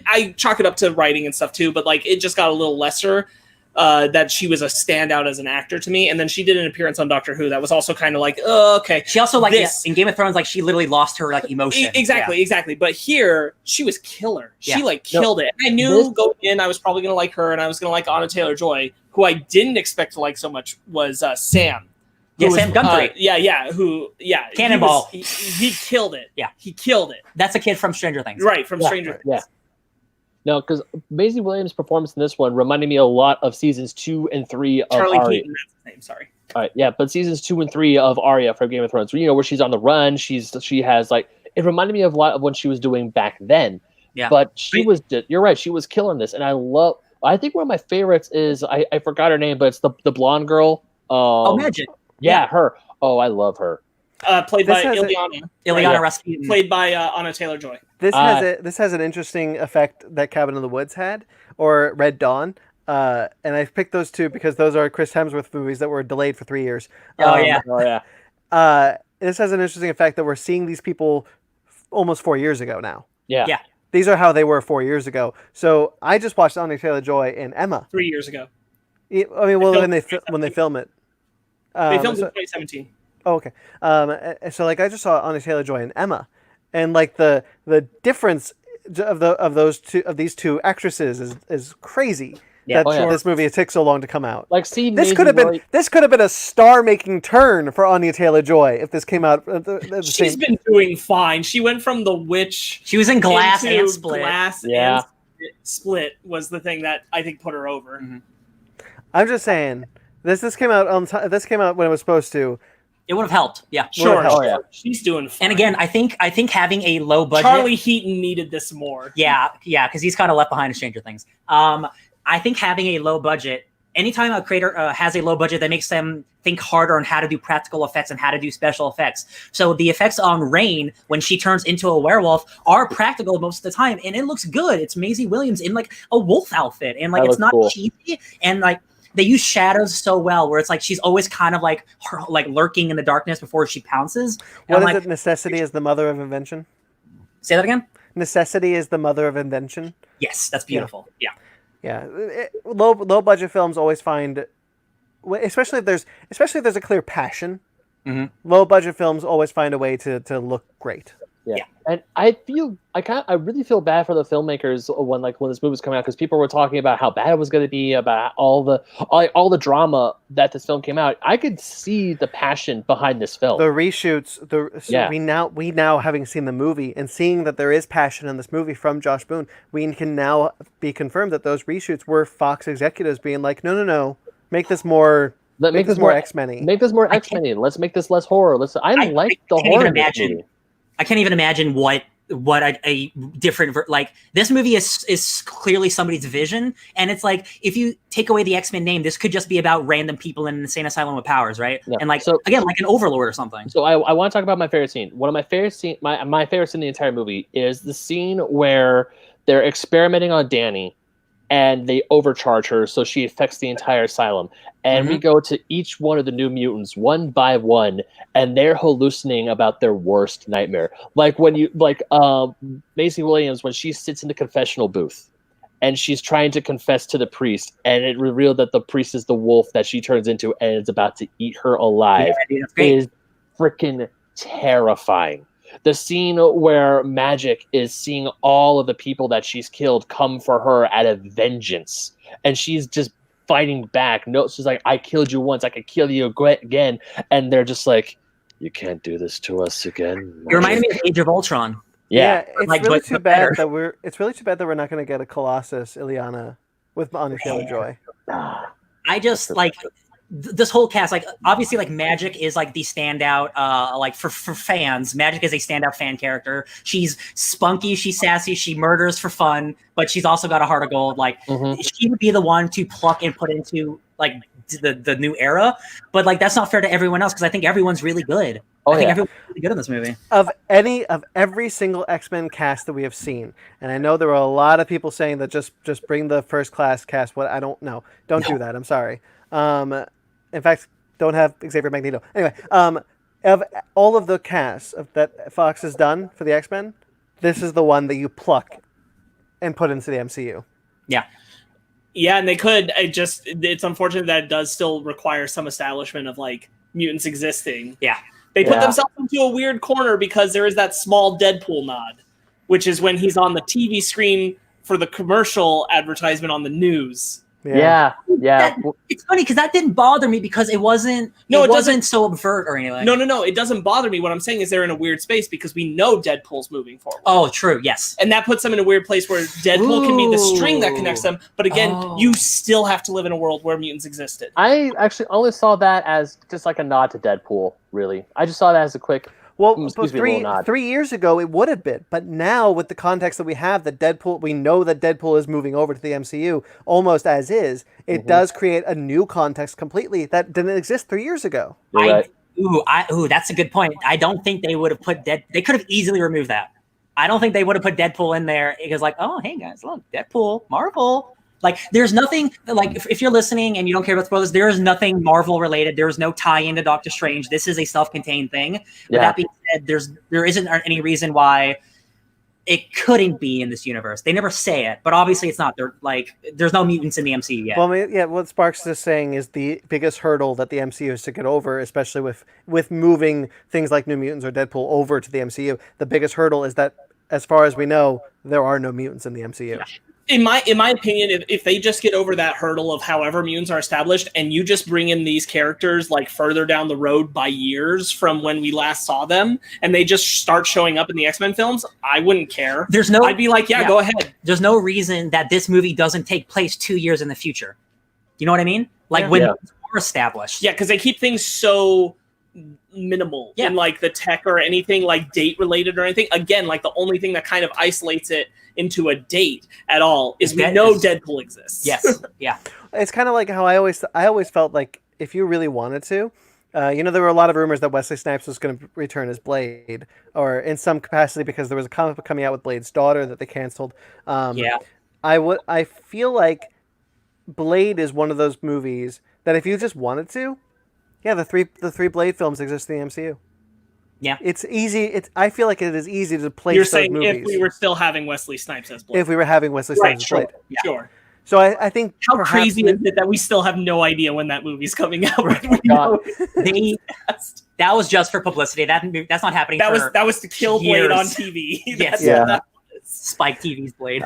I chalk it up to writing and stuff too, but like it just got a little lesser. That she was a standout as an actor to me, and then she did an appearance on Doctor Who that was also kind of like, oh, okay. She also like in Game of Thrones, like she literally lost her like emotion. Exactly. But here, she was killer. She killed it. And I knew going in, I was probably gonna like her, and I was gonna like Anna Taylor-Joy. Who I didn't expect to like so much was Sam. Sam Guthrie. Cannonball. He killed it. Yeah, he killed it. That's a kid from Stranger Things. Right, from Stranger Things. Yeah. No, because Maisie Williams' performance in this one reminded me a lot of seasons 2 and 3 of Charlie Arya. Keaton, that's his name, sorry. All right, yeah, but seasons 2 and 3 of Arya from Game of Thrones, where she's on the run, she has like, it reminded me of a lot of what she was doing back then. Yeah. But you're right, she was killing this, and I think one of my favorites is, I forgot her name, but it's the blonde girl. Magic. Yeah, her. Oh, I love her. Played by Ileana Rasputin. Played by Anna Taylor-Joy. This has an interesting effect that Cabin in the Woods had, or Red Dawn. And I've picked those two because those are Chris Hemsworth movies that were delayed for 3 years. Oh yeah. This has an interesting effect that we're seeing these people almost 4 years ago now. Yeah. These are how they were 4 years ago. So I just watched Anya Taylor-Joy in Emma. 3 years ago. I mean, when they film it. They filmed in 2017. Oh, okay. So like I just saw Anya Taylor-Joy in Emma, and like the difference of these two actresses is crazy. Yeah. This movie took so long to come out. Like, see, this could have been a star-making turn for Anya Taylor-Joy if this came out. She's been doing fine. She went from The Witch. She was in Glass and Split. And Split was the thing that I think put her over. Mm-hmm. I'm just saying, this came out on time. This came out when it was supposed to. It would have helped. Yeah, sure. Oh yeah, she's doing fine. And again, I think having a low budget. Charlie Heaton needed this more. Yeah, because he's kind of left behind in Stranger Things. I think having a low budget, anytime a creator has a low budget, that makes them think harder on how to do practical effects and how to do special effects. So the effects on Rain when she turns into a werewolf are practical most of the time, and it looks good. It's Maisie Williams in like a wolf outfit, and like it's not cheesy, and like they use shadows so well, where it's like she's always kind of like lurking in the darkness before she pounces. What is it? Necessity is the mother of invention. Say that again. Necessity is the mother of invention. Yes, that's beautiful. Yeah. Low budget films always find, especially if there's a clear passion. Mm-hmm. Low budget films always find a way to look great. Yeah. And I really feel bad for the filmmakers when this movie was coming out, because people were talking about how bad it was going to be, about all the drama that this film came out. I could see the passion behind this film. The reshoots, we now having seen the movie and seeing that there is passion in this movie from Josh Boone, we can now be confirmed that those reshoots were Fox executives being like, no, make this more. Make this more X-Men-y. Make this more X-Men-y. Let's make this less horror. I like the horror. I can't even imagine what a different like this movie is clearly somebody's vision, and it's like if you take away the X-Men name, this could just be about random people in an insane asylum with powers, right? Yeah. And again, like an Overlord or something. So I want to talk about my favorite scene. One of my favorite scene, my favorite scene in the entire movie is the scene where they're experimenting on Dani, and they overcharge her, so she affects the entire asylum. And we go to each one of the new mutants one by one, and they're hallucinating about their worst nightmare. Like when Maisie Williams, when she sits in the confessional booth, and she's trying to confess to the priest, and it revealed that the priest is the wolf that she turns into, and is about to eat her alive, is freaking terrifying. The scene where Magic is seeing all of the people that she's killed come for her out of vengeance, and she's just fighting back. No, she's like, I killed you once, I could kill you again. And they're just like, you can't do this to us again. You remind me of Age of Ultron. Yeah, it's really too bad that we're not going to get a Colossus Ileana with Anya Taylor-Joy. I just like this whole cast, like obviously like Magic is like the standout like for fans. Magic is a standout fan character. She's spunky, she's sassy, she murders for fun, but she's also got a heart of gold. Like she would be the one to pluck and put into like the new era, but like that's not fair to everyone else because I think everyone's really good. I think everyone's really good in this movie. Of every single X-Men cast that we have seen, and I know there were a lot of people saying that just bring the first class cast. What I don't know, don't do that. I'm sorry. In fact, don't have Xavier Magneto. Anyway, of all of the casts that Fox has done for the X-Men, this is the one that you pluck and put into the MCU. Yeah. Yeah, and they could. It's unfortunate that it does still require some establishment of like mutants existing. Yeah. They put themselves into a weird corner because there is that small Deadpool nod, which is when he's on the TV screen for the commercial advertisement on the news. Yeah. It's funny because that didn't bother me because it wasn't so overt or anything. No. It doesn't bother me. What I'm saying is they're in a weird space because we know Deadpool's moving forward. Oh, true. Yes. And that puts them in a weird place where Deadpool can be the string that connects them. But again, you still have to live in a world where mutants existed. I actually only saw that as just like a nod to Deadpool, really. I just saw that as a quick... Well, but 3 years ago it would have been, but now with the context that we have, that Deadpool, we know that Deadpool is moving over to the MCU almost as is. It does create a new context completely that didn't exist 3 years ago. That's a good point. I don't think they would have put They could have easily removed that. I don't think they would have put Deadpool in there because, like, oh, hey guys, look, Deadpool, Marvel. Like, there's nothing, like, if you're listening and you don't care about spoilers, there is nothing Marvel related. There is no tie-in to Doctor Strange. This is a self-contained thing. With that being said, there isn't any reason why it couldn't be in this universe. They never say it, but obviously it's not. There's no mutants in the MCU yet. Well, I mean, what Sparks is saying is the biggest hurdle that the MCU has to get over, especially with moving things like New Mutants or Deadpool over to the MCU. The biggest hurdle is that, as far as we know, there are no mutants in the MCU. Yeah. In my opinion, if they just get over that hurdle of however mutants are established, and you just bring in these characters like further down the road by years from when we last saw them, and they just start showing up in the X-Men films, I wouldn't care. I'd be like, go ahead. There's no reason that this movie doesn't take place 2 years in the future. You know what I mean? Like when it's more established. Yeah, because they keep things so minimal in like the tech or anything like date related or anything. Again, like the only thing that kind of isolates it into a date at all is we know Deadpool exists. Yes. Yeah. It's kind of like how I always felt like if you really wanted to, there were a lot of rumors that Wesley Snipes was going to return as Blade, or in some capacity because there was a comic book coming out with Blade's daughter that they canceled. I feel like Blade is one of those movies that if you just wanted to, the three Blade films exist in the MCU. Yeah, it's easy. I feel like it is easy to place. You're those saying movies. if we were still having Wesley Snipes as Blade. If we were having Wesley Snipes as Blade. Sure. So I think how crazy is it that we still have no idea when that movie's coming out? That was just for publicity. That's not happening. That was to kill years. Blade on TV. Yes. Spike TV's Blade.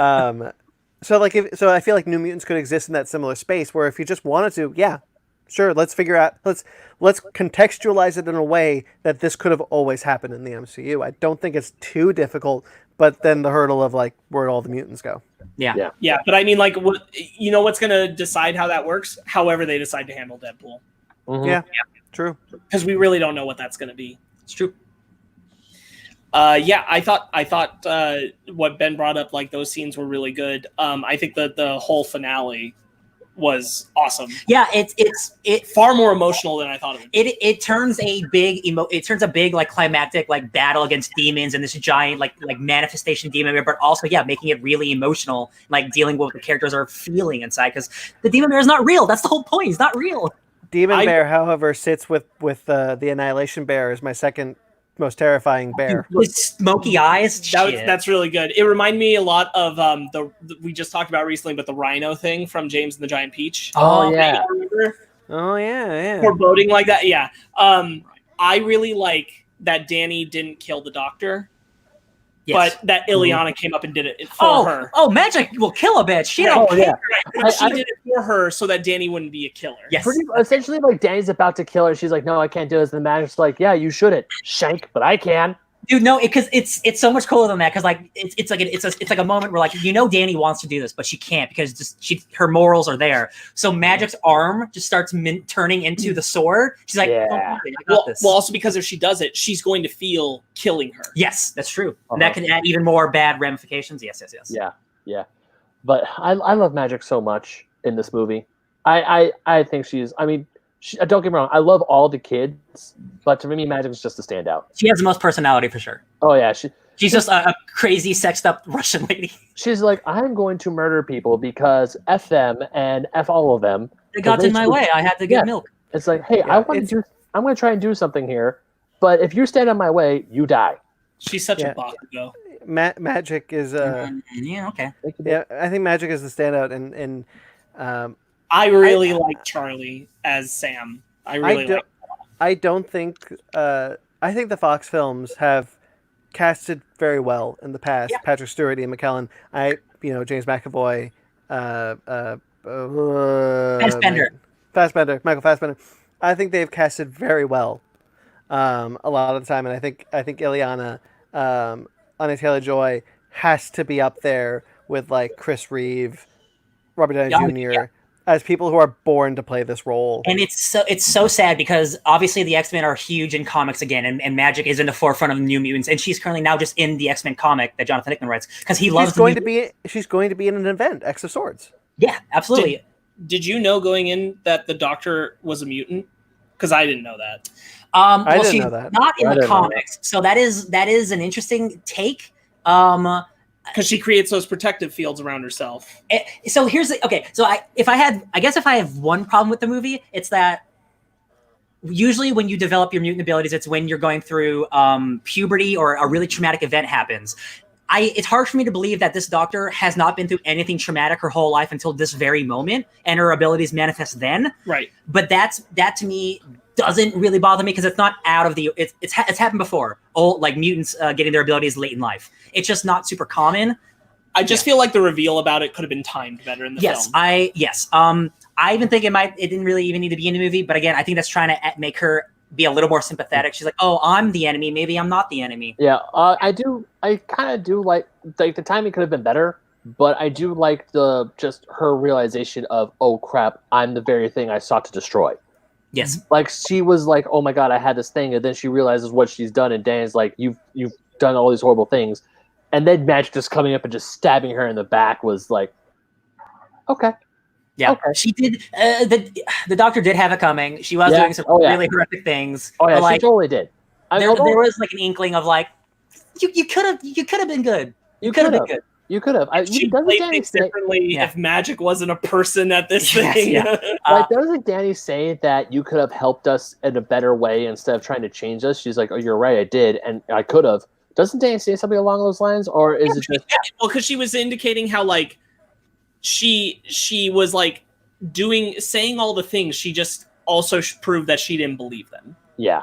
So I feel like New Mutants could exist in that similar space where if you just wanted to, sure, let's figure out, let's contextualize it in a way that this could have always happened in the MCU. I don't think it's too difficult, but then the hurdle of like where'd all the mutants go? Yeah. But I mean, like, what's going to decide how that works? However they decide to handle Deadpool. Mm-hmm. Yeah, true. Because we really don't know what that's going to be. It's true. I thought what Ben brought up, like those scenes were really good. I think that the whole finale was awesome. Yeah, it's far more emotional than I thought it would be. It turns a big like climactic like battle against demons and this giant like manifestation demon bear, but also making it really emotional, like dealing with what the characters are feeling inside because the demon bear is not real. That's the whole point. He's not real. Demon bear, however, sits with the Annihilation Bear as my second most terrifying bear. With smoky eyes. That's really good. It reminded me a lot of the we just talked about recently, but the rhino thing from James and the Giant Peach. Oh yeah. Remember? Oh yeah. Foreboding like that. Yeah. I really like that Danny didn't kill the doctor. Yes. But that Ileana came up and did it for her. Oh, magic will kill a bitch. She did it for her so that Danny wouldn't be a killer. Yes. Essentially, like Danny's about to kill her. She's like, "No, I can't do this." And the magic's like, "Yeah, you shouldn't, Shank, but I can." Dude, no, because it's so much cooler than that. Because like it's like a moment where like Danny wants to do this, but she can't because her morals are there. So Magic's arm just starts turning into the sword. She's like, Yeah. "Don't worry, I got this." Well, also because if she does it, she's going to feel killing her. Yes, that's true. And that can add even more bad ramifications. Yes. Yeah. But I love Magic so much in this movie. I think she's. I mean, don't get me wrong. I love all the kids, but to me, Magic is just a standout. She has the most personality for sure. Oh yeah, She's just a crazy, sexed up Russian lady. she's like, I'm going to murder people because F them and F all of them. They got in my way. I had to get milk. It's like, hey, I'm going to try and do something here, but if you stand in my way, you die. She's such a Bakugo. Magic is yeah, okay. yeah. I think Magic is the standout, and I really like Charlie as Sam. I don't think. I think the Fox films have casted very well in the past. Yeah. Patrick Stewart, Ian McKellen. James McAvoy. Michael Fassbender. I think they've casted very well. A lot of the time, and I think Ileana, Anya Taylor-Joy has to be up there with like Chris Reeve, Robert Downey Jr. As people who are born to play this role. And it's so sad because obviously the X-Men are huge in comics again, and Magic is in the forefront of the New Mutants, and she's currently now just in the X-Men comic that Jonathan Hickman writes because he loves. She's going to be in an event, X of Swords. Yeah, absolutely. Did you know going in that the Doctor was a mutant? Because I didn't know that. I didn't know that. Not in the comics, so that is an interesting take. Because she creates those protective fields around herself. So here's So if I have one problem with the movie, it's that usually when you develop your mutant abilities, it's when you're going through puberty or a really traumatic event happens. It's hard for me to believe that this Doctor has not been through anything traumatic her whole life until this very moment, and her abilities manifest then. Right. But that to me doesn't really bother me because it's not out of the. It's happened before. Like mutants getting their abilities late in life. It's just not super common. I just feel like the reveal about it could have been timed better in the film. I even think it didn't really even need to be in the movie. But again, I think that's trying to make her be a little more sympathetic. She's like, oh, I'm the enemy. Maybe I'm not the enemy. Yeah, I kind of do like the timing could have been better, but I do like just her realization of, oh crap, I'm the very thing I sought to destroy. Yes. Like she was like, oh my god, I had this thing, and then she realizes what she's done, and Dan's like, you've done all these horrible things, and then Magic just coming up and just stabbing her in the back was like, okay. Yeah, okay. She did. The Doctor did have it coming. She was doing some really horrific things. Oh yeah, like, she totally did. There was like an inkling of like, you could have been good. You could have been good. You could have. She played things differently if Magic wasn't a person at this thing. Doesn't Danny say that you could have helped us in a better way instead of trying to change us? She's like, oh, you're right, I did, and I could have. Doesn't Danny say something along those lines, or is it just? Well, because she was indicating how like she was like saying all the things. She just also proved that she didn't believe them. Yeah.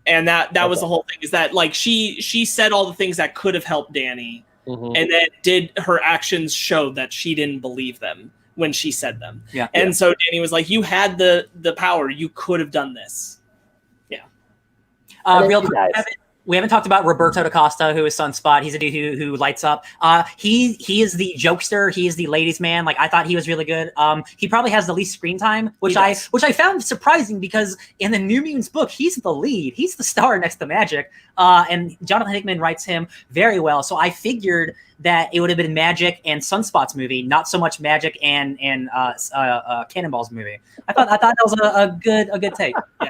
And that was the whole thing, is that like she said all the things that could have helped Danny, and then her actions showed that she didn't believe them when she said them. Yeah. And so Danny was like, you had the power, you could have done this. Yeah. Real quick, we haven't talked about Roberto da Costa, who is Sunspot. He's a dude who lights up. He is the jokester. He is the ladies' man. Like, I thought he was really good. He probably has the least screen time, which I found surprising because in the New Mutants book, he's the lead. He's the star next to Magic. And Jonathan Hickman writes him very well. So I figured that it would have been Magic and Sunspot's movie, not so much Magic and Cannonball's movie. I thought that was a good take. Yeah.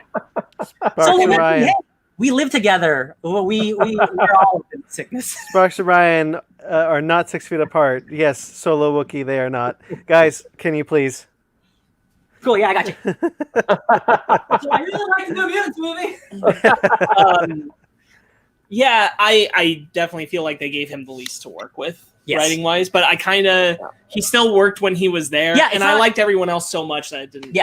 So we live together. We're all in sickness. Sparks and Ryan are not 6 feet apart. Yes, Solo Wookiee, they are not. Guys, can you please? Cool, yeah, I got you. So I really like the New Mutants movie. Yeah, I definitely feel like they gave him the least to work with, writing-wise. But he still worked when he was there. Yeah, and I liked everyone else so much that it didn't.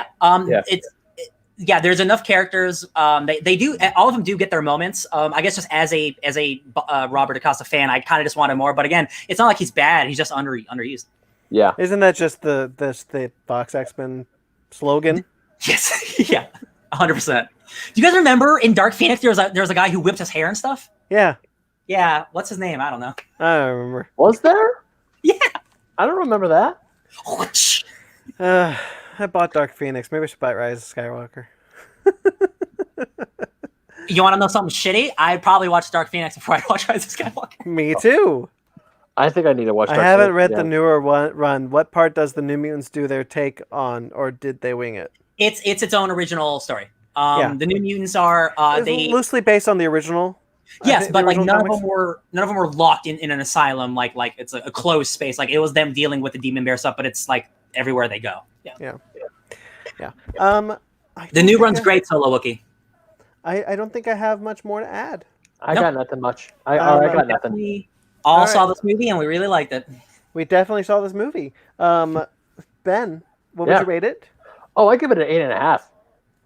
Yeah, there's enough characters. They do. All of them do get their moments. I guess just as a Robert Acosta fan, I kind of just wanted more. But again, it's not like he's bad. He's just underused. Yeah. Isn't that just the Fox X-Men slogan? Yes. Yeah. 100%. Do you guys remember in Dark Phoenix there was a guy who whipped his hair and stuff? Yeah, Yeah, what's his name? I don't know. I don't remember. Was there? Yeah. I don't remember that. I bought Dark Phoenix. Maybe I should buy Rise of Skywalker. You want to know something shitty? I'd probably watch Dark Phoenix before I watch Rise of Skywalker. Me too. I think I need to watch. I Dark haven't Phoenix read again. the newer run. What part does the New Mutants do their take on, or did they wing it? It's its own original story. Yeah. The New Mutants are It's they loosely based on the original. I yes, think, but the like original none comics. of them were locked in an asylum like it's a closed space. Like it was them dealing with the demon bear stuff, but it's like everywhere they go. Yeah. I The don't new think run's great, Solo Wookie. I don't think I have much more to add. I Nope. got nothing much. I got nothing. We all All saw right. this movie and we really liked it. We definitely saw this movie. Ben, what would Yeah. you rate it? Oh, I give it an 8.5.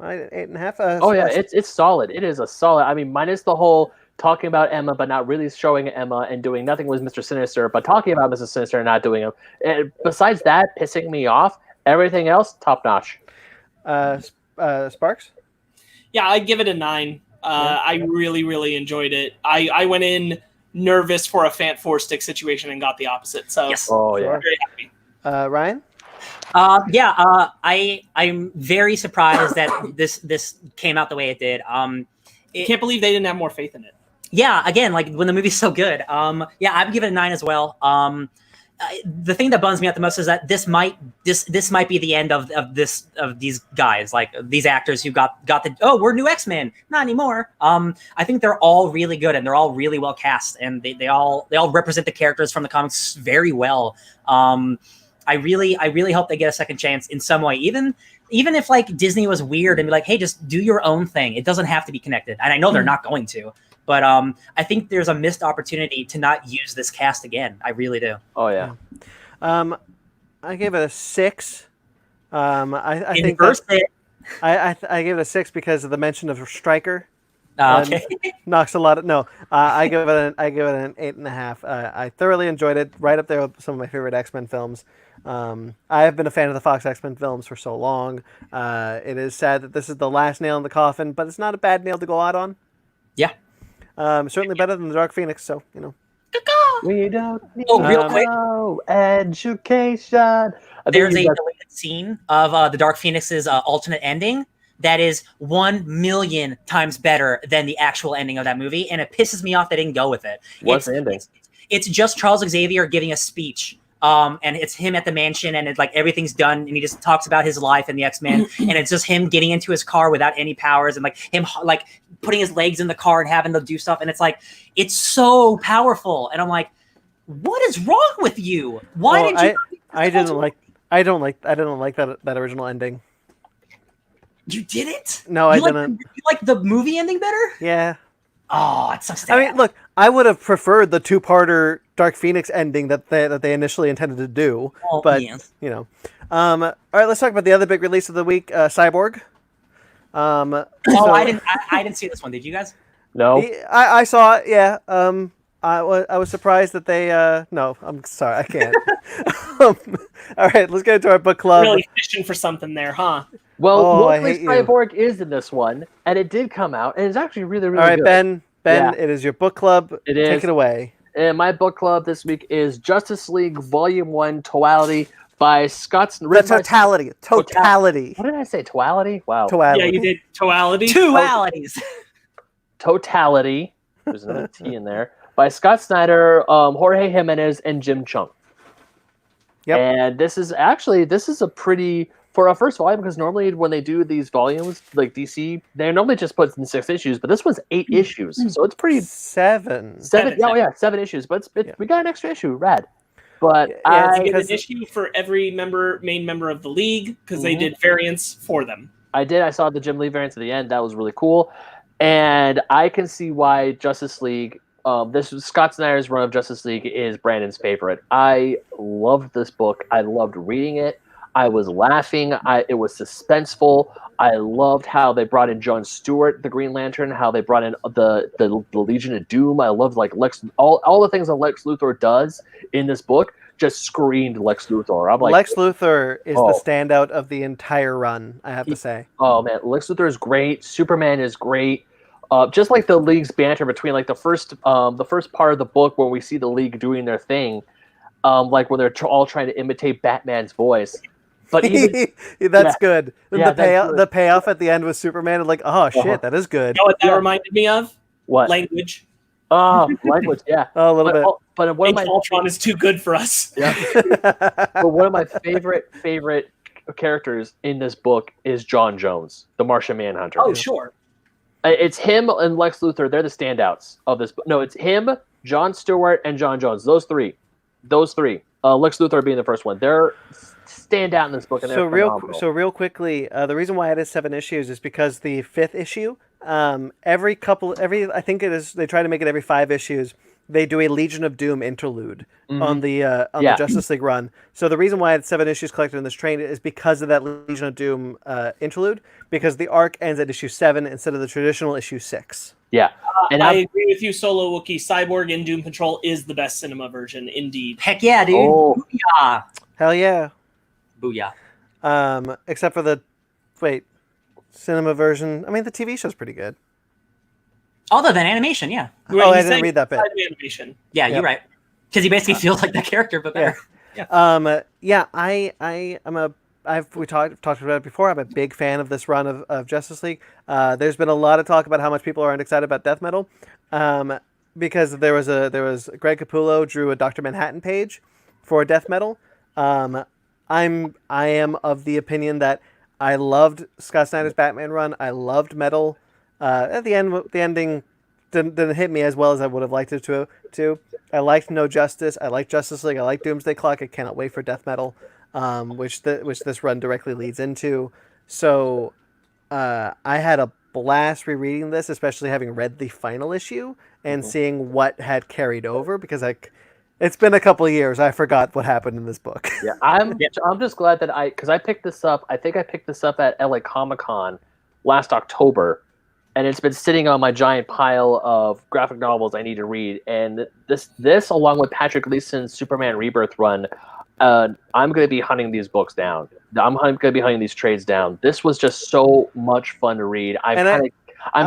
8.5. Oh yeah, it's solid. It is a solid. I mean, minus the whole talking about Emma, but not really showing Emma and doing nothing with Mr. Sinister, but talking about Mr. Sinister and not doing him. And besides that, pissing me off. Everything else, top notch. Sparks. Yeah, I'd give it a 9. I really, really enjoyed it. I went in nervous for a Fant 4-stick situation and got the opposite. So Yes. Oh Sure. yeah. very happy. Ryan. I'm very surprised that this came out the way it did. Can't believe they didn't have more faith in it. Yeah, again, like when the movie's so good. Yeah, I'd give it a 9 as well. The thing that bums me out the most is that this might be the end of these guys, like these actors who got the we're new X-Men, not anymore. I think they're all really good and they're all really well cast and they all represent the characters from the comics very well. I really hope they get a second chance in some way, even if like Disney was weird and be like, hey, just do your own thing. It doesn't have to be connected, and I know they're not going to. But I think there's a missed opportunity to not use this cast again. I really do. Oh yeah. I gave it a 6. I think Inverse that, it. I gave it a 6 because of the mention of Stryker. Okay. Knocks a lot of no. I give it an 8.5. I thoroughly enjoyed it. Right up there with some of my favorite X-Men films. I have been a fan of the Fox X-Men films for so long. It is sad that this is the last nail in the coffin, but it's not a bad nail to go out on. Yeah. Certainly better than the Dark Phoenix. So you know. We don't need real quick. no education. There's a deleted scene of the Dark Phoenix's alternate ending that is 1,000,000 times better than the actual ending of that movie, and it pisses me off they didn't go with it. What's the ending? It's just Charles Xavier giving a speech. And it's him at the mansion, and it's like everything's done, and he just talks about his life and the X-Men, and it's just him getting into his car without any powers, and like him like putting his legs in the car and having to do stuff, and it's like it's so powerful, and I'm like, what is wrong with you? Why did you? I don't like that original ending. You didn't? No, I You didn't. You like the movie ending better? Yeah. Oh, it sucks. I mean, look, I would have preferred the 2-parter Dark Phoenix ending that they initially intended to do, but you know. All right, let's talk about the other big release of the week, Cyborg. I didn't see this one. Did you guys? No. I saw it. Yeah. I was surprised that they. No, I'm sorry, I can't. All right, let's get into our book club. Really fishing for something there, huh? Well, I luckily hate you. Cyborg is in this one, and it did come out, and it's actually really, really All right, good. Ben, Yeah. it is your book club. It Take is. it away. And my book club this week is Justice League Volume 1 Totality by Scott The totality. Totality. What did I say? Totality? Wow. Totality. Yeah, you did Totality. Dualities. Totality. There's another T in there. By Scott Snyder, Jorge Jimenez, and Jim Chung. Yep. And this is a pretty, for a first volume, because normally when they do these volumes, like DC, they normally just put in 6 issues, but this one's 8 issues. So it's pretty. 7. 7 7 issues, but we got an extra issue. Rad. But Yeah, You get because- an issue for every main member of the league because they did variants for them. I saw the Jim Lee variants at the end. That was really cool. And I can see why Justice League, this was Scott Snyder's run of Justice League is Brandon's favorite. I loved this book. I loved reading it. I was laughing. It was suspenseful. I loved how they brought in John Stewart, the Green Lantern, how they brought in the Legion of Doom. I loved like all the things that Lex Luthor does in this book just screamed Lex Luthor. I'm like, Lex Luthor is the standout of the entire run, I have to say. oh man, Lex Luthor is great. Superman is great. just like the League's banter between like the first part of the book where we see the League doing their thing, like when they're all trying to imitate Batman's voice. But even that's good. Yeah, The payoff at the end with Superman, like, oh shit, that is good. You know what that reminded me of? What? Language. Language, yeah. Oh, a little bit. But one of my Ultron is too good for us. Yeah. But one of my favorite characters in this book is John Jones, the Martian Manhunter. Oh, sure. It's him and Lex Luthor. They're the standouts of this book. No, it's him, Jon Stewart, and John Jones. Those three. Lex Luthor being the first one. They're stand out in this book. And so real quickly, the reason why it is 7 issues is because the 5th issue, I think it is, they try to make it every 5 issues. They do a Legion of Doom interlude on the Justice League run. So the reason why it's 7 issues collected in this train is because of that Legion of Doom interlude, because the arc ends at issue 7 instead of the traditional issue 6. Yeah. And I agree with you, Solo Wookiee. Cyborg in Doom Patrol is the best cinema version, indeed. Heck yeah, dude. Oh. Booyah. Hell yeah. Booyah. Except for the cinema version. I mean, the TV show's pretty good. Although that animation, yeah. Oh, I didn't read that bit. Animation. Yeah, you're right. Because he basically feels like that character, but better. We talked about it before. I'm a big fan of this run of Justice League. There's been a lot of talk about how much people aren't excited about Death Metal, because there was Greg Capullo drew a Dr. Manhattan page for Death Metal. I am of the opinion that I loved Scott Snyder's Batman run. I loved Metal. At the end, the ending didn't hit me as well as I would have liked it to. I liked No Justice. I liked Justice League. I liked Doomsday Clock. I cannot wait for Death Metal, which this run directly leads into. So I had a blast rereading this, especially having read the final issue and seeing what had carried over, because it's been a couple of years. I forgot what happened in this book. Yeah, I'm just glad that because I picked this up. I think I picked this up at LA Comic-Con last October, and it's been sitting on my giant pile of graphic novels I need to read. And this along with Patrick Gleason's Superman Rebirth run, I'm going to be hunting these books down. I'm going to be hunting these trades down. This was just so much fun to read. I'm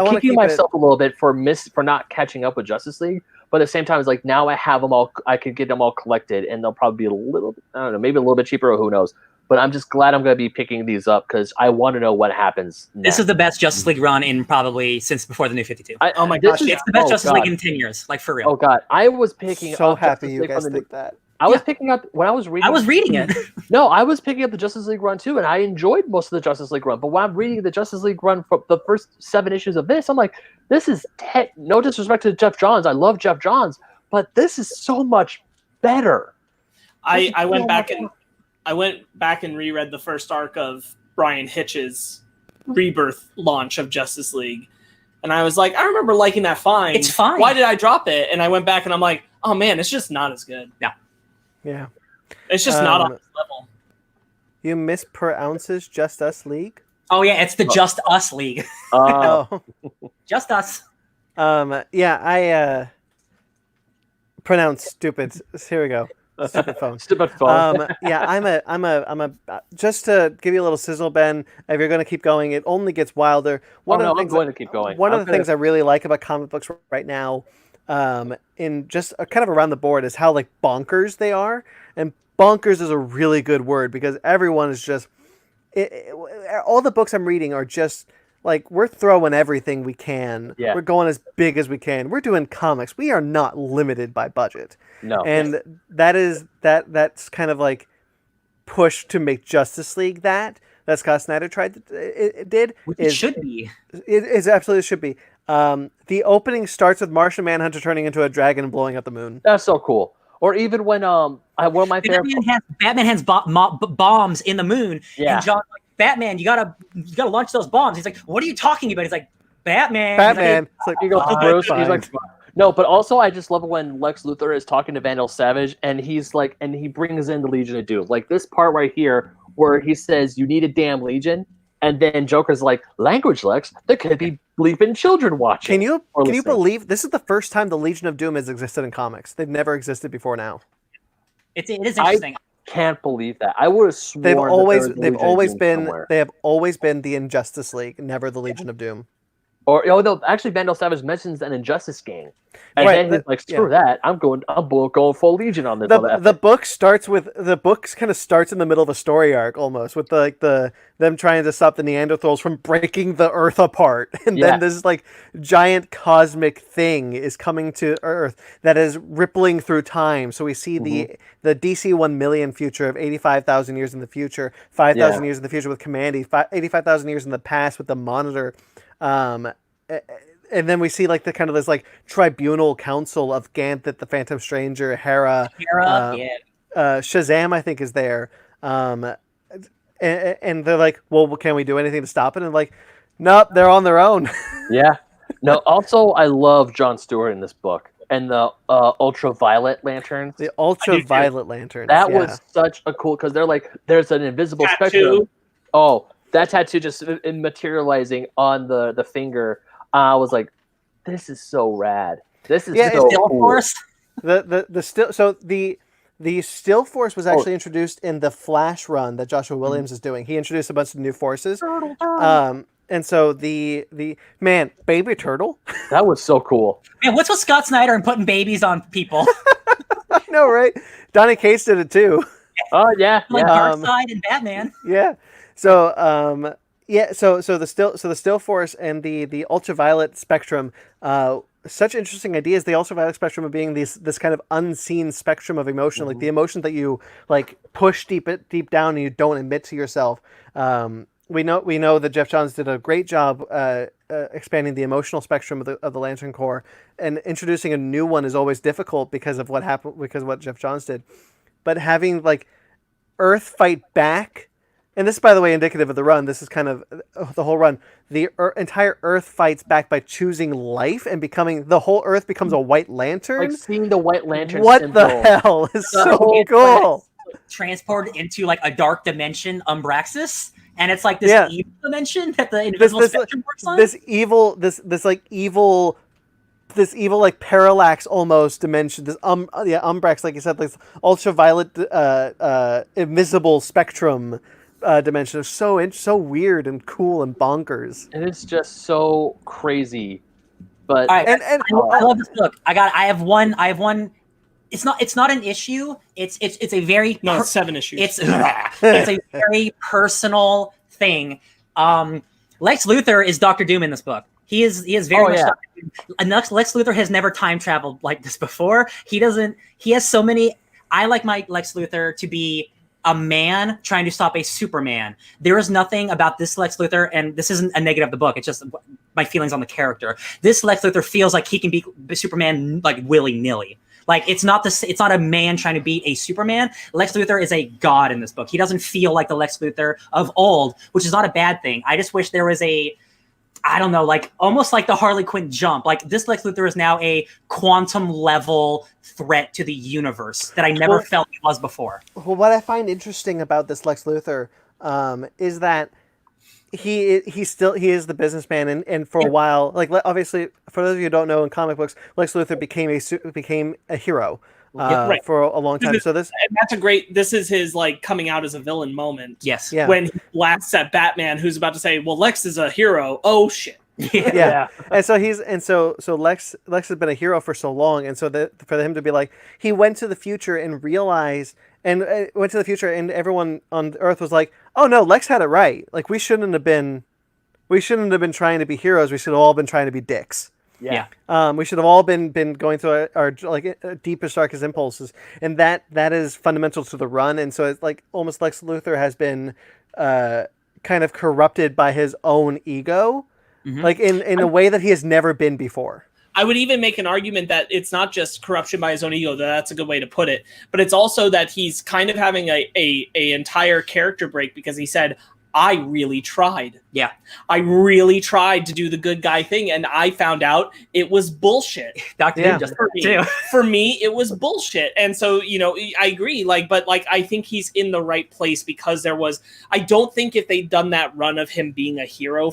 kicking myself a little bit for not catching up with Justice League. But at the same time, it's like now I have them all. I could get them all collected, and they'll probably be a little. I don't know, maybe a little bit cheaper, or who knows. But I'm just glad I'm going to be picking these up because I want to know what happens next. This is the best Justice League run in probably since before the New 52. Oh my gosh, it's the best Justice League in 10 years, like for real. Oh god, I was picking. So up happy Justice you League guys from think that. I was picking up when I was reading. I was reading it. No, I was picking up the Justice League run too, and I enjoyed most of the Justice League run. But when I'm reading the Justice League run for the first 7 issues of this, I'm like, this is no disrespect to Jeff Johns. I love Jeff Johns, but this is so much better. I went back and reread the first arc of Brian Hitch's Rebirth launch of Justice League, and I was like, I remember liking that fine. It's fine. Why did I drop it? And I went back and I'm like, oh man, it's just not as good. Yeah. It's just not on this level. You miss Per Ounce's Just Us League? Oh yeah, it's the Just Us League. Just Us. I pronounce stupid. Here we go. Stupid phone. Stupid phone. I'm a. Just to give you a little sizzle, Ben. If you're going to keep going, it only gets wilder. I'm going to keep going. One of the things I really like about comic books right now, in just kind of around the board, is how like bonkers they are. And bonkers is a really good word because everyone is just. All the books I'm reading are just. Like, we're throwing everything we can. Yeah. We're going as big as we can. We're doing comics. We are not limited by budget. No. And that's kind of like pushed to make Justice League that Scott Snyder did. It should be. It absolutely should be. The opening starts with Martian Manhunter turning into a dragon and blowing up the moon. That's so cool. Or even when one of my favorite Batman has bombs in the moon, Yeah. and John's like, Batman, you gotta launch those bombs. He's like, what are you talking about? He's like, Batman. It's like, he goes to Bruce, and he's like, no, but also I just love it when Lex Luthor is talking to Vandal Savage, and he's like, and he brings in the Legion of Doom, like this part right here where he says, "You need a damn Legion," and then Joker's like, "Language, Lex. There could be bleeping children watching." Can you believe this is the first time the Legion of Doom has existed in comics? They've never existed before now. It is interesting. Can't believe that. I would have sworn they have always been the Injustice League, never the Legion of Doom. Or no, actually, Vandal Savage mentions an Injustice gang, and Right, then he's like, "Screw that! I'm going full Legion on this." The book kind of starts in the middle of a story arc almost with them trying to stop the Neanderthals from breaking the Earth apart, and then this like giant cosmic thing is coming to Earth that is rippling through time. So we see the DC 1,000,000 future of 85,000 years in the future, 5,000 years in the future with Commandy, 85,000 years in the past with the Monitor. And then we see like the kind of this like tribunal council of Ganthet, the Phantom Stranger, Hera, Shazam, I think, is there. And they're like, well, can we do anything to stop it? And like, nope, they're on their own. Yeah. No, also, I love Jon Stewart in this book. And the ultraviolet lanterns. The ultraviolet lanterns. That was such a cool, because they're like, there's an invisible spectrum. Oh, that tattoo just materializing on the finger. I was like, this is so rad. This is so Still cool. Force. The Still Force was actually introduced in the Flash run that Joshua Williams is doing. He introduced a bunch of new forces. And so the Baby Turtle. That was so cool. Man, what's with Scott Snyder and putting babies on people? I know, right? Donny Cates did it too. Oh yeah, like Darkseid and Batman. Yeah. So so the Still Force and the ultraviolet spectrum, such interesting ideas. The ultraviolet spectrum of being this kind of unseen spectrum of emotion, like the emotion that you like push deep down and you don't admit to yourself. We know that Jeff Johns did a great job expanding the emotional spectrum of the Lantern Corps, and introducing a new one is always difficult because of what happened, because of what Jeff Johns did. But having like Earth fight back. And this is, by the way, indicative of the run. This is kind of the whole run. The entire Earth fights back by choosing life, and the whole Earth becomes a White Lantern. Like seeing the White Lantern What symbol. the hell is so cool? Transported into like a dark dimension, Umbraxis, and it's like this evil dimension that the invisible spectrum works on. This evil like parallax almost dimension. This Umbrax, like you said, like ultraviolet invisible spectrum. Dimension is so weird and cool and bonkers, and it's just so crazy. But all right, I love this book. I have one. It's not an issue. It's a very it's 7 issues. It's a very personal thing. Lex Luthor is Dr. Doom in this book. He is very much Dr. Doom. And Lex Luthor has never time traveled like this before. He has so many. I like my Lex Luthor to be a man trying to stop a Superman. There is nothing about this Lex Luthor, and this isn't a negative of the book, it's just my feelings on the character. This Lex Luthor feels like he can beat Superman like willy-nilly. Like it's not a man trying to beat a Superman. Lex Luthor is a god in this book. He doesn't feel like the Lex Luthor of old, which is not a bad thing. I just wish there was I don't know, like almost like the Harley Quinn jump. Like this Lex Luthor is now a quantum level threat to the universe that I never felt he was before. Well, what I find interesting about this Lex Luthor is that he is the businessman, and for a while, like obviously for those of you who don't know, in comic books, Lex Luthor became a hero. For a long time. So this is his like coming out as a villain moment. Yes. Yeah. When he blasts at Batman, who's about to say, well, Lex is a hero. Oh shit. Yeah. And so Lex has been a hero for so long, and so for him to be like, he went to the future and realized, and everyone on Earth was like, oh no, Lex had it right. Like we shouldn't have been trying to be heroes. We should have all been trying to be dicks. Yeah. We should have all been going through our like deepest, darkest impulses, and that is fundamental to the run. And so it's like almost Lex Luthor has been kind of corrupted by his own ego, like in a way that he has never been before. I would even make an argument that it's not just corruption by his own ego. That's a good way to put it. But it's also that he's kind of having a entire character break, because he said, I really tried. Yeah. I really tried to do the good guy thing, and I found out it was bullshit. Dr. Doom just for me, it was bullshit. And so, I agree. But I think he's in the right place, because I don't think if they'd done that run of him being a hero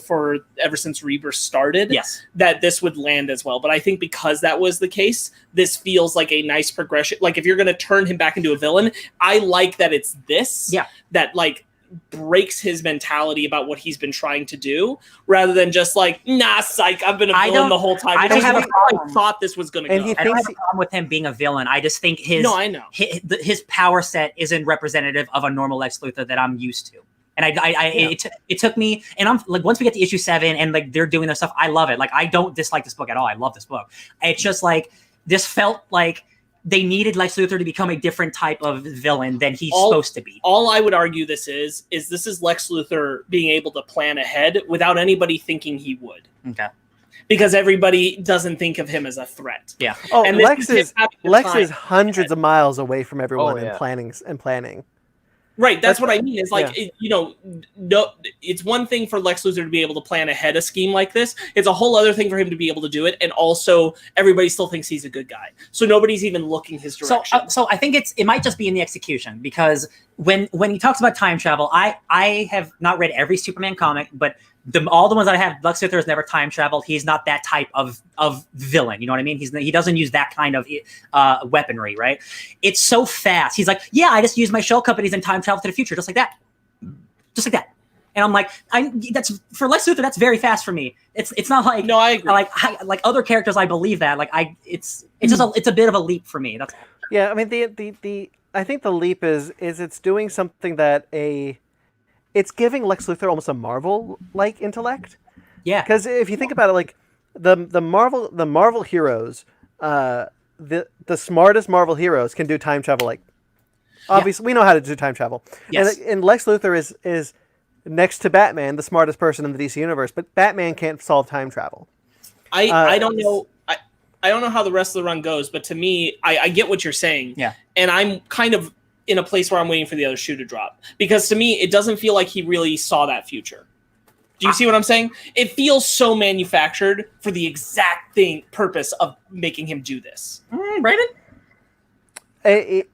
ever since Rebirth started, that this would land as well. But I think because that was the case, this feels like a nice progression. Like if you're going to turn him back into a villain, I like that it's this. Yeah. That like, breaks his mentality about what he's been trying to do, rather than just like, nah, psych, I've been a villain the whole time. I don't have a problem. I thought this was going to go. I don't have a problem with him being a villain. I just think I know. his power set isn't representative of a normal Lex Luthor that I'm used to. And it took me, and I'm like, once we get to issue 7 and like they're doing their stuff, I love it. Like, I don't dislike this book at all. I love this book. It's just like, this felt like they needed Lex Luthor to become a different type of villain than he's supposed to be. All I would argue this is Lex Luthor being able to plan ahead without anybody thinking he would. Okay. Because everybody doesn't think of him as a threat. Yeah. Oh, and Lex is hundreds of miles away from everyone in planning. Right, that's what I mean. It's like, no, it's one thing for Lex Luthor to be able to plan ahead a scheme like this. It's a whole other thing for him to be able to do it, and also everybody still thinks he's a good guy. So nobody's even looking his direction. So I think it might just be in the execution, because when he talks about time travel, I have not read every Superman comic, but all the ones that I have, Lex Luthor has never time traveled. He's not that type of villain. You know what I mean? He doesn't use that kind of weaponry, right? It's so fast. He's like, yeah, I just use my shell companies and time travel to the future, just like that. And I'm like, that's for Lex Luthor. That's very fast for me. It's not like, no, I agree. Like other characters, I believe that. Like it's a bit of a leap for me. That's all. Yeah, I mean the I think the leap is it's doing something that it's giving Lex Luthor almost a Marvel-like intellect. Yeah. Because if you think about it, like the Marvel heroes, the smartest Marvel heroes can do time travel. Like, obviously, we know how to do time travel. Yes. And Lex Luthor is next to Batman, the smartest person in the DC universe, but Batman can't solve time travel. I don't know. I don't know how the rest of the run goes, but to me, I get what you're saying. Yeah. And I'm kind of in a place where I'm waiting for the other shoe to drop, because to me, it doesn't feel like he really saw that future. Do you see what I'm saying? It feels so manufactured for the exact purpose of making him do this. Brandon? It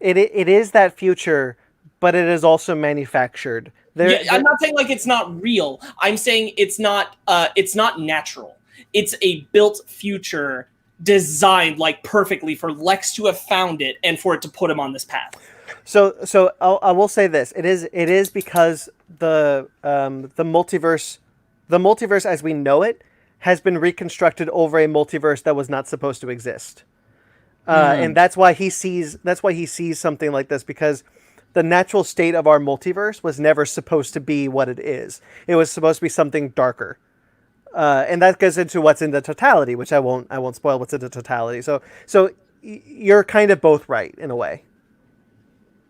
is that future, but it is also manufactured. I'm not saying like it's not real. I'm saying it's not natural. It's a built future designed like perfectly for Lex to have found it and for it to put him on this path. So I will say this: it is because the multiverse as we know it has been reconstructed over a multiverse that was not supposed to exist, and that's why he sees something like this, because the natural state of our multiverse was never supposed to be what it is. It was supposed to be something darker. And that goes into what's in the Totality, which I won't spoil what's in the Totality. So you're kind of both right in a way.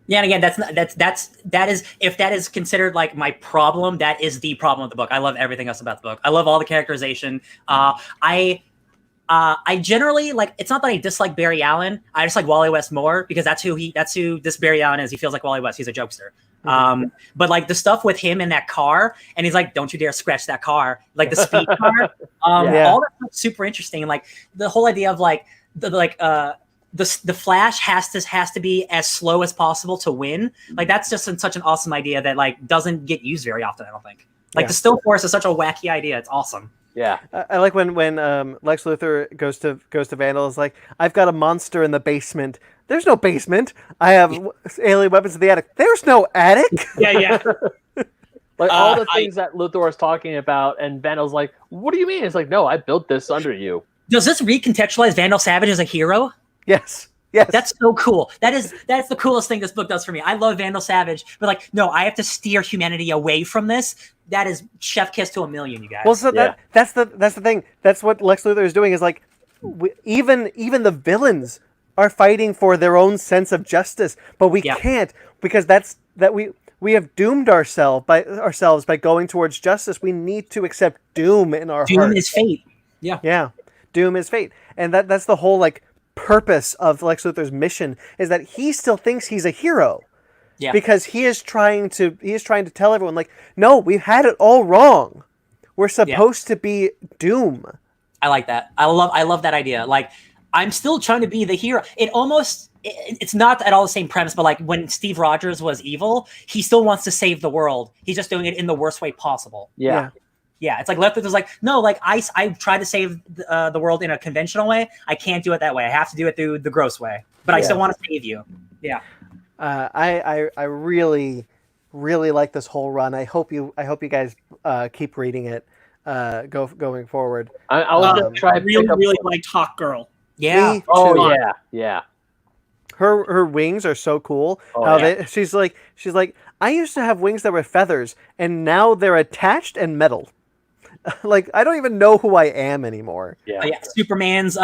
Yeah, and again, that is if that is considered like my problem, that is the problem with the book. I love everything else about the book. I love all the characterization. I generally like. It's not that I dislike Barry Allen. I just like Wally West more, because that's who this Barry Allen is. He feels like Wally West. He's a jokester. But like the stuff with him in that car, and he's like, "Don't you dare scratch that car!" Like the speed car. All that stuff's super interesting. Like the whole idea of like the Flash has to be as slow as possible to win. Like that's just such an awesome idea that like doesn't get used very often. I don't think. Like the Still Force is such a wacky idea. It's awesome. Yeah, I like when Lex Luthor goes to Vandal. Is like, I've got a monster in the basement. There's no basement. I have alien weapons in the attic. There's no attic. Yeah. Like all the things that Luthor is talking about, and Vandal's like, "What do you mean?" It's like, "No, I built this under you." Does this recontextualize Vandal Savage as a hero? Yes. That's so cool. That's the coolest thing this book does for me. I love Vandal Savage, but like, no, I have to steer humanity away from this. That is chef kiss to a million, you guys. Well, so that's the thing. That's what Lex Luthor is doing. Is like, even the villains are fighting for their own sense of justice, but we can't, because we have doomed ourselves by going towards justice. We need to accept doom in our hearts. Doom is fate. Yeah. Doom is fate, and that's the whole like purpose of Lex Luthor's mission, is that he still thinks he's a hero. Yeah. Because he is trying to tell everyone, like, no, we've had it all wrong. We're supposed to be Doom. I like that. I love that idea. Like, I'm still trying to be the hero. It's not at all the same premise, but like when Steve Rogers was evil, he still wants to save the world. He's just doing it in the worst way possible. Yeah. Yeah, it's like Lex Luthor's like, no, like I try to save the world in a conventional way. I can't do it that way. I have to do it through the gross way. But I still want to save you. Yeah. I really like this whole run. I hope you guys keep reading it going forward. I was gonna try. Really liked Hawk Girl. Yeah. Me too. Oh yeah. Her wings are so cool. Oh, she's like I used to have wings that were feathers, and now they're attached and metal. Like I don't even know who I am anymore. Yeah. Yeah, Superman's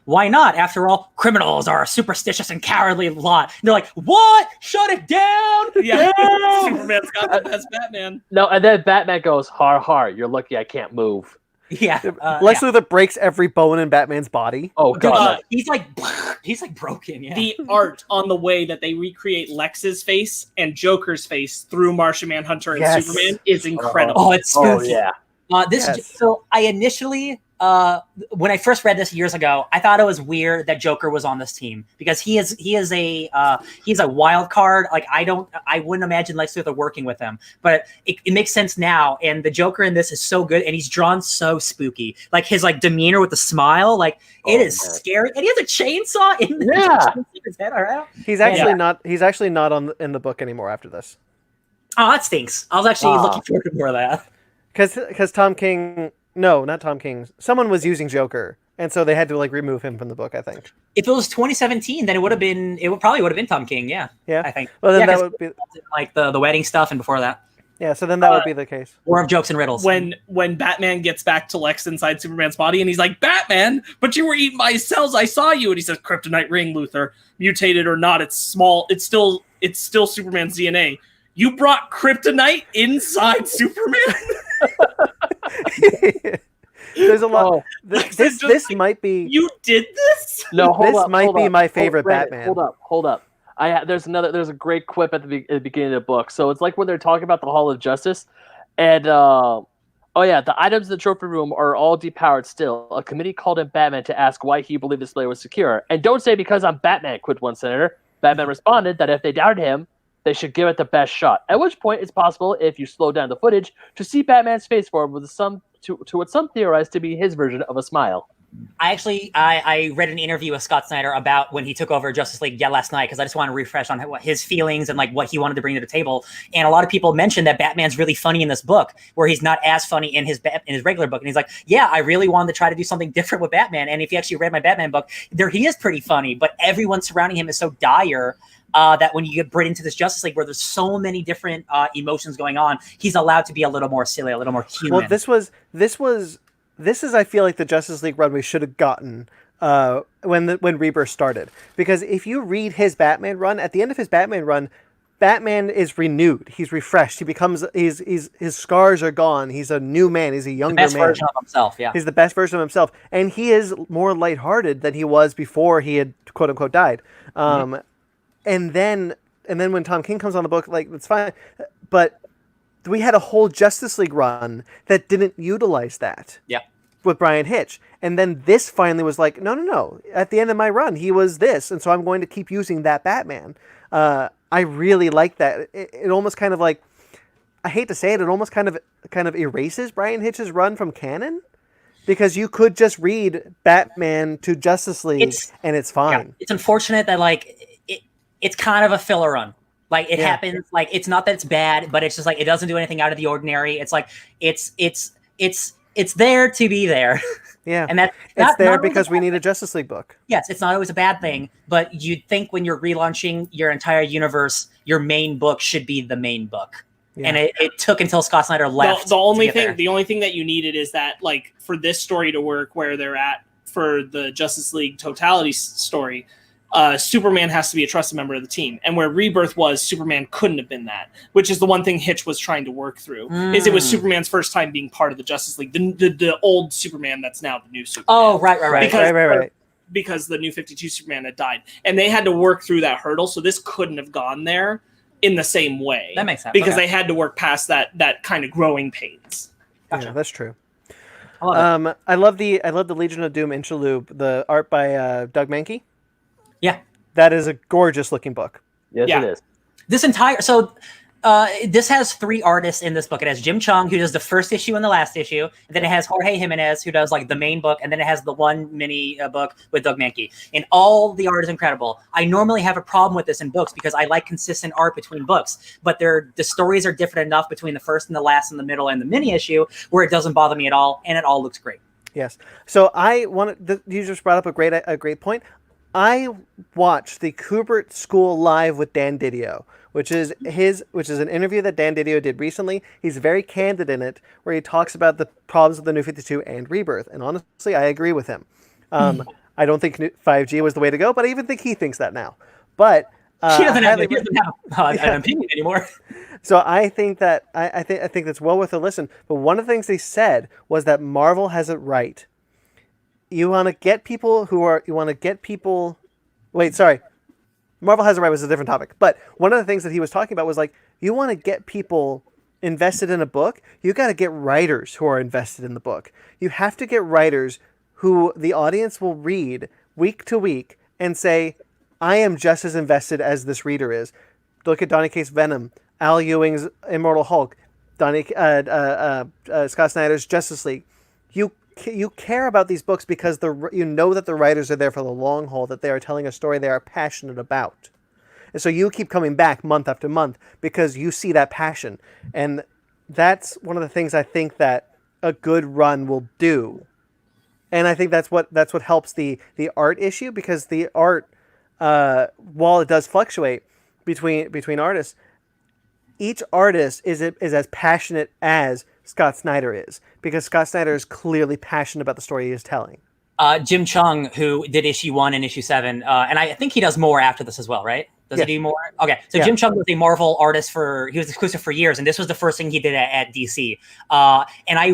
why not? After all, criminals are a superstitious and cowardly lot. And they're like, what? Shut it down! Yeah, No! Superman's got the best Batman. No, and then Batman goes, har har, you're lucky I can't move. Yeah. Lex Luthor breaks every bone in Batman's body. Oh Dude, god. he's like broken. Yeah. The art on the way that they recreate Lex's face and Joker's face through Martian Manhunter and Yes. Superman is incredible. Oh, it's Oh spooky. yeah. So I initially, when I first read this years ago, I thought it was weird that Joker was on this team because he's a wild card. Like I wouldn't imagine Lex Luthor working with him, but it makes sense now. And the Joker in this is so good, and he's drawn so spooky. Like his demeanor with the smile, it is scary. And he has a chainsaw in his head. All right. He's actually not. He's actually not in the book anymore after this. Oh, that stinks. I was actually looking forward to more of that. Because Tom King, no, not Tom King. Someone was using Joker, and so they had to remove him from the book. I think. If it was 2017, then it probably would have been Tom King. Yeah. Yeah. I think. Well, then yeah, that would be like the wedding stuff and before that. Yeah. So then that would be the case. War of Jokes and Riddles. When Batman gets back to Lex inside Superman's body, and he's like, "Batman, but you were eaten by cells. I saw you." And he says, "Kryptonite ring, Luthor, mutated or not, it's small. It's still Superman's DNA. You brought kryptonite inside Superman." There's a lot. Oh. This might be. You did this? No, hold This up, might be my favorite Brandon, Batman. Hold up. There's a great quip at the beginning of the book. So it's like when they're talking about the Hall of Justice, and the items in the trophy room are all depowered still. A committee called in Batman to ask why he believed the display was secure. And don't say because I'm Batman, quit one senator. Batman responded that if they doubted him, they should give it the best shot. At which point, it's possible, if you slow down the footage, to see Batman's face form with to what some theorize to be his version of a smile. I read an interview with Scott Snyder about when he took over Justice League last night because I just want to refresh on his feelings and what he wanted to bring to the table. And a lot of people mentioned that Batman's really funny in this book, where he's not as funny in his regular book. And he's like, yeah, I really wanted to try to do something different with Batman. And if you actually read my Batman book, he is pretty funny, but everyone surrounding him is so dire that when you get brought into this Justice League where there's so many different emotions going on, he's allowed to be a little more silly, a little more human. Well, this is I feel like the Justice League run we should have gotten when Rebirth started, because if you read his Batman run, at the end of his Batman run, Batman is renewed. He's refreshed. He becomes his scars are gone. He's a new man. He's a younger man. The best version of himself. Yeah, he's the best version of himself, and he is more lighthearted than he was before he had quote unquote died. And then when Tom King comes on the book, it's fine, but we had a whole Justice League run that didn't utilize that. Yeah. With Brian Hitch. And then this finally was like, no. At the end of my run, he was this, and so I'm going to keep using that Batman. I really like that. It almost kind of I hate to say it, almost kind of erases Brian Hitch's run from canon. Because you could just read Batman to Justice League and it's fine. Yeah. It's unfortunate that it's kind of a filler run. It happens. It's not that it's bad, but it's just it doesn't do anything out of the ordinary. It's it's there to be there. Yeah, and that's it's there because we need a Justice League book. Yes, it's not always a bad thing, but you'd think when you're relaunching your entire universe, your main book should be the main book. Yeah. And it took until Scott Snyder left. The only thing that you needed is that for this story to work where they're at for the Justice League Totality story, Superman has to be a trusted member of the team. And where Rebirth was, Superman couldn't have been that, which is the one thing Hitch was trying to work through. Is it was Superman's first time being part of the Justice League, the old Superman that's now the new Superman. Oh, right. Because the new 52 Superman had died, and they had to work through that hurdle. So this couldn't have gone there in the same way. That makes sense. Because they had to work past that kind of growing pains. Gotcha. Yeah, that's true. I love the Legion of Doom interlude, the art by Doug Mankey. Yeah, that is a gorgeous looking book. Yes, it is. This entire This has 3 artists in this book. It has Jim Chung, who does the first issue and the last issue. And then it has Jorge Jimenez, who does like the main book. And then it has the one mini book with Doug Mankey. And all the art is incredible. I normally have a problem with this in books because I like consistent art between books. But the stories are different enough between the first and the last and the middle and the mini issue where it doesn't bother me at all. And it all looks great. Yes. So you just brought up a great point. I watched the Kubert School Live with Dan Didio, which is an interview that Dan Didio did recently. He's very candid in it, where he talks about the problems of the New 52 and Rebirth. And honestly, I agree with him. I don't think 5G was the way to go, but I even think he thinks that now. But he doesn't have an opinion anymore. So I think that I think that's well worth a listen. But one of the things they said was that Marvel has it right. You want to get people Wait, sorry. Marvel has it right was a different topic. But one of the things that he was talking about was like, you want to get people invested in a book, you got to get writers who are invested in the book. You have to get writers who the audience will read week to week and say, I am just as invested as this reader is. Look at Donny Cates' Venom, Al Ewing's Immortal Hulk, Scott Snyder's Justice League. You care about these books because you know that the writers are there for the long haul, that they are telling a story they are passionate about. And so you keep coming back month after month because you see that passion. And that's one of the things I think that a good run will do. And I think that's what helps the art issue, because the art, while it does fluctuate between artists, each artist is as passionate as Scott Snyder is, because Scott Snyder is clearly passionate about the story he is telling. Jim Chung, who did issue 1 and issue 7, and I think he does more after this as well, right? Does he do more? Okay, so Jim Chung was a Marvel artist he was exclusive for years, and this was the first thing he did at DC. And I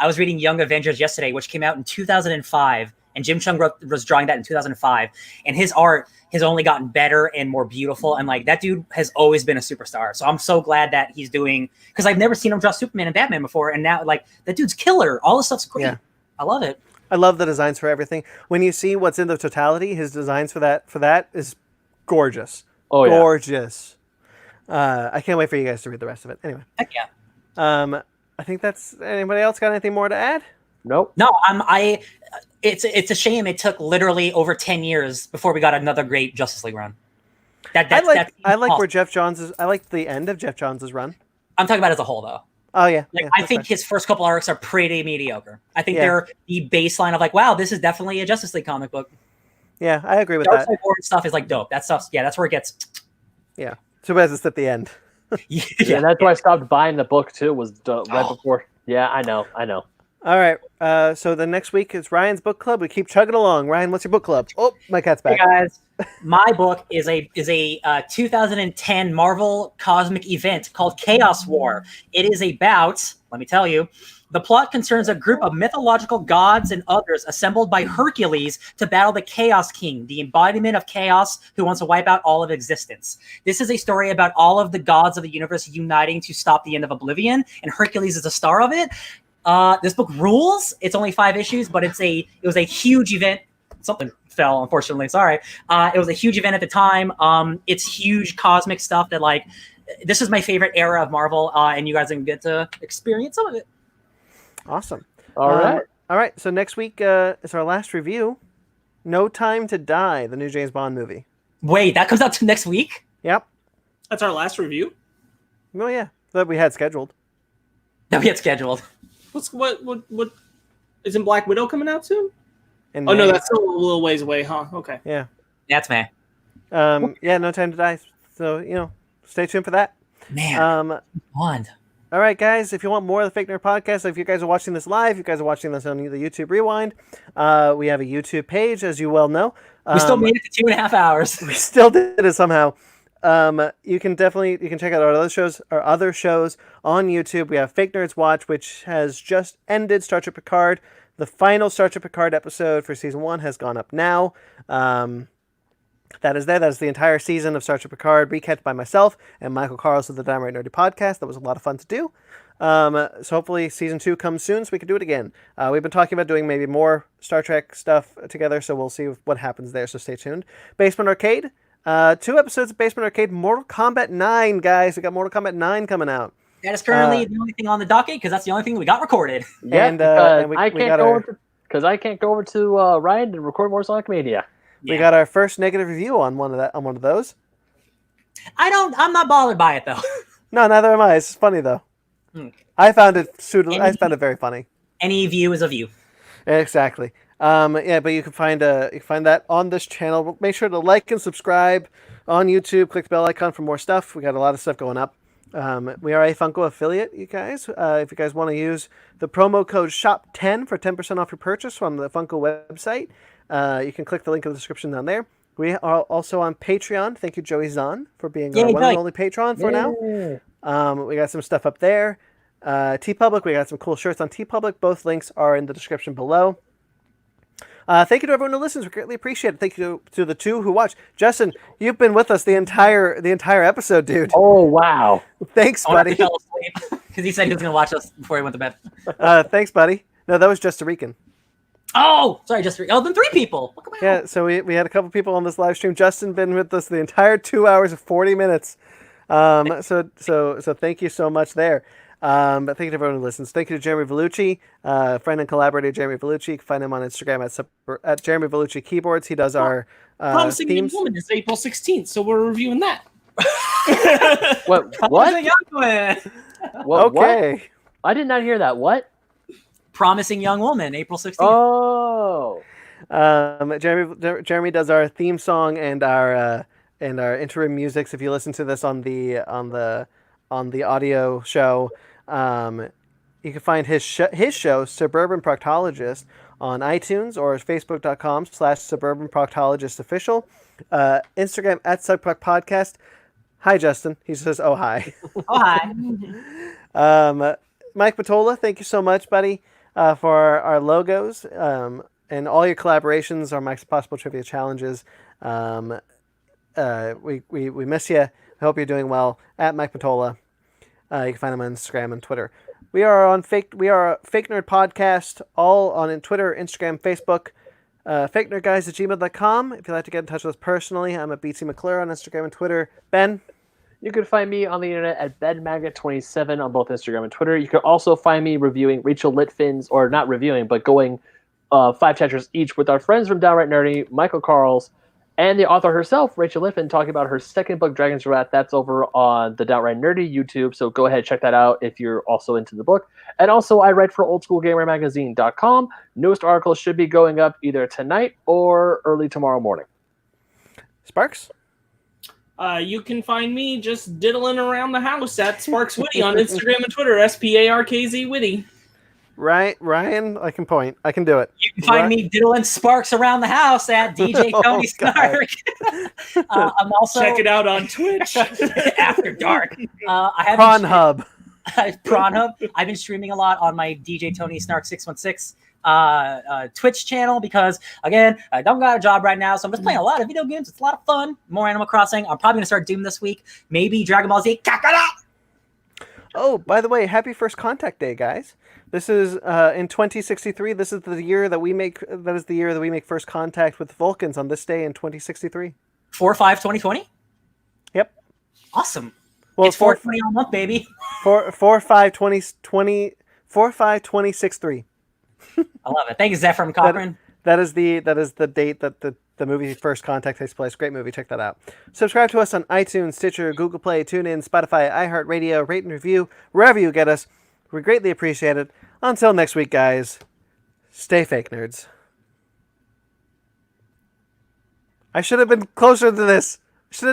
was reading Young Avengers yesterday, which came out in 2005, and Jim Chung was drawing that in 2005, and his art has only gotten better and more beautiful, and like that dude has always been a superstar. So I'm so glad that he's doing, because I've never seen him draw Superman and Batman before, and now like that dude's killer. All this stuff's great. Yeah. I love it. I love the designs for everything. When you see what's in the Totality, his designs for that is gorgeous. Oh, gorgeous. Yeah. I can't wait for you guys to read the rest of it. Anyway. Heck yeah. I think that's. Anybody else got anything more to add? Nope. No. It's a shame it took literally over 10 years before we got another great Justice League run. I like where Jeff Johns is. I like the end of Jeff Johns' run. I'm talking about as a whole, though. Oh yeah. I think his first couple arcs are pretty mediocre. I think they're the baseline of like, wow, this is definitely a Justice League comic book. Yeah, I agree with that. Dark stuff is like dope. That stuff's that's where it gets. Yeah, too bad it's at the end. Yeah, that's why I stopped buying the book too. Was right before. Yeah, I know. All right. So the next week is Ryan's book club. We keep chugging along. Ryan, what's your book club? Oh, my cat's back. Hey guys, my book is a 2010 Marvel cosmic event called Chaos War. It is about, let me tell you, the plot concerns a group of mythological gods and others assembled by Hercules to battle the Chaos King, the embodiment of chaos who wants to wipe out all of existence. This is a story about all of the gods of the universe uniting to stop the end of oblivion, and Hercules is the star of it. This book rules. It's only 5 issues, but it was a huge event. Something fell, unfortunately. Sorry. It was a huge event at the time. It's huge cosmic stuff that like, this is my favorite era of Marvel, and you guys can get to experience some of it. Awesome. All right. So next week is our last review. No Time to Die, the new James Bond movie. Wait, that comes out next week? Yep. That's our last review? Oh yeah, that we had scheduled. What isn't Black Widow coming out soon? In no, May. that's still a little ways away, huh? Okay. Yeah. That's May. Yeah, No Time to Die. So, stay tuned for that. Man. Bond. All right, guys, if you want more of the Fake Nerd Podcast, if you guys are watching this live, you guys are watching this on the YouTube Rewind, we have a YouTube page, as you well know. We still made it to 2.5 hours. We still did it somehow. You can check out our other shows on YouTube. We have Fake Nerds Watch, which has just ended Star Trek Picard. The final Star Trek Picard episode for season 1 has gone up now. That is there. That is the entire season of Star Trek Picard, recapped by myself and Michael Carlos of the Downright Nerdy Podcast. That was a lot of fun to do. So hopefully season 2 comes soon so we can do it again. We've been talking about doing maybe more Star Trek stuff together, so we'll see what happens there, so stay tuned. Basement Arcade. 2 episodes of Basement Arcade, Mortal Kombat 9, guys. We got Mortal Kombat 9 coming out. That is currently the only thing on the docket because that's the only thing we got recorded. Yeah, And, I can't go over to Ryan and record more Sonic Mania. We got our first negative review on one of those. I'm not bothered by it though. No, neither am I. It's funny though. I found it very funny. Any view is a view. Exactly. Yeah, but you can find that on this channel. Make sure to like and subscribe on YouTube. Click the bell icon for more stuff. We got a lot of stuff going up. We are a Funko affiliate, you guys. If you guys want to use the promo code SHOP10 for 10% off your purchase from the Funko website, you can click the link in the description down there. We are also on Patreon. Thank you, Joey Zahn, for being our one and only patron for now. We got some stuff up there. TeePublic, we got some cool shirts on TeePublic. Both links are in the description below. Thank you to everyone who listens. We greatly appreciate it. Thank you to the 2 who watched. Justin, you've been with us the entire episode, dude. Oh, wow. Thanks, buddy. He fell asleep because he said he was going to watch us before he went to bed. Thanks, buddy. No, that was just a Rican. Oh, sorry, then 3 people. Yeah, so we had a couple people on this live stream. Justin been with us the entire 2 hours and 40 minutes. So thank you so much there. But thank you to everyone who listens. Thank you to Jeremy Vellucci, friend and collaborator Jeremy Vellucci. You can find him on Instagram at Jeremy Vellucci Keyboards. He does our Promising themes. Young Woman is April 16th, so we're reviewing that. What? Promising Young Woman. Okay. What? I did not hear that. What? Promising Young Woman, April 16th. Oh. Jeremy does our theme song and our interim music. So if you listen to this on the audio show, you can find his show Suburban Proctologist on iTunes or Facebook.com/Suburban Proctologist Official. Instagram at SubPodcast. Hi, Justin. He says, "Oh hi." Oh hi. Mike Patola, thank you so much, buddy, for our logos and all your collaborations, our Mike's Possible Trivia Challenges. We miss you. I hope you're doing well. At Mike Patola. You can find him on Instagram and Twitter. We are Fake Nerd Podcast, all on Twitter, Instagram, Facebook. FakeNerdGuys@gmail.com. If you'd like to get in touch with us personally, I'm at BT McClure on Instagram and Twitter. Ben? You can find me on the internet at BenMaggot27 on both Instagram and Twitter. You can also find me reviewing Rachel Litfin's, or not reviewing, but going 5 chapters each with our friends from Downright Nerdy, Michael Carls, and the author herself, Rachel Litfin, talking about her second book, Dragon's Wrath. That's over on the Downright Nerdy YouTube, so go ahead and check that out if you're also into the book. And also, I write for OldSchoolGamerMagazine.com. Newest articles should be going up either tonight or early tomorrow morning. Sparks? You can find me just diddling around the house at Sparks Witty on Instagram and Twitter, SPARKZ Witty. Right, Ryan, I can point. I can do it. You can find me diddling sparks around the house at DJ Tony Snark. I'm also check it out on Twitch after dark. I have Prawnhub. Prawnhub. I've been streaming a lot on my DJ Tony Snark 616 Twitch channel because again, I don't got a job right now, so I'm just playing a lot of video games. It's a lot of fun. More Animal Crossing. I'm probably gonna start Doom this week. Maybe Dragon Ball Z. Kakarot! Oh, by the way, happy First Contact Day, guys. This is in 2063. This is the year that we make. That is the year that we make first contact with Vulcans on this day in 2063. 4/5/2020. Yep. Awesome. Well, it's 4/20 all month, baby. 4/5/2063. I love it. Thank you, Zephyr Cochran. That is the date that the movie First Contact takes place. Great movie. Check that out. Subscribe to us on iTunes, Stitcher, Google Play, TuneIn, Spotify, iHeartRadio. Rate and review wherever you get us. We greatly appreciate it. Until next week, guys, stay fake nerds. I should have been closer to this.